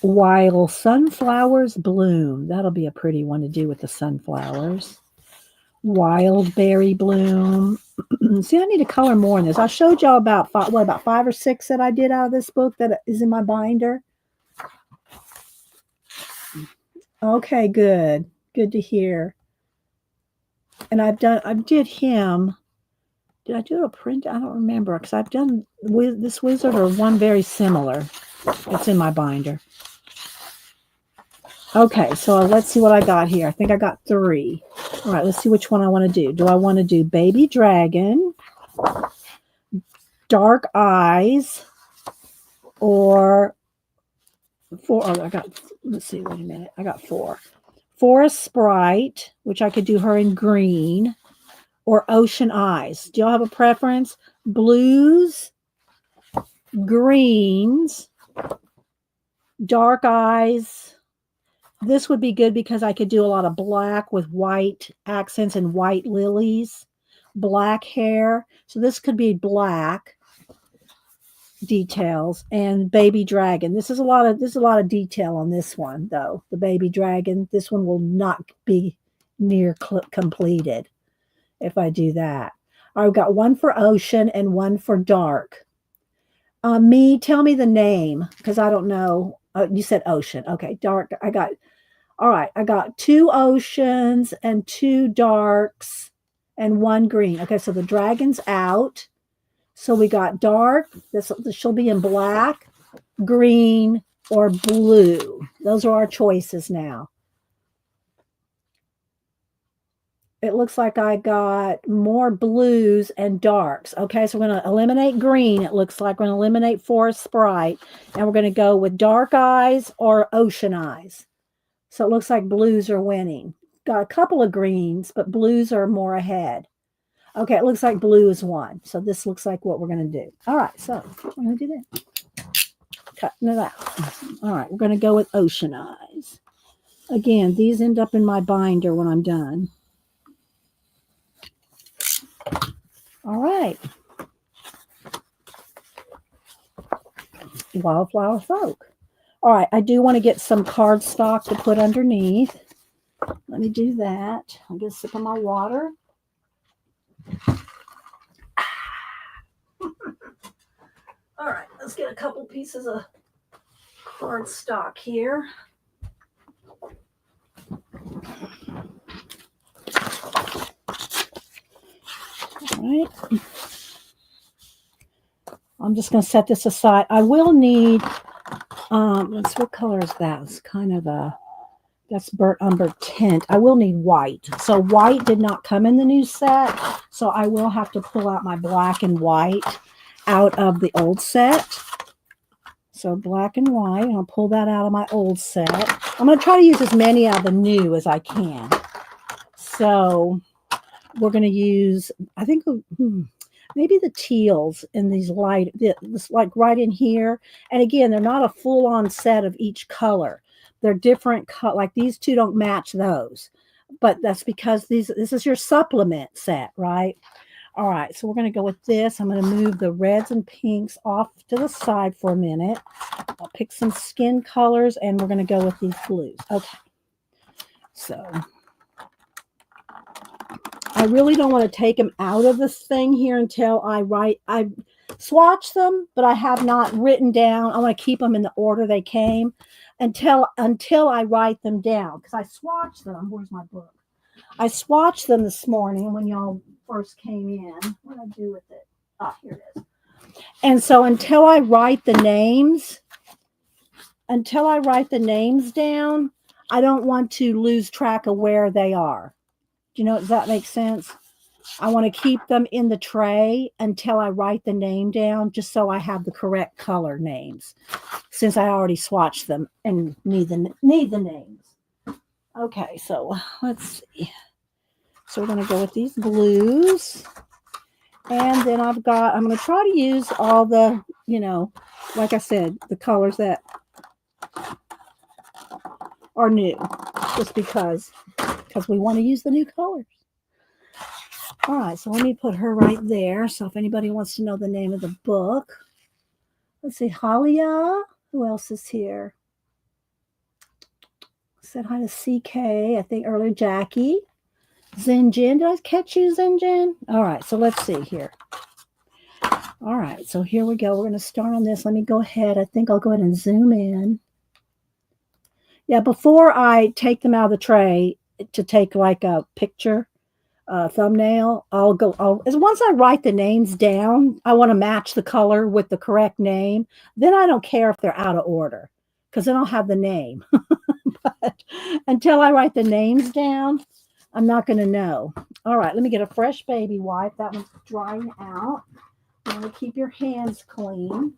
[SPEAKER 1] While Sunflowers Bloom. That'll be a pretty one to do with the sunflowers. Wild Berry Bloom. See, I need to color more in this. I showed y'all about about 5 or 6 that I did out of this book that is in my binder. Okay, good. Good to hear. And I did him. Did I do a print? I don't remember because I've done with this wizard or one very similar. It's in my binder. Okay, so let's see what I got here. I think I got 3. All right, let's see which one I want to do. Do I want to do Baby Dragon, Dark Eyes, or let's see, wait a minute. I got 4. Forest Sprite, which I could do her in green, or Ocean Eyes. Do y'all have a preference? Blues, greens, dark eyes. This would be good because I could do a lot of black with white accents and white lilies, black hair. So this could be black details and Baby Dragon. There's a lot of detail on this one though. The Baby Dragon. This one will not be near completed if I do that. I've got one for ocean and one for dark. Tell me the name because I don't know. You said ocean. Okay, dark. All right, I got 2 oceans and 2 darks and 1 green. Okay, so the dragon's out. So we got dark. This she'll be in black, green, or blue. Those are our choices now. It looks like I got more blues and darks. Okay, so we're going to eliminate green. It looks like we're going to eliminate Forest Sprite. And we're going to go with dark eyes or ocean eyes. So it looks like blues are winning. Got a couple of greens, but blues are more ahead. Okay, it looks like blue is won. So this looks like what we're going to do. All right, so we're going to do that. Cutting it out. All right, we're going to go with ocean eyes. Again, these end up in my binder when I'm done. All right. Wildflower Folk. All right, I do want to get some cardstock to put underneath. Let me do that. I'll get a sip of my water. All right, let's get a couple pieces of cardstock here. All right. I'm just going to set this aside. I will need, what color is that? It's kind of that's burnt umber tint. I will need white. So white did not come in the new set. So I will have to pull out my black and white out of the old set. So black and white. I'll pull that out of my old set. I'm going to try to use as many out of the new as I can. So we're going to use, I think, maybe the teals in these light, this like right in here. And again, they're not a full-on set of each color. They're different, like these two don't match those. But that's because this is your supplement set, right? All right, so we're going to go with this. I'm going to move the reds and pinks off to the side for a minute. I'll pick some skin colors, and we're going to go with these blues. Okay. So I really don't want to take them out of this thing here until I swatch them, but I have not written down. I want to keep them in the order they came until I write them down, because I swatched them. Where's my book? I swatched them this morning when y'all first came in. What did I do with it? Ah, here it is. And so until I write the names down, I don't want to lose track of where they are. Do you know, does that make sense? I want to keep them in the tray until I write the name down, just so I have the correct color names, since I already swatched them and need the names. Okay, so let's see. So we're going to go with these blues. And then I'm going to try to use all the, like I said, the colors that are new, just because we want to use the new colors. All right, so let me put her right there. So if anybody wants to know the name of the book, let's see, Halia. Who else is here? Said hi to CK. I think earlier Jackie. Zinjin. Did I catch you, Zinjin? All right, so let's see here. All right, so here we go. We're going to start on this. Let me go ahead. I think I'll go ahead and zoom in. Yeah, before I take them out of the tray to take like a picture, thumbnail, once I write the names down, I want to match the color with the correct name. Then I don't care if they're out of order, because then I'll have the name. But until I write the names down, I'm not going to know. All right, let me get a fresh baby wipe. That one's drying out. You want to keep your hands clean.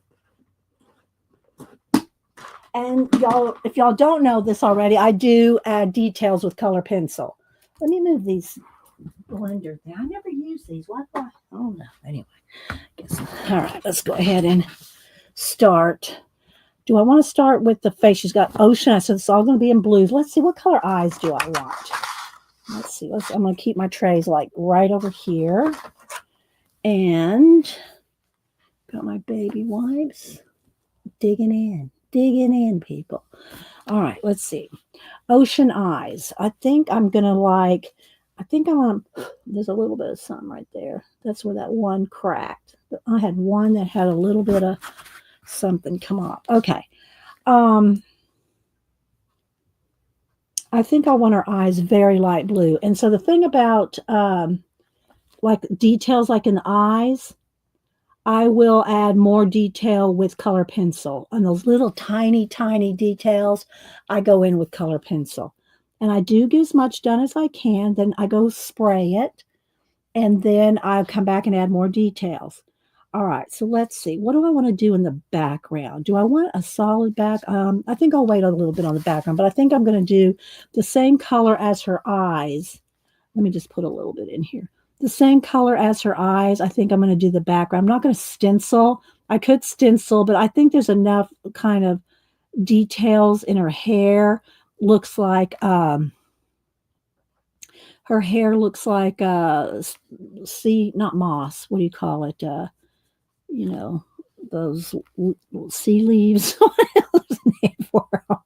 [SPEAKER 1] And y'all, if y'all don't know this already, I do add details with color pencil. Let me move these blender thing. I never use these. Why? Oh no. Anyway, all right. Let's go ahead and start. Do I want to start with the face? She's got ocean. So it's all going to be in blues. Let's see, what color eyes do I want? Let's see. I'm going to keep my trays like right over here, and got my baby wipes. Digging in, people. All right. Let's see. Ocean eyes. I think I want, there's a little bit of sun right there. That's where that one cracked. I had one that had a little bit of something come off. Okay. I think I want her eyes very light blue. And so the thing about like details like in the eyes, I will add more detail with color pencil. On those little tiny, tiny details, I go in with color pencil. And I do get as much done as I can. Then I go spray it. And then I'll come back and add more details. All right, so let's see. What do I want to do in the background? Do I want a solid back? I think I'll wait a little bit on the background, but I think I'm going to do the same color as her eyes. Let me just put a little bit in here. The same color as her eyes. I think I'm going to do the background. I'm not going to stencil. I could stencil, but I think there's enough kind of details in her hair. Looks like her hair looks like not moss. What do you call it? Those sea leaves. What else is the name for them?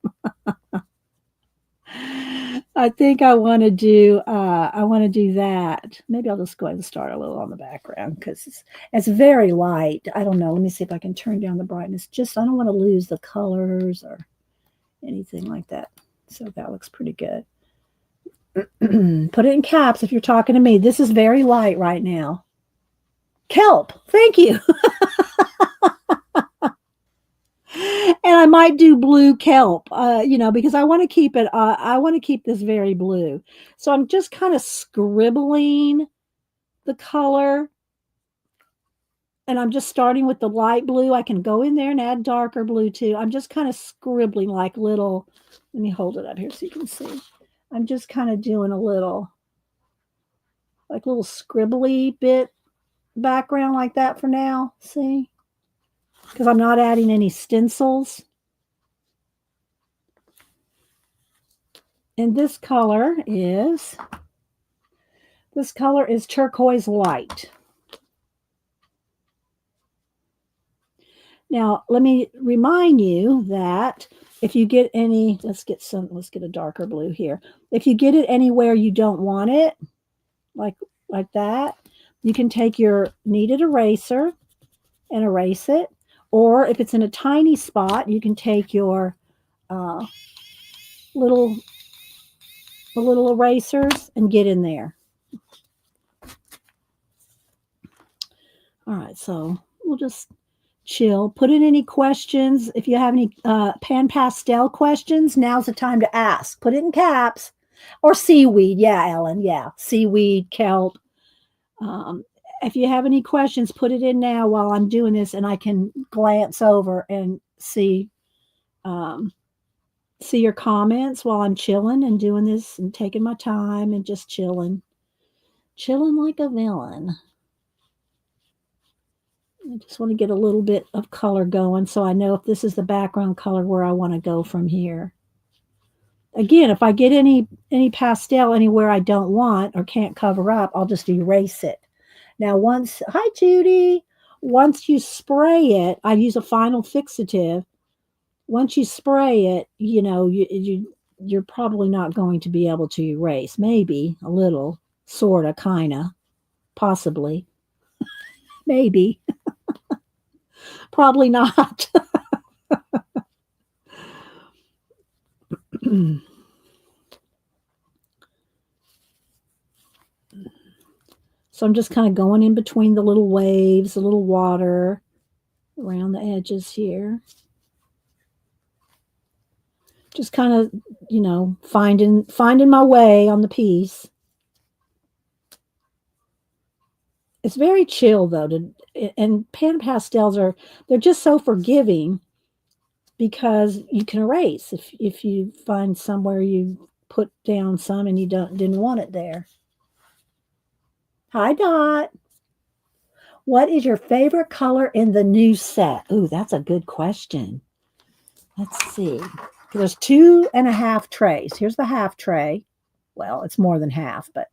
[SPEAKER 1] I think I want to do that. Maybe I'll just go ahead and start a little on the background, because it's very light. I don't know. Let me see if I can turn down the brightness. I don't want to lose the colors or anything like that. So that looks pretty good. Put it in caps if you're talking to me. This is very light right now. Kelp. Thank you. And I might do blue kelp, because I want to keep it, I want to keep this very blue. So I'm just kind of scribbling the color, and I'm just starting with the light blue. I can go in there and add darker blue too. I'm just kind of scribbling like little, let me hold it up here so you can see. I'm just kind of doing a little scribbly bit background like that for now. See? Because I'm not adding any stencils. And this color is turquoise light. Now, let me remind you that if you get any, let's get a darker blue here. If you get it anywhere you don't want it, like like that, you can take your kneaded eraser and erase it. Or if it's in a tiny spot, you can take your uh, little the little erasers and get in there. All right, so we'll just chill. Put in any questions. If you have any pan pastel questions, now's the time to ask. Put it in caps. Or seaweed. Yeah, Ellen. Yeah. Seaweed, kelp. Um, if you have any questions, put it in now while I'm doing this and I can glance over and um, see your comments while I'm chilling and doing this and taking my time and just chilling. Chilling like a villain. I just want to get a little bit of color going so I know if this is the background color where I want to go from here. Again, if I get any pastel anywhere I don't want or can't cover up, I'll just erase it. Now hi Judy, once you spray it, I use a final fixative. Once you spray it, you're probably not going to be able to erase. Maybe a little, sorta, kinda, possibly, maybe, probably not. So I'm just kind of going in between the little waves, the little water around the edges here. Just kind of, finding my way on the piece. It's very chill though, and pan pastels they're just so forgiving because you can erase if you find somewhere you put down some and you didn't want it there. Hi Dot. What is your favorite color in the new set? Ooh, that's a good question. Let's see. There's 2.5 trays. Here's the half tray. Well, it's more than half, but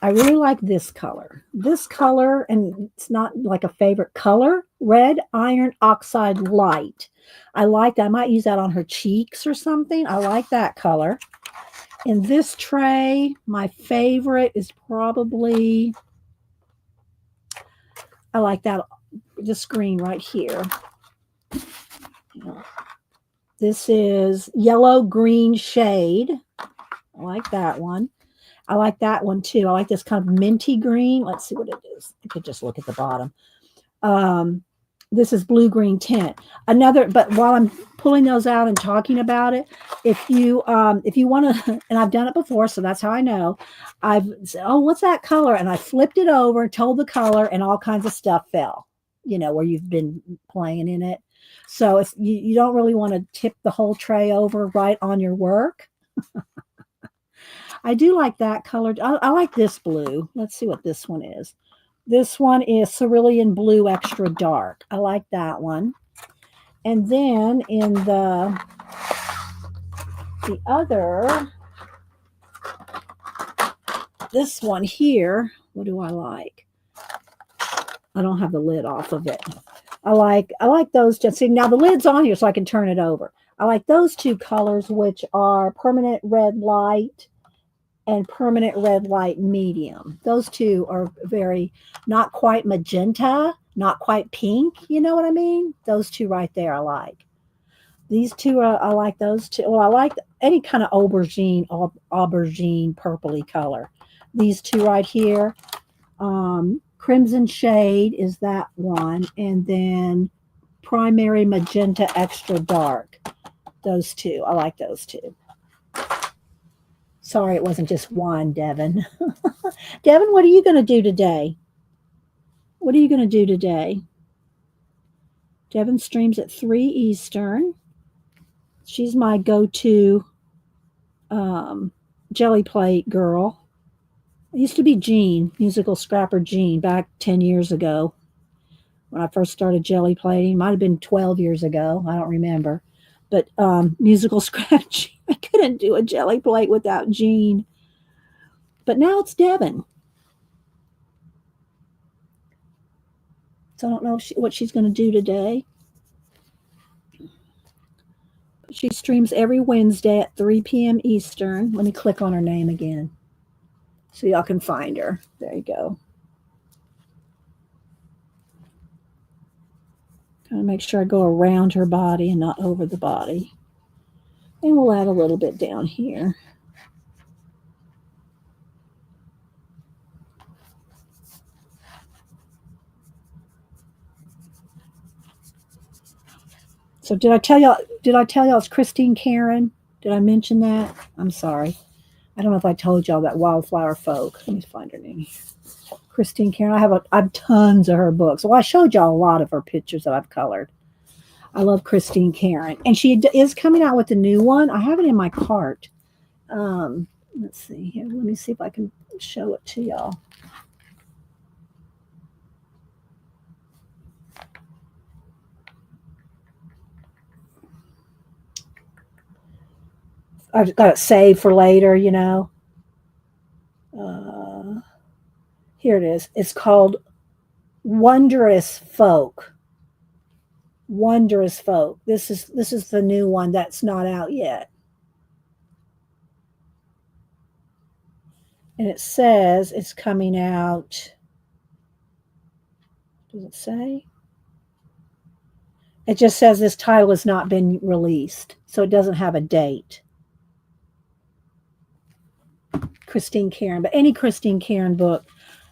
[SPEAKER 1] I really like this color. This color, and it's not like a favorite color, red iron oxide light. I like that. I might use that on her cheeks or something. I like that color. In this tray, my favorite is probably, I like that, this green right here. This is yellow green shade. I like that one. I like that one too. I like this kind of minty green. Let's see what it is. I could just look at the bottom. This is blue green tint. But while I'm pulling those out and talking about it, if you want to, and I've done it before, so that's how I know. I've said, oh, what's that color? And I flipped it over, told the color, and all kinds of stuff fell. Where you've been playing in it. So it's you don't really want to tip the whole tray over right on your work. I do like that color. I like this blue. Let's see what this one is. This one is Cerulean Blue Extra Dark. I like that one. And then in the other, this one here, what do I like? I don't have the lid off of it. I like those. Just see, now the lid's on here so I can turn it over. I like those two colors, which are Permanent Red Light and Permanent Red Light Medium. Those two are very, not quite magenta, not quite pink. You know what I mean? Those two right there I like. These two, I like those two. Well, I like any kind of aubergine purpley color. These two right here. Crimson Shade is that one. And then Primary Magenta Extra Dark. Those two. I like those two. Sorry, it wasn't just one, Devin. Devin, what are you going to do today? What are you going to do today? Devin streams at 3 Eastern. She's my go-to jelly plate girl. It used to be Jean, musical scrapper Jean, back 10 years ago when I first started jelly plating. Might have been 12 years ago. I don't remember. But musical scrap Jean. I couldn't do a jelly plate without Jean. But now it's Devin. So I don't know what she's going to do today. She streams every Wednesday at 3 p.m. Eastern. Let me click on her name again so y'all can find her. There you go. Kind of make sure I go around her body and not over the body. And we'll add a little bit down here. So did I tell y'all it's Christine Karen? Did I mention that? I'm sorry. I don't know if I told y'all that Wildflower Folk. Let me find her name. Christine Karen. I have tons of her books. Well, I showed y'all a lot of her pictures that I've colored. I love Christine Karen, and she is coming out with a new one. I have it in my cart. Let's see here. Let me see if I can show it to y'all. I've got it saved for later, you know. Here it is. It's called Wondrous Folk. Wondrous Folk. This is the new one that's not out yet. And it says it's coming out. Does it say? It just says this title has not been released, so it doesn't have a date. Christine Karen, but any Christine Karen book,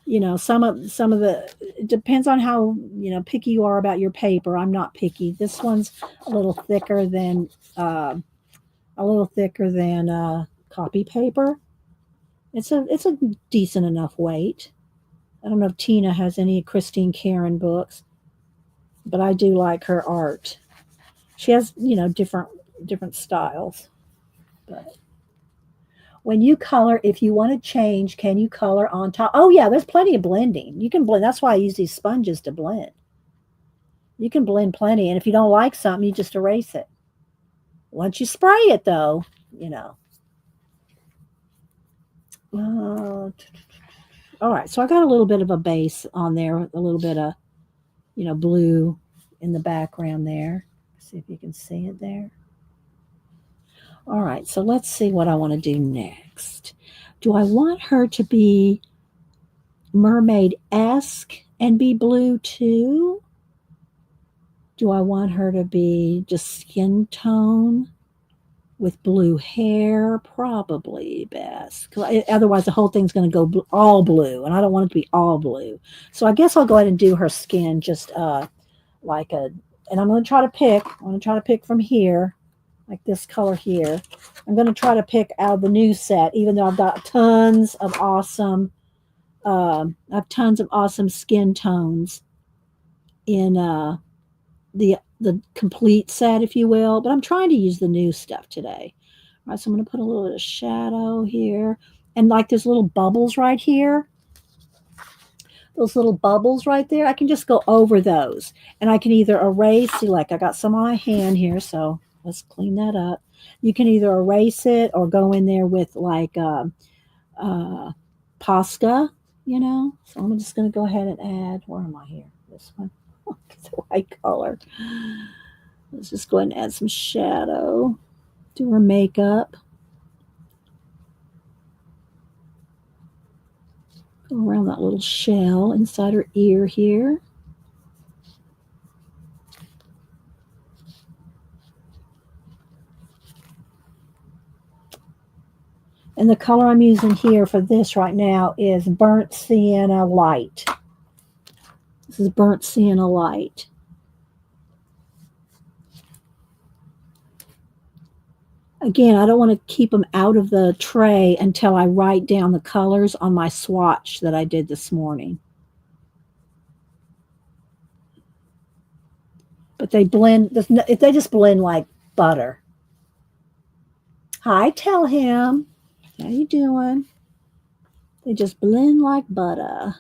[SPEAKER 1] you know, some of the, it depends on how, you know, picky you are about your paper. I'm not picky. This one's a little thicker than copy paper. It's a decent enough weight. I don't know if Tina has any Christine Karen books, but I do like her art. She has, you know, different styles. But when you color, if you want to change, can you color on top? Oh yeah, there's plenty of blending. You can blend. That's why I use these sponges to blend. You can blend plenty, and if you don't like something, you just erase it. Once you spray it, though, you know. All right, so I got a little bit of a base on there, a little bit of, you know, blue in the background there. See if you can see it there. All right, so let's see what I want to do next. Do I want her to be mermaid-esque and be blue too? Do I want her to be just skin tone with blue hair? Probably best. Otherwise, the whole thing's going to go all blue, and I don't want it to be all blue. So I guess I'll go ahead and do her skin just like a, and I'm going to try to pick from here, like this color here. I'm going to try to pick out of the new set, even though I've got tons of awesome skin tones in the complete set, if you will. But I'm trying to use the new stuff today. All right, so I'm going to put a little bit of shadow here, and like there's little bubbles right here. Those little bubbles right there, I can just go over those, and I can either erase. See, like I got some on my hand here, so let's clean that up. You can either erase it or go in there with like Posca, you know. So I'm just going to go ahead and add. Where am I here? This one. It's the right color. Let's just go ahead and add some shadow to her makeup. Go around that little shell inside her ear here. And the color I'm using here for this right now is Burnt Sienna Light. This is Burnt Sienna Light. Again, I don't want to keep them out of the tray until I write down the colors on my swatch that I did this morning. But they blend, they just blend like butter. Hi, tell him. How you doing? They just blend like butter.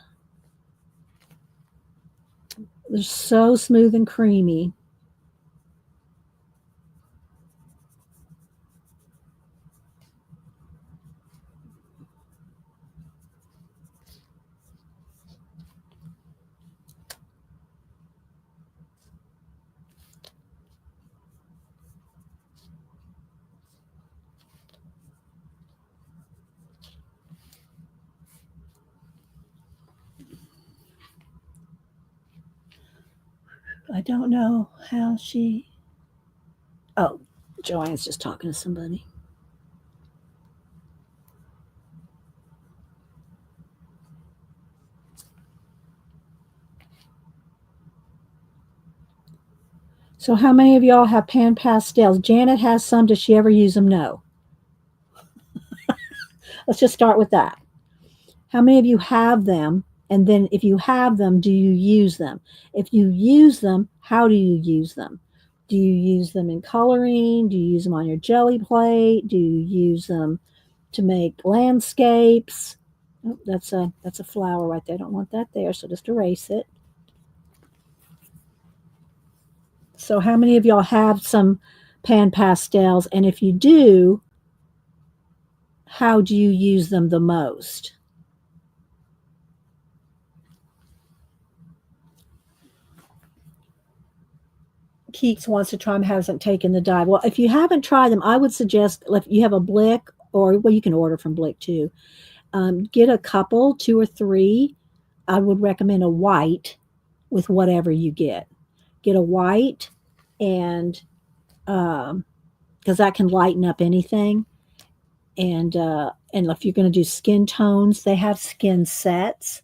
[SPEAKER 1] They're so smooth and creamy. I don't know how she. Oh, Joanne's just talking to somebody. So, how many of y'all have pan pastels? Janet has some. Does she ever use them? No. Let's just start with that. How many of you have them? And then, if you have them, do you use them? If you use them, how do you use them? Do you use them in coloring? Do you use them on your jelly plate? Do you use them to make landscapes? Oh, that's a flower right there. I don't want that there, so just erase it. So, how many of y'all have some pan pastels? And if you do, how do you use them the most? Keeks wants to try them, hasn't taken the dive. Well, if you haven't tried them, I would suggest if you have a Blick, or well, you can order from Blick too. Get a couple, two or three. I would recommend a white with whatever you get. Get a white, and because that can lighten up anything. And if you're going to do skin tones, they have skin sets,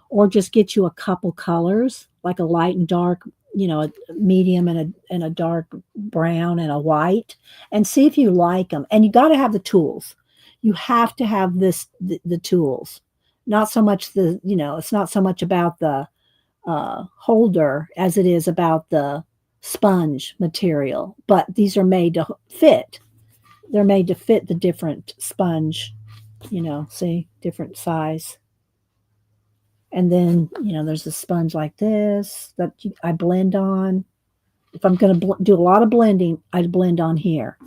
[SPEAKER 1] or just get you a couple colors like a light and dark, a medium and a dark brown and a white, and see if you like them. And you got to have the tools. You have to have the tools. Not so much it's not so much about the holder as it is about the sponge material. But these are made to fit. They're made to fit the different sponge, see, different size. And then, there's a sponge like this that I blend on. If I'm going to do a lot of blending, I'd blend on here.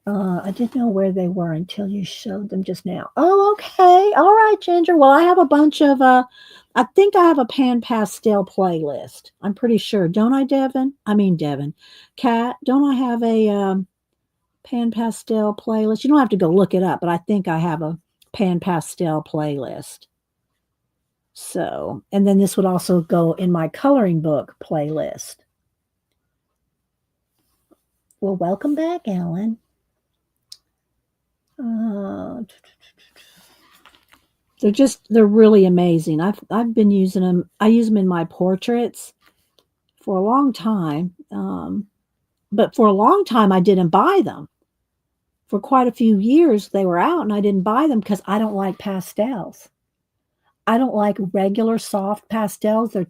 [SPEAKER 1] I didn't know where they were until you showed them just now. Oh, okay. All right, Ginger. Well, I have a bunch of, I think I have a pan pastel playlist. I'm pretty sure. Don't I, Devin? I mean, Devin. Kat, don't I have a pan pastel playlist? You don't have to go look it up, but I think I have a pan pastel playlist. So, and then this would also go in my coloring book playlist. Well, welcome back, Ellen. They're really amazing. I've been using them. I use them in my portraits for a long time. But for a long time, I didn't buy them. For quite a few years, they were out, and I didn't buy them because I don't like pastels. I don't like regular soft pastels. I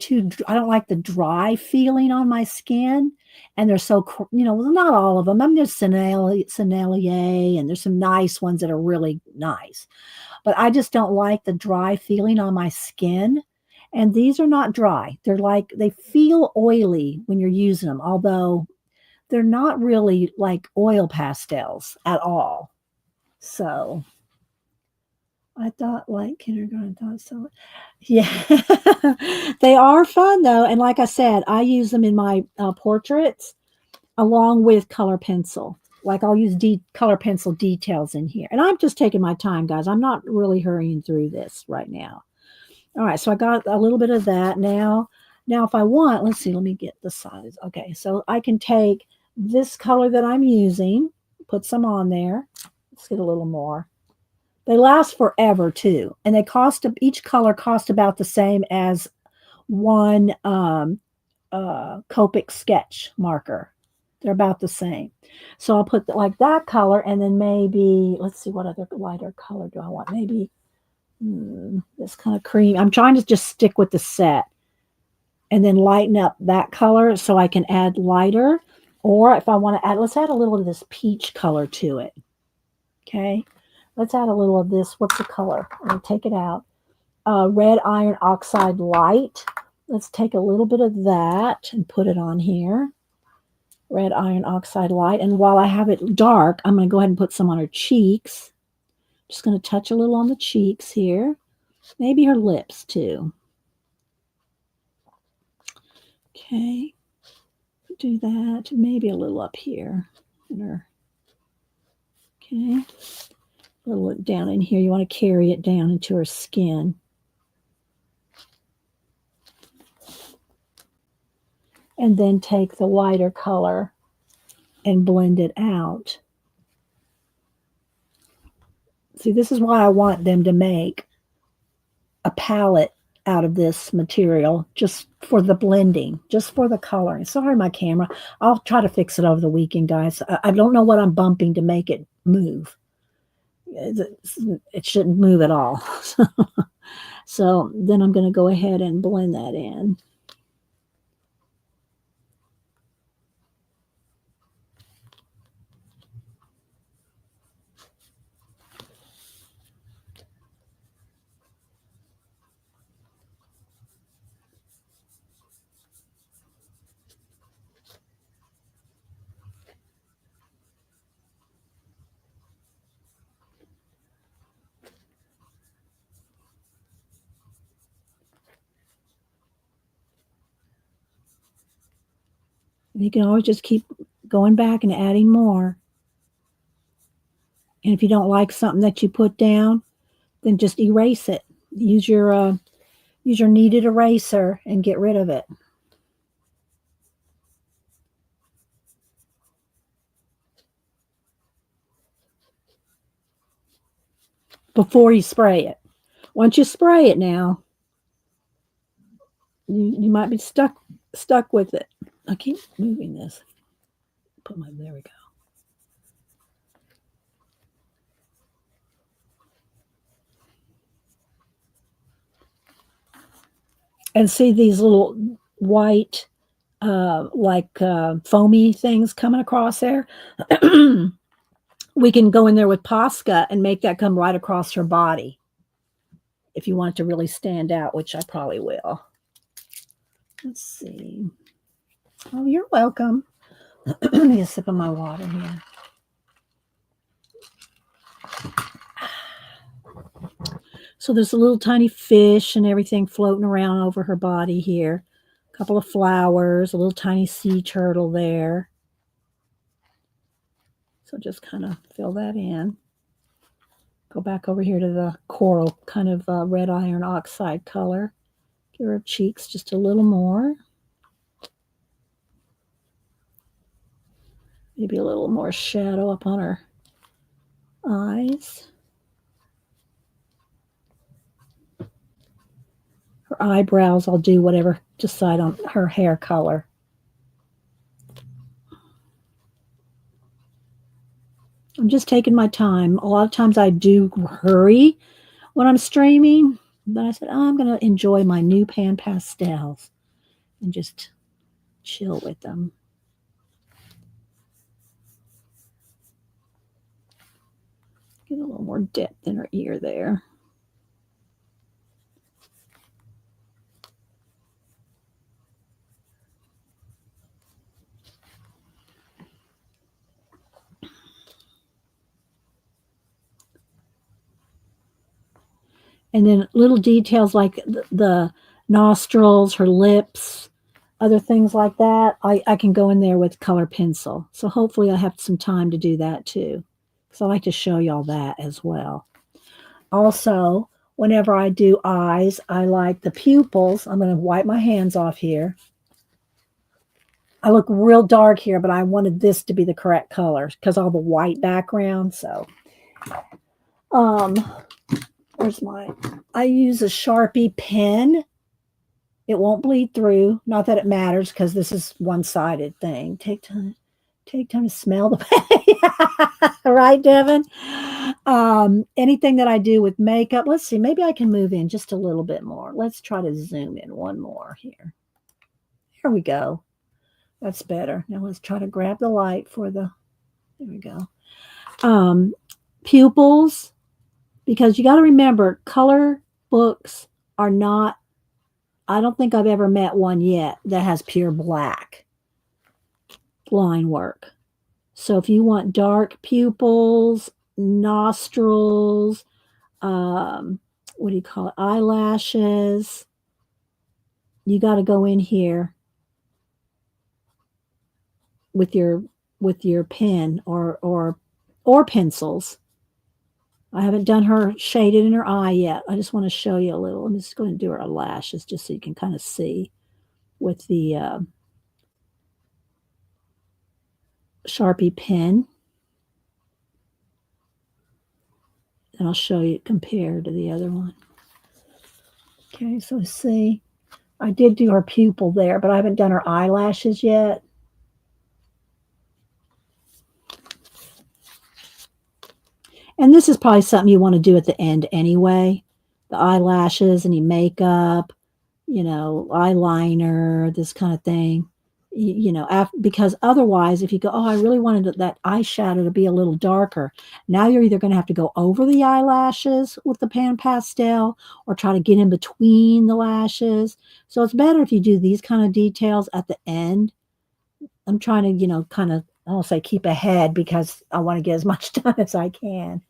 [SPEAKER 1] don't like the dry feeling on my skin. And they're so, well, not all of them. I mean, there's Sennelier, and there's some nice ones that are really nice. But I just don't like the dry feeling on my skin. And these are not dry. They feel oily when you're using them, although they're not really like oil pastels at all. So I thought like kindergarten thought so. Yeah, they are fun though, and like I said, I use them in my portraits along with color pencil. Like I'll use color pencil details in here, and I'm just taking my time, guys. I'm not really hurrying through this right now. All right, so I got a little bit of that now. Now, if I want, let's see, let me get the size. Okay, so I can take this color that I'm using, put some on there. Let's get a little more. They last forever too, and each color cost about the same as one Copic sketch marker. They're about the same. So I'll put like that color, and then maybe let's see, what other lighter color do I want? Maybe this kind of cream. I'm trying to just stick with the set, and then lighten up that color so I can add lighter. Or if I want to add, let's add a little of this peach color to it. Okay. Let's add a little of this. What's the color? I'm going to take it out. Red iron oxide light. Let's take a little bit of that and put it on here. Red iron oxide light. And while I have it dark, I'm going to go ahead and put some on her cheeks. Just going to touch a little on the cheeks here. Maybe her lips too. Okay. Do that. Maybe a little up here. In her. Okay. A little down in here. You want to carry it down into her skin. and then take the lighter color and blend it out. See, this is why I want them to make a palette out of this material just for the blending, just for the coloring. Sorry, my camera. I'll try to fix it over the weekend, guys. I don't know what I'm bumping to make it move. It shouldn't move at all. So then I'm going to go ahead and blend that in. You can always just keep going back and adding more. And if you don't like something that you put down, then just erase it. Use your kneaded eraser and get rid of it. Before you spray it. Once you spray it now, you might be stuck with it. I keep moving this. There we go. And see these little white, foamy things coming across there? We can go in there with Posca and make that come right across her body if you want it to really stand out, which I probably will. Let's see. Oh, you're welcome. Let me a sip of my water here. So there's a little tiny fish and everything floating around over her body here. A couple of flowers, a little tiny sea turtle there. So just kind of fill that in. Go back over here to the coral kind of red iron oxide color. Give her cheeks just a little more. Maybe a little more shadow up on her eyes. Her eyebrows, I'll do whatever, decide on her hair color. I'm just taking my time. A lot of times I do hurry when I'm streaming, but I said, oh, I'm going to enjoy my new pan pastels and just chill with them. Get a little more depth in her ear there. And then little details like the nostrils, her lips, other things like that, I can go in there with color pencil. So hopefully I have some time to do that too, because I like to show y'all that as well. Also, whenever I do eyes, I like the pupils. I'm going to wipe my hands off here. I look real dark here, but I wanted this to be the correct color because all the white background. So, where's my? I use a Sharpie pen. It won't bleed through. Not that it matters because this is one-sided thing. Take time to smell the paint. Right, Devin? Anything that I do with makeup, let's see, maybe I can move in just a little bit more. Let's try to zoom in one more here. Here we go. That's better. Now let's try to grab the light for the, there we go. Pupils, because you got to remember, color books are not, I don't think I've ever met one yet that has pure black line work. So if you want dark pupils, nostrils, what do you call it, eyelashes, you got to go in here with your pen or pencils. I haven't done her shaded in her eye yet. I just want to show you a little. I'm just going to do her lashes just so you can kind of see with the Sharpie pen. And I'll show you compared to the other one. Okay, so see, I did do her pupil there, but I haven't done her eyelashes yet. And this is probably something you want to do at the end anyway. The eyelashes, any makeup, eyeliner, this kind of thing. Because otherwise, if you go, oh, I really wanted that eyeshadow to be a little darker. Now you're either going to have to go over the eyelashes with the pan pastel or try to get in between the lashes. So it's better if you do these kind of details at the end. I'm trying to, kind of, I won't say keep ahead because I want to get as much done as I can.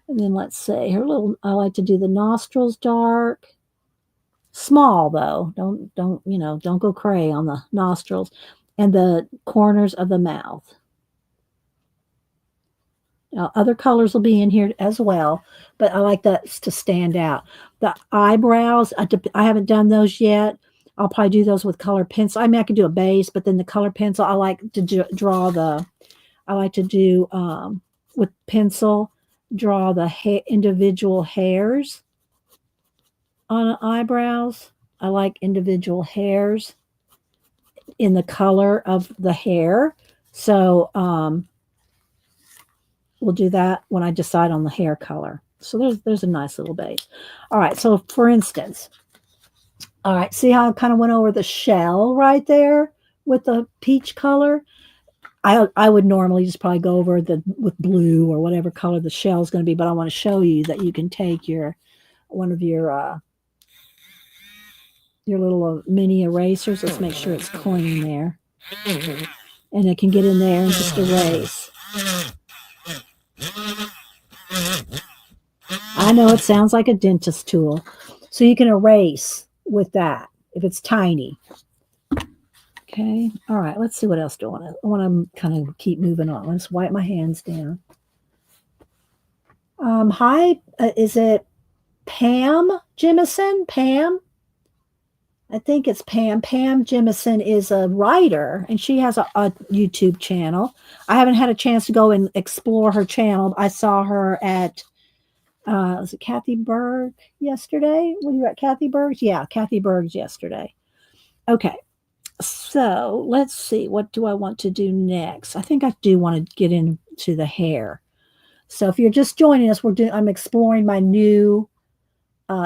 [SPEAKER 1] And then let's see, I like to do the nostrils dark. Small though. Don't go cray on the nostrils and the corners of the mouth. Now, other colors will be in here as well, but I like that to stand out. The eyebrows, I haven't done those yet. I'll probably do those with color pencil. I mean, I could do a base, but then the color pencil, I like to with pencil, draw the individual hairs on eyebrows. I like individual hairs in the color of the hair. So we'll do that when I decide on the hair color. So there's a nice little base. All right, so for instance, all right, see how I kind of went over the shell right there with the peach color? I would normally just probably go over with blue or whatever color the shell is going to be, but I want to show you that you can take one of your little mini erasers. Let's make sure it's clean there. And it can get in there and just erase. I know it sounds like a dentist tool. So you can erase with that if it's tiny. Okay. All right. Let's see what else do I want to. I want to kind of keep moving on. Let's wipe my hands down. Hi. Is it Pam Jimison? Pam? I think it's Pam. Pam Jimison is a writer, and she has a YouTube channel. I haven't had a chance to go and explore her channel. I saw her at, was it Kathy Berg yesterday? Were you at Kathy Berg's? Yeah, Kathy Berg's yesterday. Okay. So let's see. What do I want to do next? I think I do want to get into the hair. So if you're just joining us, I'm exploring my new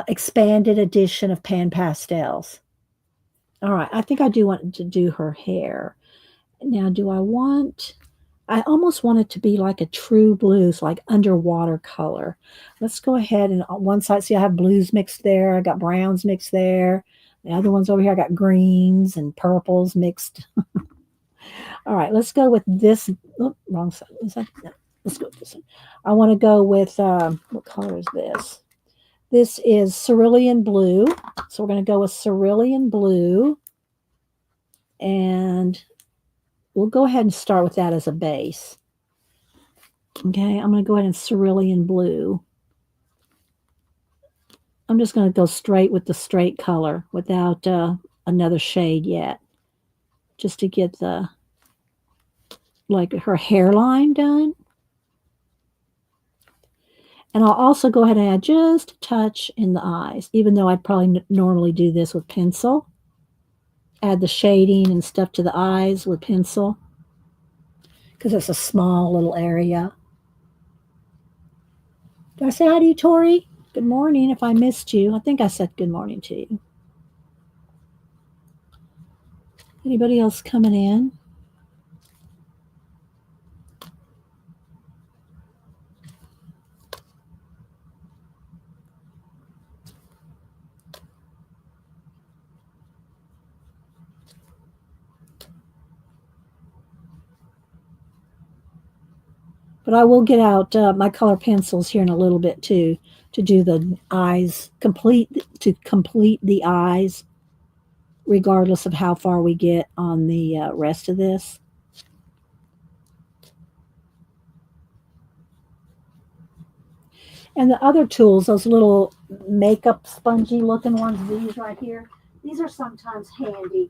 [SPEAKER 1] expanded edition of Pan Pastels. All right, I think I do want to do her hair. Now, I almost want it to be like a true blue, so like underwater color. Let's go ahead and on one side, see I have blues mixed there. I got browns mixed there. The other ones over here, I got greens and purples mixed. All right, let's go with this. Oh, wrong side. No, let's go with this one. I want to go with, what color is this? This is cerulean blue. So we're going to go with cerulean blue. And we'll go ahead and start with that as a base. Okay, I'm going to go ahead and cerulean blue. I'm just going to go straight with the straight color without another shade yet. Just to get her hairline done. And I'll also go ahead and add just a touch in the eyes, even though I'd probably normally do this with pencil. Add the shading and stuff to the eyes with pencil because it's a small little area. Did I say hi to you, Tori? Good morning if I missed you. I think I said good morning to you. Anybody else coming in? But I will get out my color pencils here in a little bit too to do the eyes, complete the eyes, regardless of how far we get on the rest of this. And the other tools, those little makeup spongy looking ones, these right here, these are sometimes handy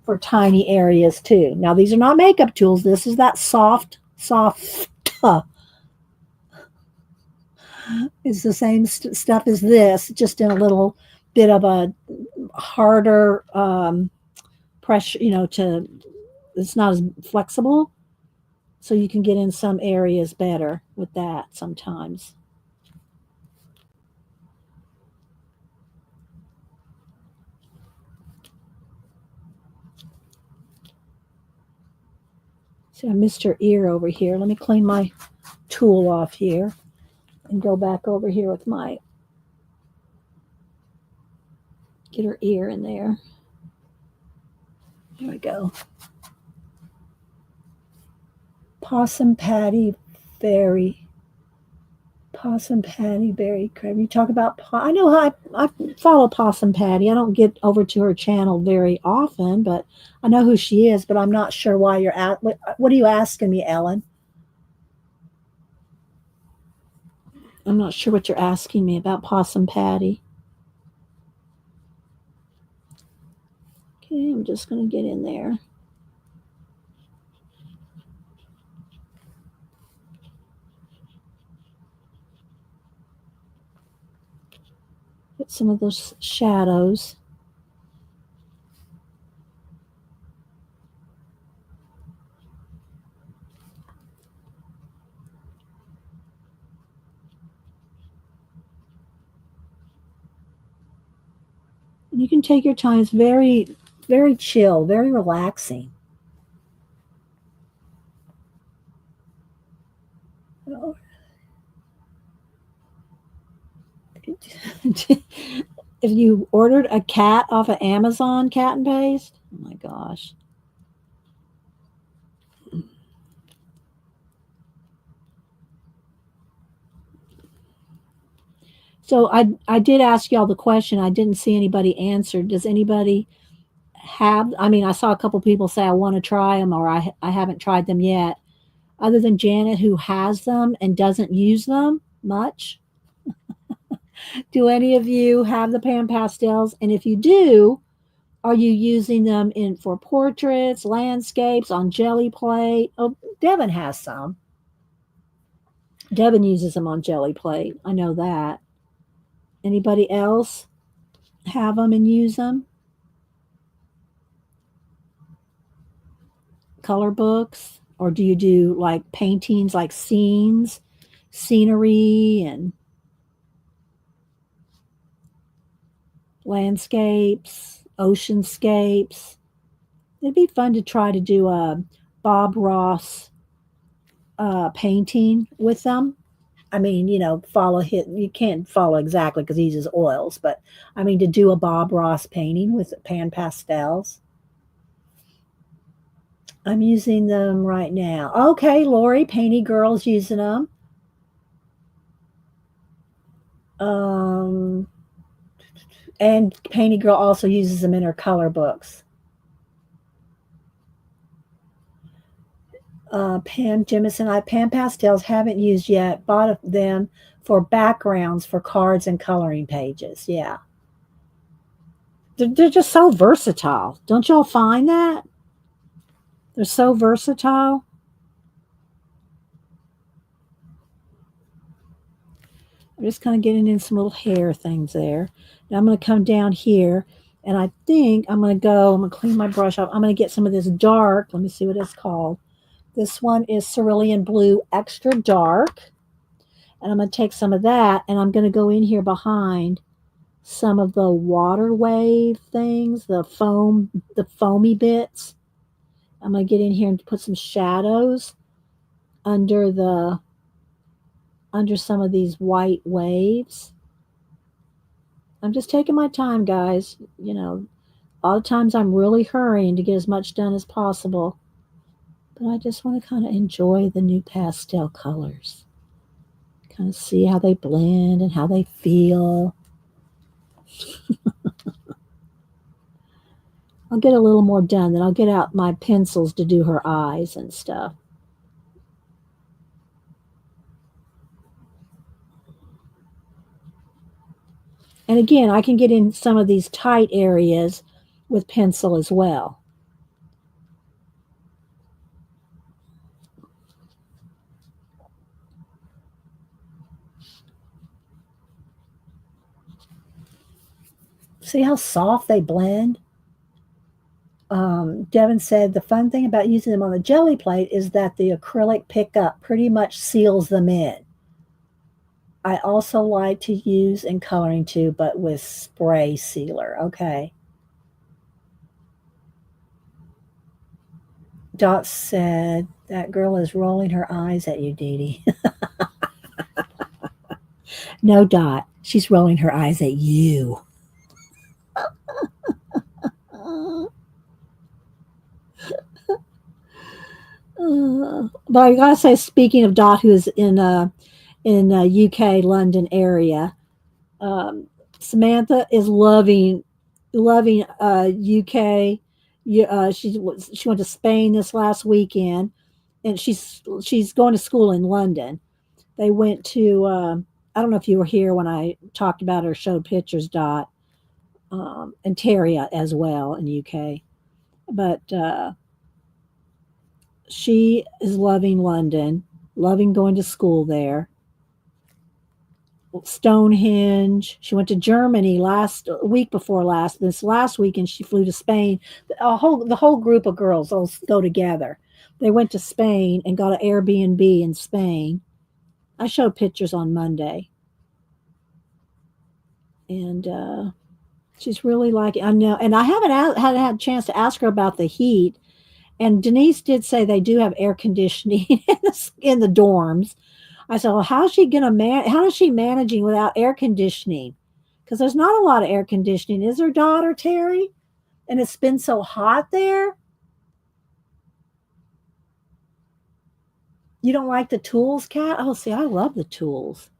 [SPEAKER 1] for tiny areas too. Now these are not makeup tools. This is that soft. It's the same stuff as this, just in a little bit of a harder pressure. To it's not as flexible, so you can get in some areas better with that sometimes. See, I missed her ear over here. Let me clean my tool off here and go back over here with my, get her ear in there. There we go. Possum patty berry. Possum patty berry crab. You talk about, I know how I follow Possum Patty. I don't get over to her channel very often, but I know who she is, but I'm not sure why you're at. What are you asking me, Ellen? I'm not sure what you're asking me about Possum Patty. Okay, I'm just going to get in there. Get some of those shadows. You can take your time. It's very, very chill, very relaxing. If you ordered a cat off of Amazon, cat and paste, oh my gosh. So I did ask y'all the question. I didn't see anybody answer. Does anybody have? I mean, I saw a couple people say I want to try them, or I haven't tried them yet. Other than Janet, who has them and doesn't use them much. Do any of you have the pan pastels? And if you do, are you using them in for portraits, landscapes, on jelly plate? Oh, Devin has some. Devin uses them on jelly plate. I know that. Anybody else have them and use them? Color books? Or do you do like paintings, like scenes, scenery, and landscapes, oceanscapes? It'd be fun to try to do a Bob Ross painting with them. I mean, follow his, you can't follow exactly because he uses oils, but I mean, to do a Bob Ross painting with pan pastels. I'm using them right now. Okay, Lori, Painty Girl's using them. And Painty Girl also uses them in her color books. Pam Jemison, Pan Pastels haven't used yet. Bought them for backgrounds for cards and coloring pages. Yeah. They're just so versatile. Don't y'all find that? They're so versatile. I'm just kind of getting in some little hair things there. Now I'm going to come down here, and I think I'm going to clean my brush off. I'm going to get some of this dark. Let me see what it's called. This one is Cerulean Blue Extra Dark. And I'm going to take some of that, and I'm going to go in here behind some of the water wave things, the foamy bits. I'm going to get in here and put some shadows under some of these white waves. I'm just taking my time, guys. A lot of times I'm really hurrying to get as much done as possible. But I just want to kind of enjoy the new pastel colors. Kind of see how they blend and how they feel. I'll get a little more done, then I'll get out my pencils to do her eyes and stuff. And again, I can get in some of these tight areas with pencil as well. See how soft they blend? Devin said the fun thing about using them on the jelly plate is that the acrylic pickup pretty much seals them in. I also like to use in coloring too, but with spray sealer. Okay. Dot said that girl is rolling her eyes at you, Dee Dee. No, Dot. She's rolling her eyes at you. But I gotta say, speaking of Dot, who's in UK London area, um, Samantha is loving UK. She went to Spain this last weekend, and she's going to school in London. They went to I don't know if you were here when I talked about her, showed pictures, Dot, and Terry as well in UK. But she is loving London, loving going to school there. Stonehenge. She went to Germany last week before last. This last weekend, she flew to Spain. The whole group of girls all go together. They went to Spain and got an Airbnb in Spain. I showed pictures on Monday, and she's really liking. I know, and I haven't had a chance to ask her about the heat. And Denise did say they do have air conditioning in the dorms. I said, well, how's she gonna how is she managing without air conditioning? Because there's not a lot of air conditioning. Is her daughter, Terry? And it's been so hot there. You don't like the tools, Kat? Oh, see, I love the tools.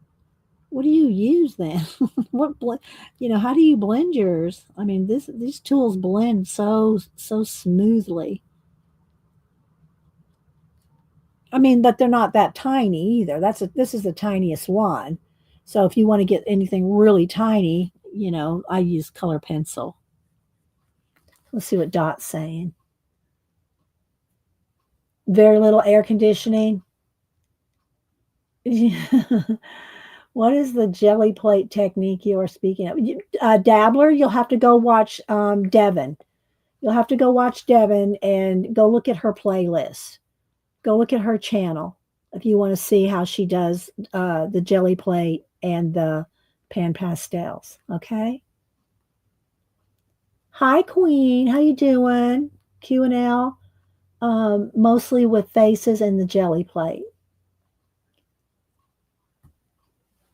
[SPEAKER 1] What do you use then? How do you blend yours? I mean, these tools blend so smoothly. I mean, but they're not that tiny either. This is the tiniest one. So if you want to get anything really tiny, I use color pencil. Let's see what Dot's saying. Very little air conditioning. What is the jelly plate technique you are speaking of? Dabbler, you'll have to go watch Devin. You'll have to go watch Devin and go look at her playlist. Go look at her channel if you want to see how she does the jelly plate and the pan pastels. Okay. Hi, Queen. How you doing? Q&L, mostly with faces and the jelly plate.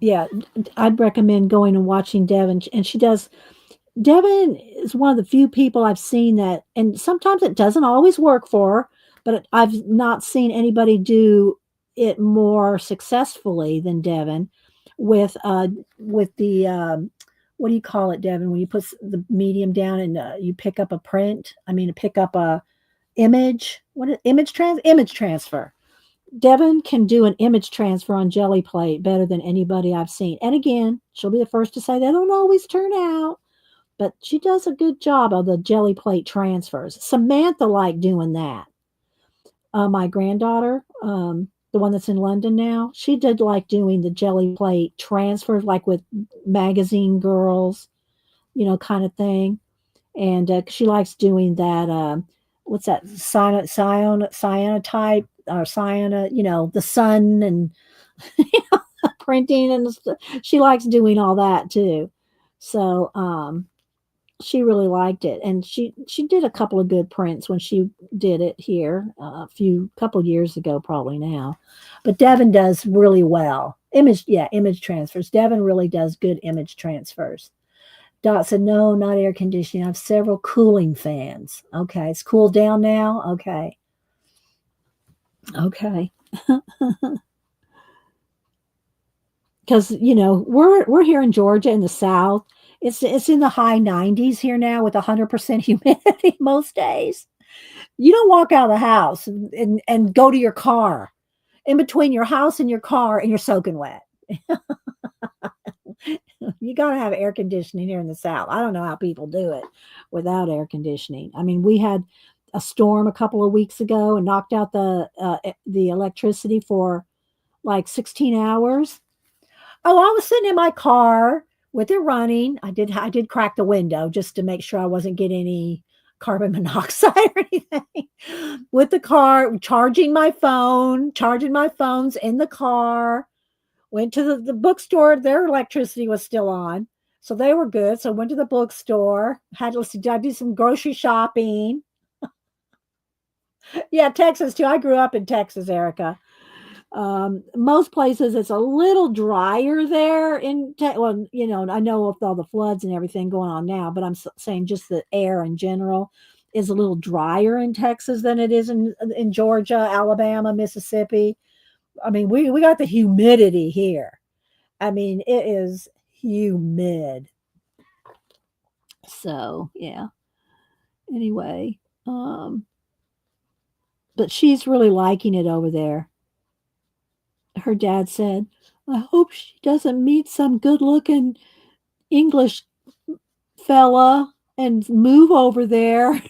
[SPEAKER 1] Yeah, I'd recommend going and watching Devin, and she does. Devin is one of the few people I've seen that, and sometimes it doesn't always work for her, but I've not seen anybody do it more successfully than Devin with the what do you call it, Devin? When you put the medium down and you pick up a print, I mean, pick up a image. What is image transfer? Devin can do an image transfer on jelly plate better than anybody I've seen. And again, she'll be the first to say they don't always turn out, but she does a good job of the jelly plate transfers. Samantha liked doing that. My granddaughter, the one that's in London now, she did like doing the jelly plate transfers, like with magazine girls, kind of thing. And she likes doing that. What's that? Cyanotype or cyana, the sun and printing and she likes doing all that too. So she really liked it, and she did a couple of good prints when she did it here couple years ago, probably now. But Devin does really well. Image transfers. Devin really does good image transfers. Dot said, no, not air conditioning. I have several cooling fans. Okay, it's cooled down now. Okay. Because we're here in Georgia in the South. It's in the high 90s here now with 100% humidity most days. You don't walk out of the house and go to your car. In between your house and your car, and you're soaking wet. You got to have air conditioning here in the South. I don't know how people do it without air conditioning. I mean, we had a storm a couple of weeks ago and knocked out the electricity for like 16 hours. Oh, I was sitting in my car with it running. I did crack the window just to make sure I wasn't getting any carbon monoxide or anything. With the car, charging my phones in the car. Went to the bookstore. Their electricity was still on, so they were good. So went to the bookstore. Had let's see, did I do some grocery shopping? Yeah, Texas too. I grew up in Texas, Erica. Most places it's a little drier there well, I know with all the floods and everything going on now, but saying just the air in general is a little drier in Texas than it is in Georgia, Alabama, Mississippi. I mean, we got the humidity here. I mean, it is humid. So, yeah. Anyway, but she's really liking it over there. Her dad said, I hope she doesn't meet some good looking English fella and move over there.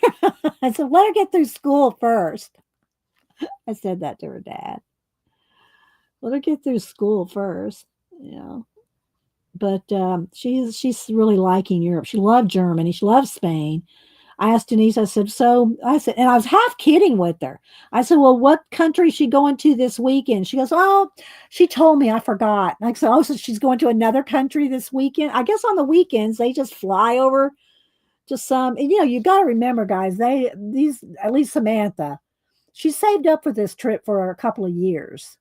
[SPEAKER 1] I said, let her get through school first. I said that to her dad. Let her get through school first. Yeah. But she's really liking Europe. She loved Germany. She loves Spain. I asked Denise, I said, and I was half kidding with her. I said, well, what country is she going to this weekend? She goes, oh, she told me, I forgot. I said, oh, so she's going to another country this weekend. I guess on the weekends, they just fly over to some, and you got to remember, guys, at least Samantha, she saved up for this trip for a couple of years.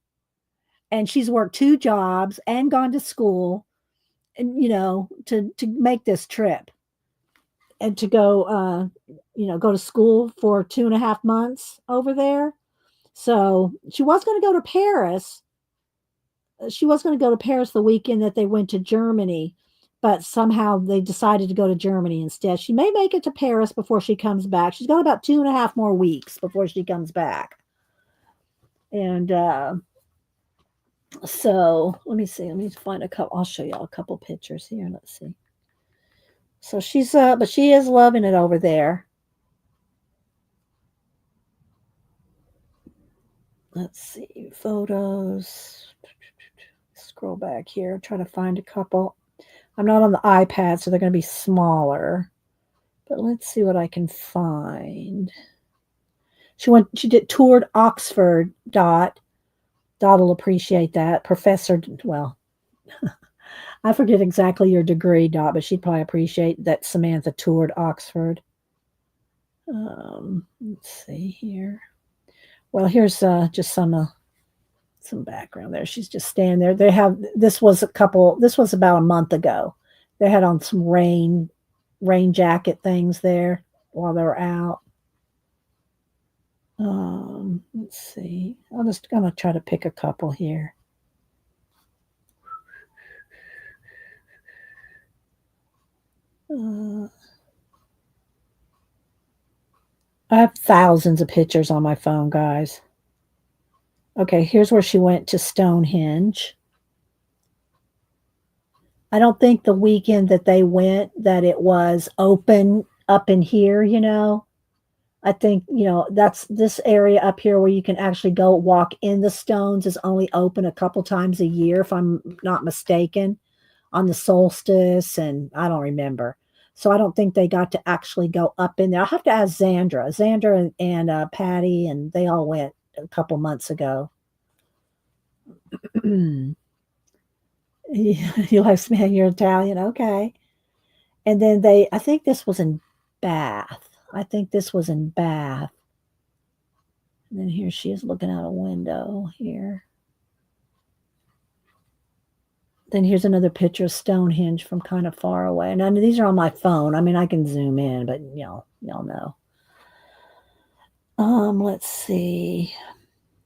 [SPEAKER 1] And she's worked 2 jobs and gone to school and, to make this trip and to go, go to school for 2.5 months over there. So she was going to go to Paris. She was going to go to Paris the weekend that they went to Germany, but somehow they decided to go to Germany instead. She may make it to Paris before she comes back. She's got about 2.5 more weeks before she comes back. And so let me see. Let me find a couple. I'll show y'all a couple pictures here. Let's see. So but she is loving it over there. Let's see, photos. Scroll back here, try to find a couple. I'm not on the iPad, so they're going to be smaller. But let's see what I can find. She did toured Oxford. Dot will appreciate that. Professor, well, I forget exactly your degree, Dot, but she'd probably appreciate that Samantha toured Oxford. Let's see here. Well, here's just some background there. She's just standing there. This was about a month ago. They had on some rain jacket things there while they were out. Let's see. I'm just gonna try to pick a couple here. I have thousands of pictures on my phone, guys. Okay, here's where she went to Stonehenge. I don't think the weekend that they went that it was open up in here, I think, that's this area up here where you can actually go walk in the stones is only open a couple times a year, if I'm not mistaken, on the solstice, and I don't remember. So I don't think they got to actually go up in there. I'll have to ask Xandra and Patty, and they all went a couple months ago. You like, man, you're Italian. Okay. And then I think this was in Bath. And then here she is looking out a window here. Then here's another picture of Stonehenge from kind of far away. And I know these are on my phone. I mean, I can zoom in, but y'all know. Let's see.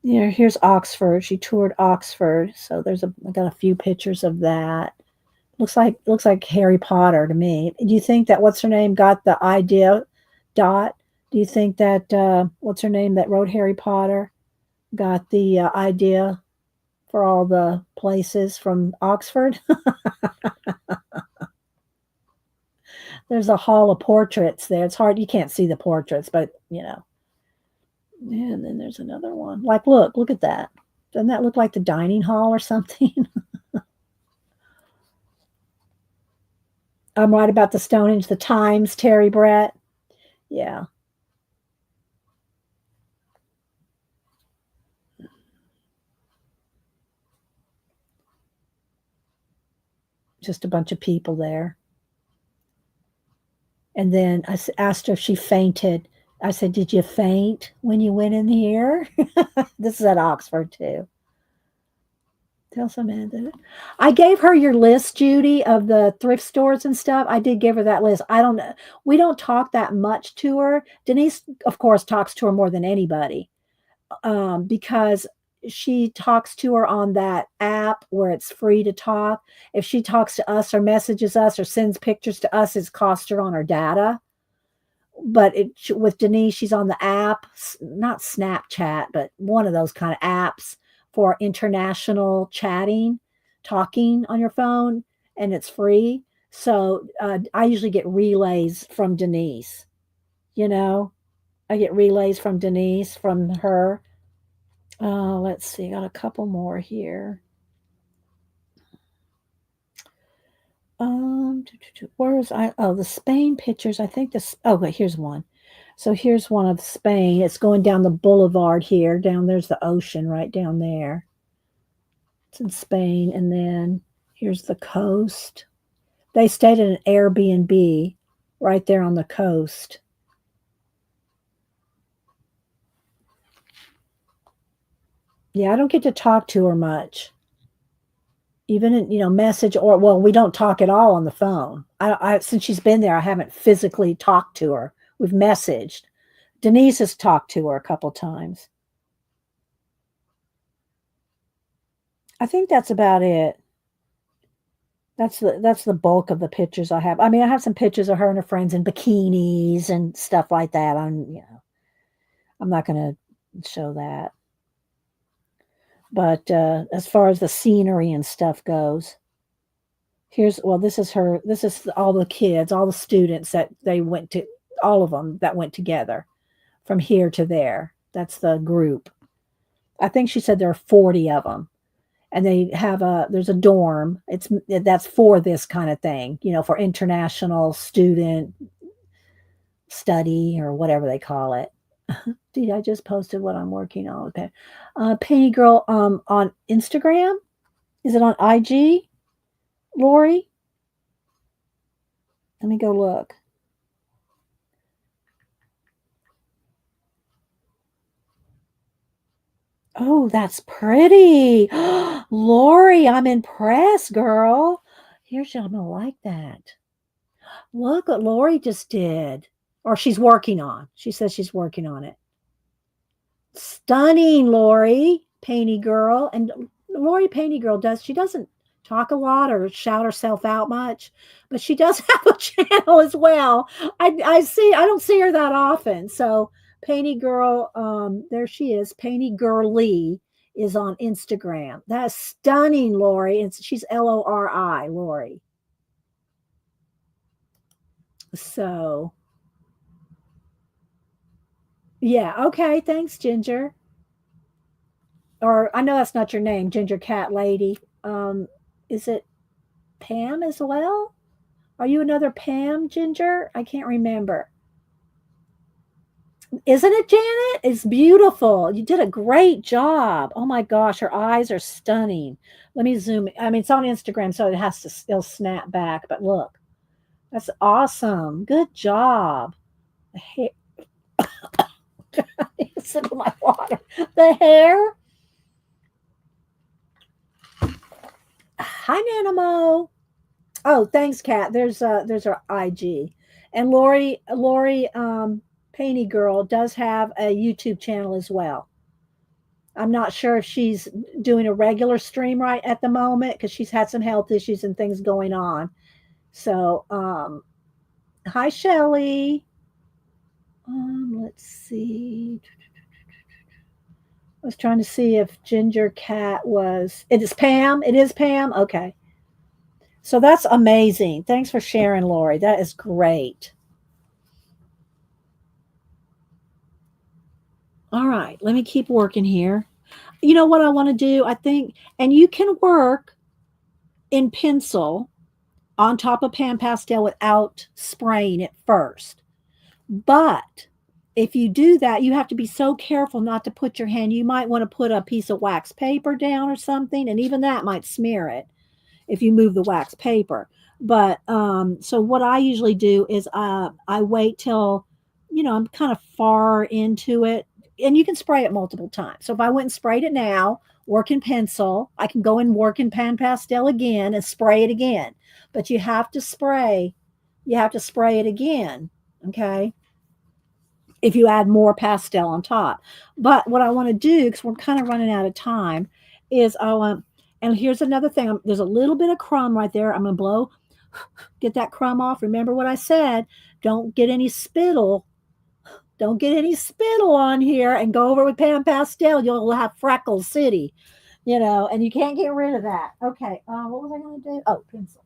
[SPEAKER 1] Here's Oxford. She toured Oxford. So I got a few pictures of that. Looks like Harry Potter to me. Do you think that what's her name got the idea, Dot? Do you think that what's her name that wrote Harry Potter got the idea for all the places from Oxford? There's a hall of portraits there. It's hard. You can't see the portraits, but Yeah, and then there's another one. Like, look at that. Doesn't that look like the dining hall or something? I'm right about the Stonehenge, the Times, Terry Brett. Yeah, just a bunch of people there. And then asked her if she fainted. I said, "Did you faint when you went in here?" This is at Oxford too. Tell Samantha. I gave her your list, Judy, of the thrift stores and stuff. I did give her that list. I don't know. We don't talk that much to her. Denise, of course, talks to her more than anybody, because she talks to her on that app where it's free to talk. If she talks to us or messages us or sends pictures to us, it's cost her on her data. But with Denise, she's on the app, not Snapchat, but one of those kind of apps for international chatting, talking on your phone, and it's free. So I usually get relays from Denise. You know, I get relays from Denise from her. Let's see, got a couple more here. Where was I? Oh, the Spain pictures. I think this. Oh, wait, here's one. So here's one of Spain. It's going down the boulevard here. Down there's the ocean right down there. It's in Spain. And then here's the coast. They stayed at an Airbnb right there on the coast. Yeah, I don't get to talk to her much. Even in, message or well, we don't talk at all on the phone. I since she's been there, I haven't physically talked to her. We've messaged. Denise has talked to her a couple times. I think that's about it. That's the bulk of the pictures I have. I mean, I have some pictures of her and her friends in bikinis and stuff like that. I'm not going to show that. But as far as the scenery and stuff goes, this is her. This is all the kids, all the students that they went to, all of them that went together from here to there. That's the group. I think she said there are 40 of them. And there's a dorm. That's for this kind of thing, for international student study or whatever they call it. Dude, I just posted what I'm working on. Okay. Penny Girl on Instagram. Is it on IG, Lori? Let me go look. Oh, that's pretty. Lori, I'm impressed, girl. Here's I'm gonna like that. Look what Lori just did. Or she's working on. She says she's working on it. Stunning, Lori, Painty Girl. And Lori Painty Girl she doesn't talk a lot or shout herself out much, but she does have a channel as well. I don't see her that often. So Painty Girl, there she is. Painty Girly is on Instagram. That's stunning, Lori. And she's Lori, Lori. So yeah, okay. Thanks, Ginger. Or I know that's not your name, Ginger Cat Lady. Is it Pam as well? Are you another Pam, Ginger? I can't remember. Isn't it, Janet? It's beautiful. You did a great job. Oh my gosh, her eyes are stunning. Let me zoom. I mean, it's on Instagram, so it has to still snap back. But look, that's awesome. Good job. The hair. Sip of my water. The hair. Hi, Nanamo. Oh, thanks, Kat. There's our IG. And Lori Painty Girl does have a YouTube channel as well. I'm not sure if she's doing a regular stream right at the moment because she's had some health issues and things going on. So, hi, Shelly. Let's see. I was trying to see if Ginger Cat was. It is Pam. It is Pam. Okay. So that's amazing. Thanks for sharing, Lori. That is great. All right, let me keep working here. You know what I want to do? I think, and you can work in pencil on top of pan pastel without spraying it first. But if you do that, you have to be so careful not to put your hand. You might want to put a piece of wax paper down or something, and even that might smear it if you move the wax paper. But so what I usually do is I wait till I'm kind of far into it, and you can spray it multiple times. So if I went and sprayed it now, work in pencil, I can go and work in pan pastel again and spray it again. But you have to spray. You have to spray it again. Okay, if you add more pastel on top. But what I want to do, because we're kind of running out of time, is I want, and here's another thing. There's a little bit of crumb right there. I'm going to blow, get that crumb off. Remember what I said. Don't get any spittle. Don't get any spittle on here and go over with pan pastel. You'll have Freckles City, and you can't get rid of that. Okay. What was I going to do? Oh, pencils.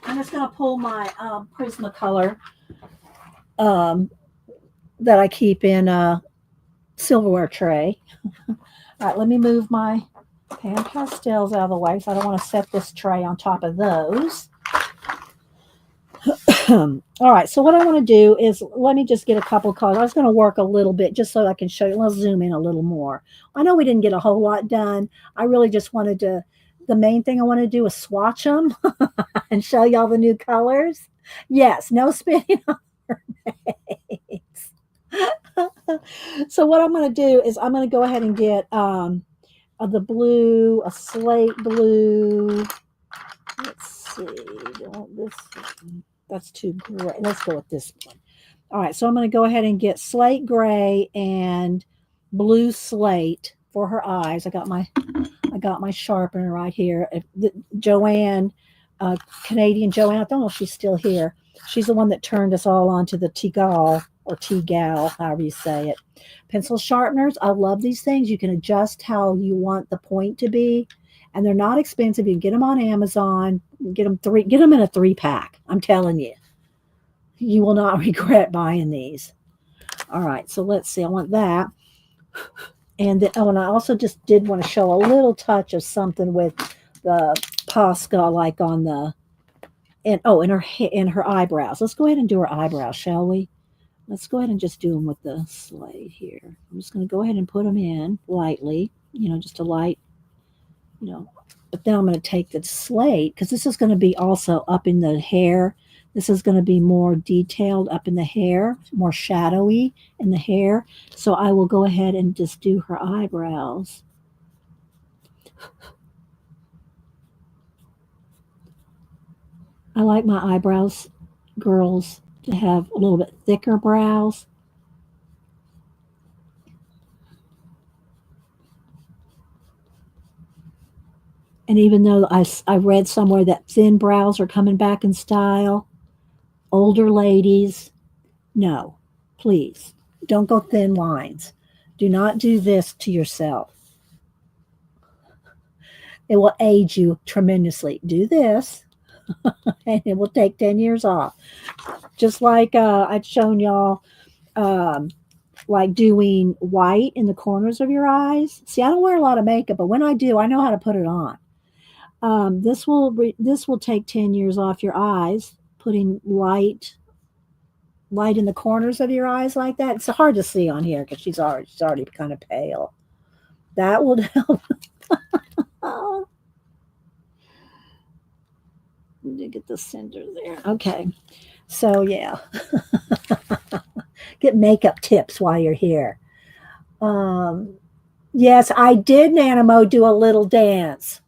[SPEAKER 1] I'm just going to pull my Prismacolor um, that I keep in a silverware tray. All right, let me move my pan pastels out of the way, so I don't want to set this tray on top of those. All right, so what I want to do is let me just get a couple colors. I was going to work a little bit just so I can show you. Let's zoom in a little more. I know we didn't get a whole lot done. I really just wanted to, the main thing I want to do is swatch them and show y'all the new colors. Yes, no spinning on mermaids. So what I'm going to do is I'm going to go ahead and get the blue, a slate blue. Let's see. That's too gray. Let's go with this one. All right, so I'm going to go ahead and get slate gray and blue slate for her eyes. I got my sharpener right here. Joanne, Canadian Joanne, I don't know if she's still here. She's the one that turned us all onto the Tegal or Tegal, however you say it. Pencil sharpeners, I love these things. You can adjust how you want the point to be, and they're not expensive. You can get them on Amazon. Get them in a 3-pack. I'm telling you, you will not regret buying these. All right, so let's see. I want that. And and I also just did want to show a little touch of something with the Posca, like on the in her eyebrows. Let's go ahead and do her eyebrows, shall we? Let's go ahead and just do them with the slate here. I'm just going to go ahead and put them in lightly, just a light, But then I'm going to take the slate, because this is going to be also up in the hair. This is going to be more detailed up in the hair, more shadowy in the hair. So I will go ahead and just do her eyebrows. I like my eyebrows, girls, to have a little bit thicker brows. And even though I read somewhere that thin brows are coming back in style, older ladies, no, please, don't go thin lines. Do not do this to yourself. It will age you tremendously. Do this, and it will take 10 years off. Just like I've shown y'all, like doing white in the corners of your eyes. See, I don't wear a lot of makeup, but when I do, I know how to put it on. This will take 10 years off your eyes, putting light in the corners of your eyes like that. It's hard to see on here because she's already kind of pale. That will help. To get the center there. Okay. So yeah. Get makeup tips while you're here. Yes, I did, Nanamo, do a little dance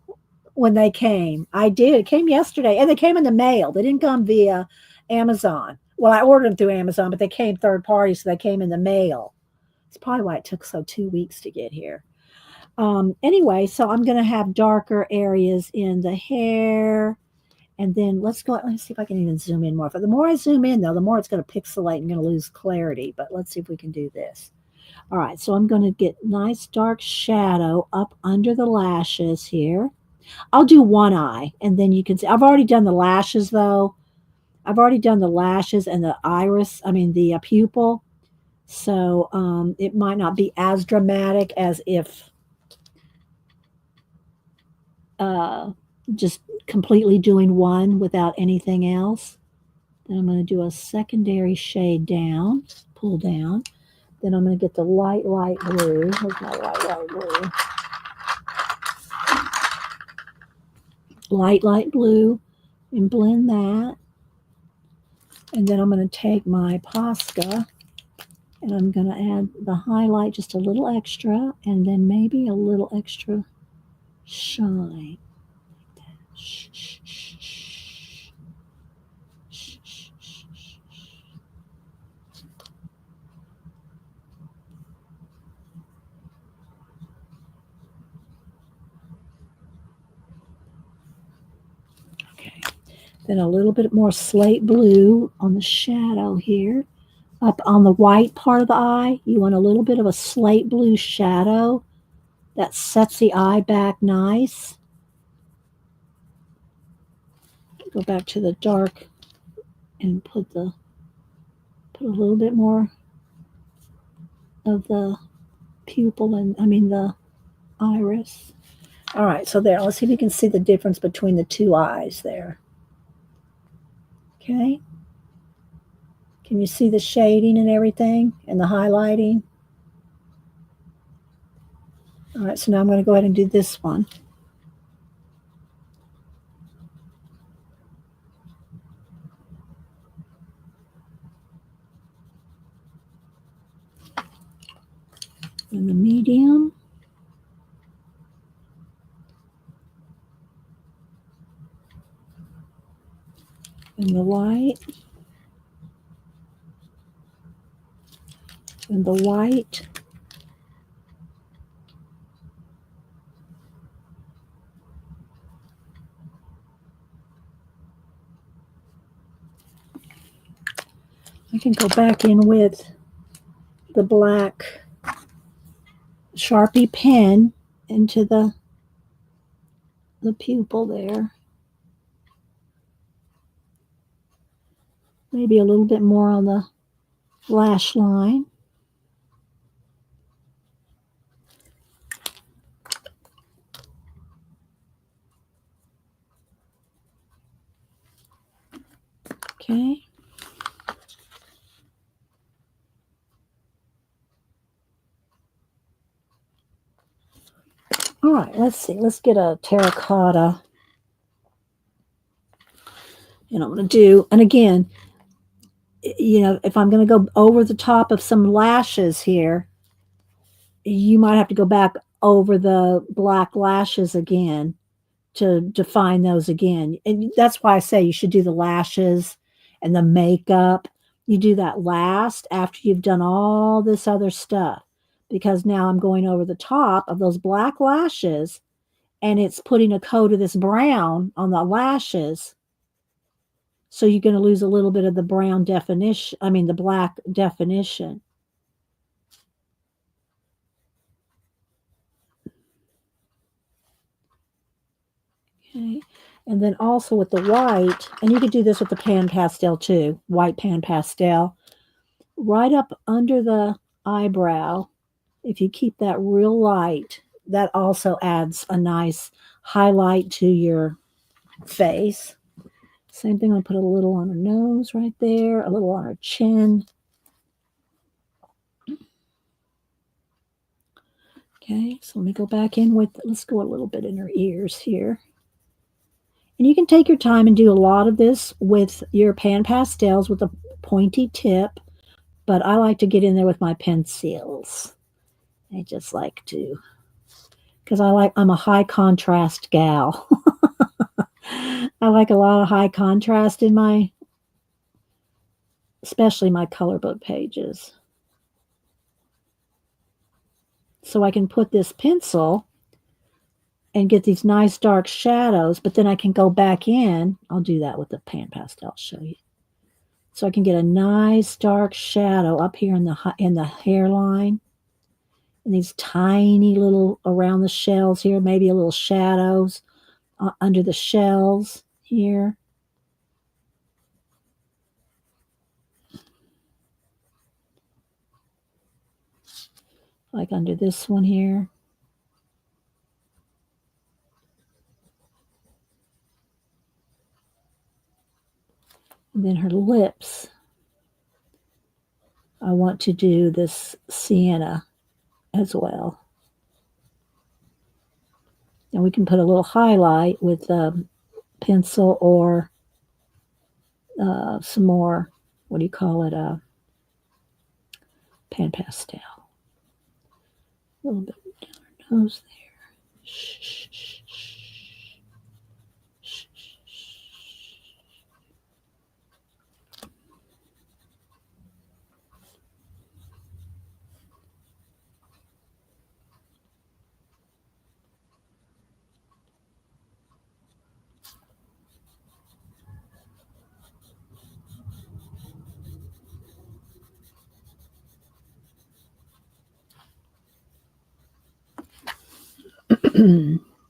[SPEAKER 1] when they came. I did. It came yesterday, and they came in the mail. They didn't come via Amazon. Well, I ordered them through Amazon, but they came third party, so they came in the mail. It's probably why it took 2 weeks to get here. Anyway, so I'm going to have darker areas in the hair. And then let's see if I can even zoom in more. But the more I zoom in, though, the more it's going to pixelate and going to lose clarity. But let's see if we can do this. All right, so I'm going to get nice dark shadow up under the lashes here. I'll do one eye, and then you can see. I've already done the lashes, though. I've already done the lashes and the the pupil. So it might not be as dramatic as if just completely doing one without anything else. Then I'm going to do a secondary shade down, pull down. Then I'm going to get the light blue. Where's my light blue? Light blue, and blend that. And then I'm going to take my Posca and I'm going to add the highlight just a little extra, and then maybe a little extra shine. Shh, shh, shh, shh. Shh, shh, shh, shh. Okay. Then a little bit more slate blue on the shadow here. Up on the white part of the eye, you want a little bit of a slate blue shadow that sets the eye back nice. Go back to the dark and put a little bit more of the pupil and the iris. All right, so there. Let's see if you can see the difference between the two eyes there. Okay. Can you see the shading and everything and the highlighting? All right, so now I'm going to go ahead and do this one. In the medium. And the light. And the white. I can go back in with the black Sharpie pen into the pupil there. Maybe a little bit more on the lash line. Okay. All right, let's see. Let's get a terracotta. And I'm going to do, and again, if I'm going to go over the top of some lashes here, you might have to go back over the black lashes again to define those again. And that's why I say you should do the lashes and the makeup. You do that last after you've done all this other stuff, because now I'm going over the top of those black lashes and it's putting a coat of this brown on the lashes. So you're going to lose a little bit of the brown definition, the black definition. Okay. And then also with the white, and you could do this with the pan pastel too, white pan pastel, right up under the eyebrow. If you keep that real light, that also adds a nice highlight to your face. Same thing, I'll put a little on her nose right there, a little on her chin. Okay, so let me go back in with, let's go a little bit in her ears here. And you can take your time and do a lot of this with your pan pastels with a pointy tip, but I like to get in there with my pencils. I just like to, because I'm a high contrast gal. I like a lot of high contrast in especially my color book pages. So I can put this pencil and get these nice dark shadows, but then I can go back in. I'll do that with the pan pastel. I'll show you. So I can get a nice dark shadow up here in the hairline, and these tiny little around the shells here, maybe a little shadows under the shells here. Like under this one here. And then her lips, I want to do this sienna as well. And we can put a little highlight with a pencil or some more, what do you call it, pan pastel. A little bit down her nose there. Shh, shh, shh, shh, shh.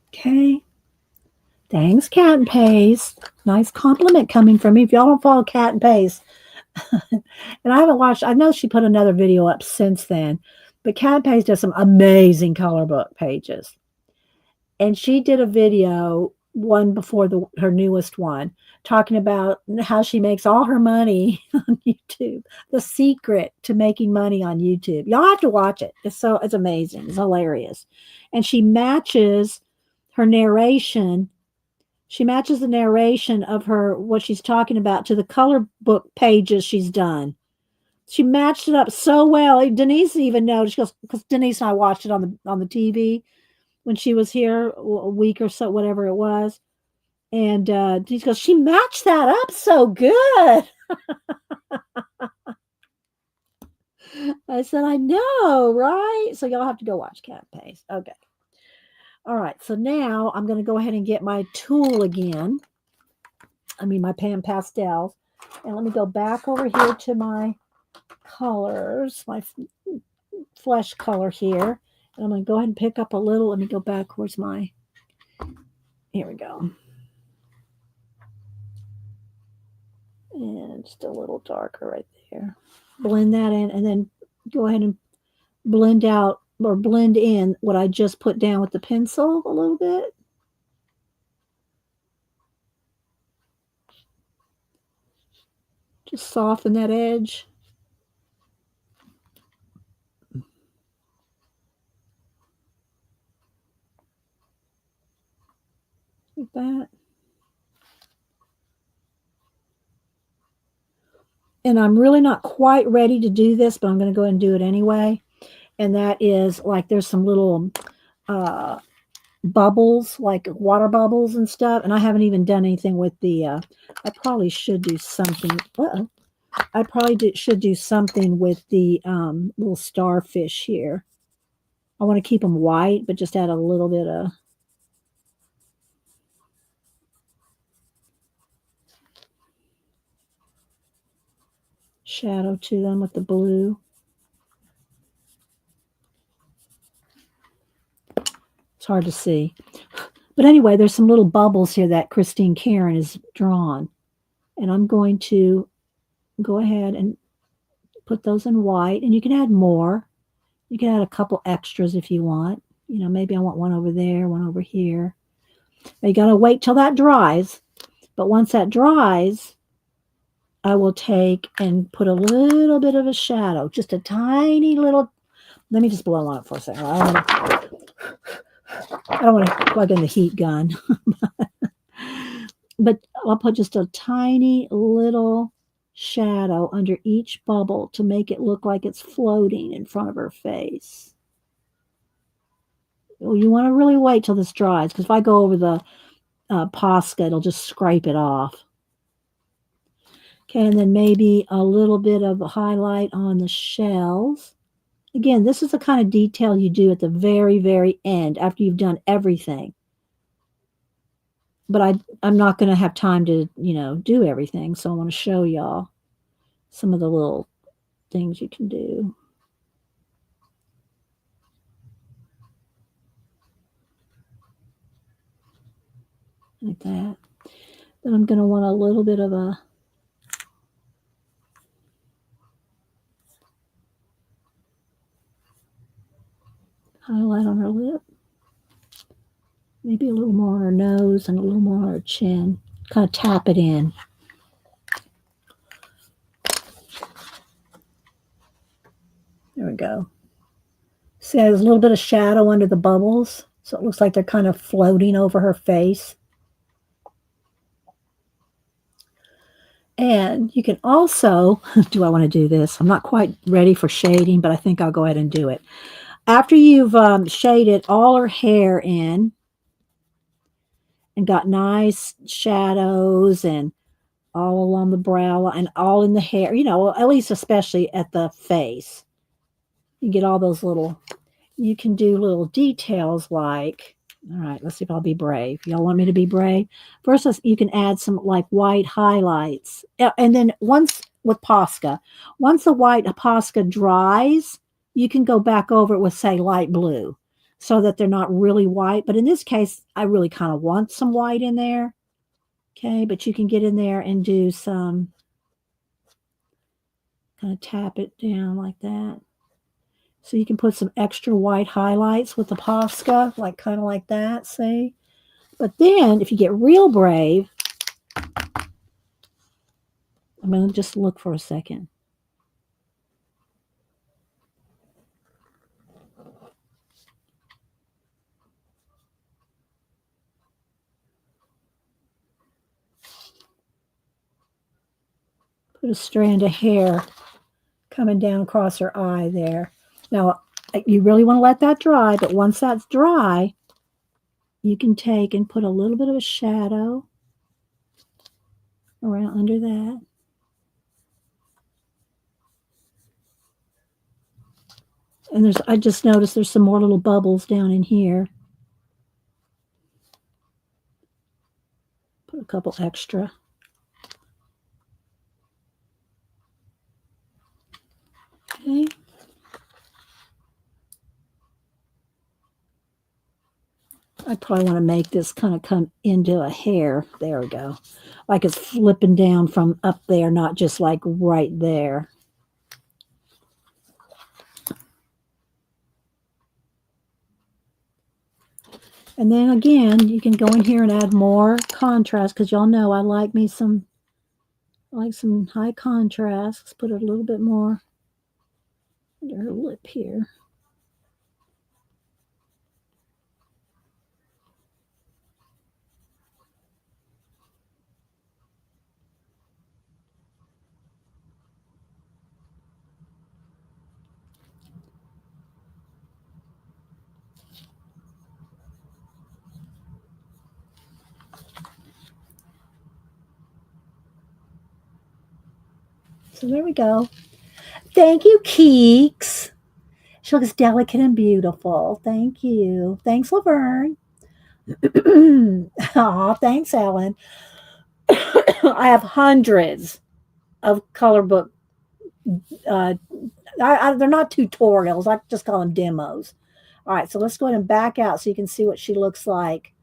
[SPEAKER 1] Okay. Thanks, Cat and Pace. Nice compliment coming from me. If y'all don't follow Cat and Pace, and I haven't watched, I know she put another video up since then, but Cat and Pace does some amazing color book pages. And she did a video, one before her newest one, talking about how she makes all her money on YouTube. The secret to making money on YouTube. Y'all have to watch it. It's amazing. It's hilarious. And she matches her narration. She matches the narration of her what she's talking about to the color book pages she's done. She matched it up so well. Denise even noticed, because Denise and I watched it on the TV when she was here a week or so, whatever it was. And she goes, she matched that up so good. I said, I know, right? So y'all have to go watch Cat Pace. Okay. All right. So now I'm going to go ahead and get my tool again. My pan pastels. And let me go back over here to my colors, my flesh color here. And I'm going to go ahead and pick up a little. Let me go back. Where's my, here we go. And just a little darker right there. Blend that in and then go ahead and blend out or blend in what I just put down with the pencil a little bit. Just soften that edge. Like that. And I'm really not quite ready to do this, but I'm going to go ahead and do it anyway. And that is like there's some little bubbles, like water bubbles and stuff. And I haven't even done anything with the, I probably should do something. I probably should do something with the little starfish here. I want to keep them white, but just add a little bit of shadow to them with the blue. It's hard to see. But anyway, there's some little bubbles here that Christine Karen has drawn. And I'm going to go ahead and put those in white. And you can add more. You can add a couple extras if you want. Maybe I want one over there, one over here. But you got to wait till that dries. But once that dries, I will take and put a little bit of a shadow, just a tiny little. Let me just blow on it for a second. I don't want to plug in the heat gun. But I'll put just a tiny little shadow under each bubble to make it look like it's floating in front of her face. Well, you want to really wait till this dries, because if I go over the Posca, it'll just scrape it off. Okay, and then maybe a little bit of a highlight on the shells. Again, this is the kind of detail you do at the very, very end after you've done everything. But I'm not going to have time to, do everything. So I want to show y'all some of the little things you can do. Like that. Then I'm going to want a little bit of a highlight on her lip. Maybe a little more on her nose and a little more on her chin. Kind of tap it in. There we go. See, there's a little bit of shadow under the bubbles. So it looks like they're kind of floating over her face. And you can also, do I want to do this? I'm not quite ready for shading, but I think I'll go ahead and do it. After you've shaded all her hair in and got nice shadows and all along the brow and all in the hair, you know, at least especially at the face, you get all those little, you can do little details like, all right, let's see if I'll be brave. Y'all want me to be brave? First, you can add some like white highlights. And then once with Posca, once the white Posca dries, you can go back over it with, say, light blue so that they're not really white. But in this case, I really kind of want some white in there. Okay, but you can get in there and do some, kind of tap it down like that. So you can put some extra white highlights with the Posca, like kind of like that, see? But then if you get real brave, I'm going to just look for a second. Put a strand of hair coming down across her eye there. Now, you really want to let that dry, but once that's dry, you can take and put a little bit of a shadow around under that. And I just noticed there's some more little bubbles down in here. Put a couple extra. Okay. I probably want to make this kind of come into a hair. There we go. Like it's flipping down from up there, not just like right there. And then again, you can go in here and add more contrast because y'all know I like some high contrast. Let's put a little bit more under her lip here. So there we go. Thank you, Keeks. She looks delicate and beautiful. Thank you. Thanks, Laverne. Aw, thanks, Ellen. I have hundreds of color book. They're not tutorials. I just call them demos. All right, so let's go ahead and back out so you can see what she looks like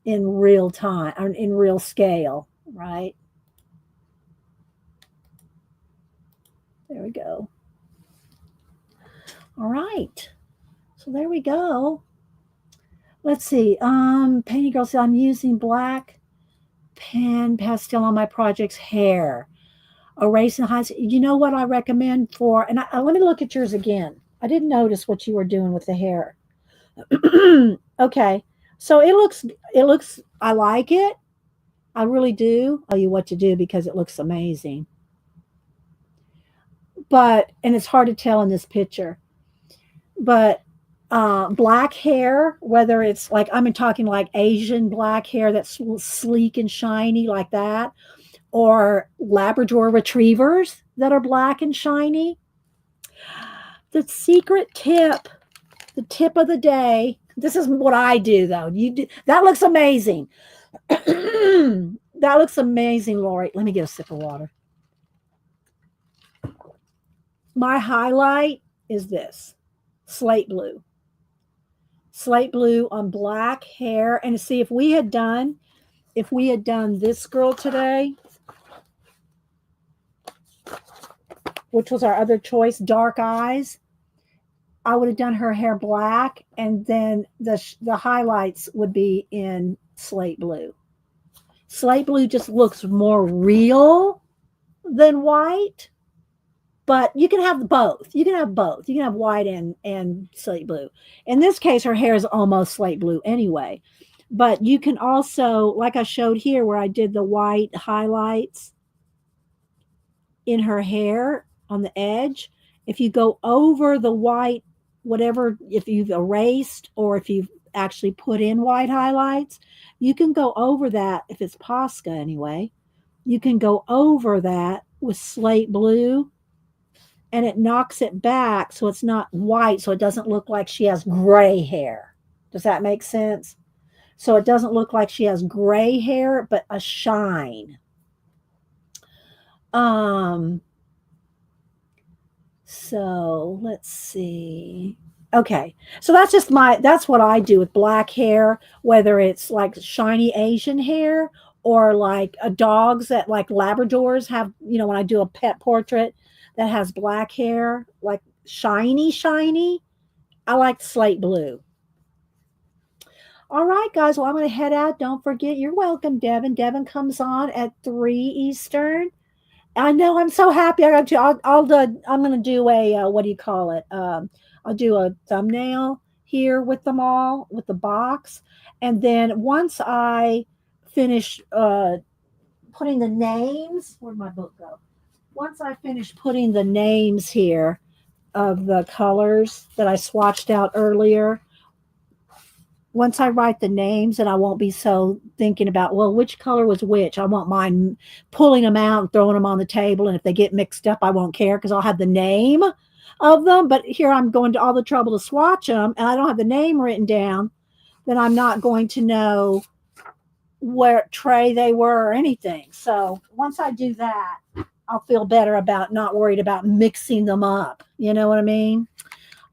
[SPEAKER 1] in real time, or in real scale, right? There we go. All right. So there we go. Let's see. Painting Girl said, I'm using black pen pastel on my project's hair. Erasing highlights. You know what I recommend for, and let me look at yours again. I didn't notice what you were doing with the hair. Okay. So it looks, I like it. I really do. I'll tell you what to do because it looks amazing. And it's hard to tell in this picture, but black hair, whether it's like, I'm talking like Asian black hair that's sleek and shiny like that, or Labrador retrievers that are black and shiny. The secret tip, the tip of the day, this is what I do though. That looks amazing. That looks amazing, Lori. Let me get a sip of water. My highlight is this slate blue. Slate blue on black hair. And see, if we had done this girl today, which was our other choice, dark eyes, I would have done her hair black, and then the highlights would be in slate blue. Slate blue just looks more real than white. but you can have both. You can have both. You can have white and slate blue. In this case, her hair is almost slate blue anyway. But you can also, like I showed here, where I did the white highlights in her hair on the edge. If you go over the white, whatever, if you've erased or if you've actually put in white highlights, you can go over that. If it's Posca anyway, you can go over that with slate blue, and it knocks it back so it's not white, so it doesn't look like she has gray hair. Does that make sense? So it doesn't look like she has gray hair, but a shine. Um, so let's see. Okay. So that's what I do with black hair, whether it's like shiny Asian hair or like a dogs that like Labradors have, when I do a pet portrait that has black hair, like shiny, I like slate blue. All right, guys. Well, I'm going to head out. Don't forget, you're welcome, Devin. Devin comes on at 3 Eastern. I know. I'm so happy. I got to. I'm going to do a what do you call it? I'll do a thumbnail here with them all with the box, and then once I finish putting the names, where'd my book go? Once I finish putting the names here of the colors that I swatched out earlier, once I write the names, and I won't be so thinking about, well, which color was which. I won't mind pulling them out and throwing them on the table. And if they get mixed up, I won't care because I'll have the name of them. But here I'm going to all the trouble to swatch them, and I don't have the name written down, then I'm not going to know where tray they were or anything. So once I do that, I'll feel better about not worried about mixing them up. You know what I mean?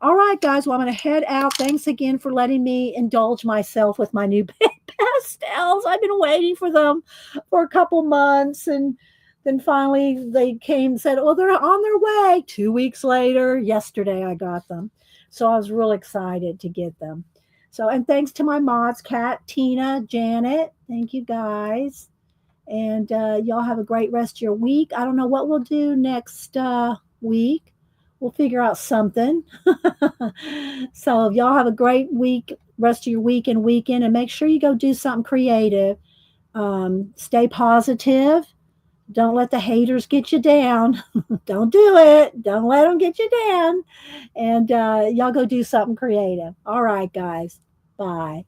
[SPEAKER 1] All right, guys. Well, I'm going to head out. Thanks again for letting me indulge myself with my new pastels. I've been waiting for them for a couple months, and then finally they came and said, "Oh, they're on their way." 2 weeks later, yesterday, I got them. So I was real excited to get them. So, and thanks to my mods, Kat, Tina, Janet. Thank you, guys. And y'all have a great rest of your week. I don't know what we'll do next week. We'll figure out something. So y'all have a great week, rest of your week and weekend, and make sure you go do something creative. Stay positive. Don't let the haters get you down. Don't do it. Don't let them get you down. And y'all go do something creative. All right, guys. Bye.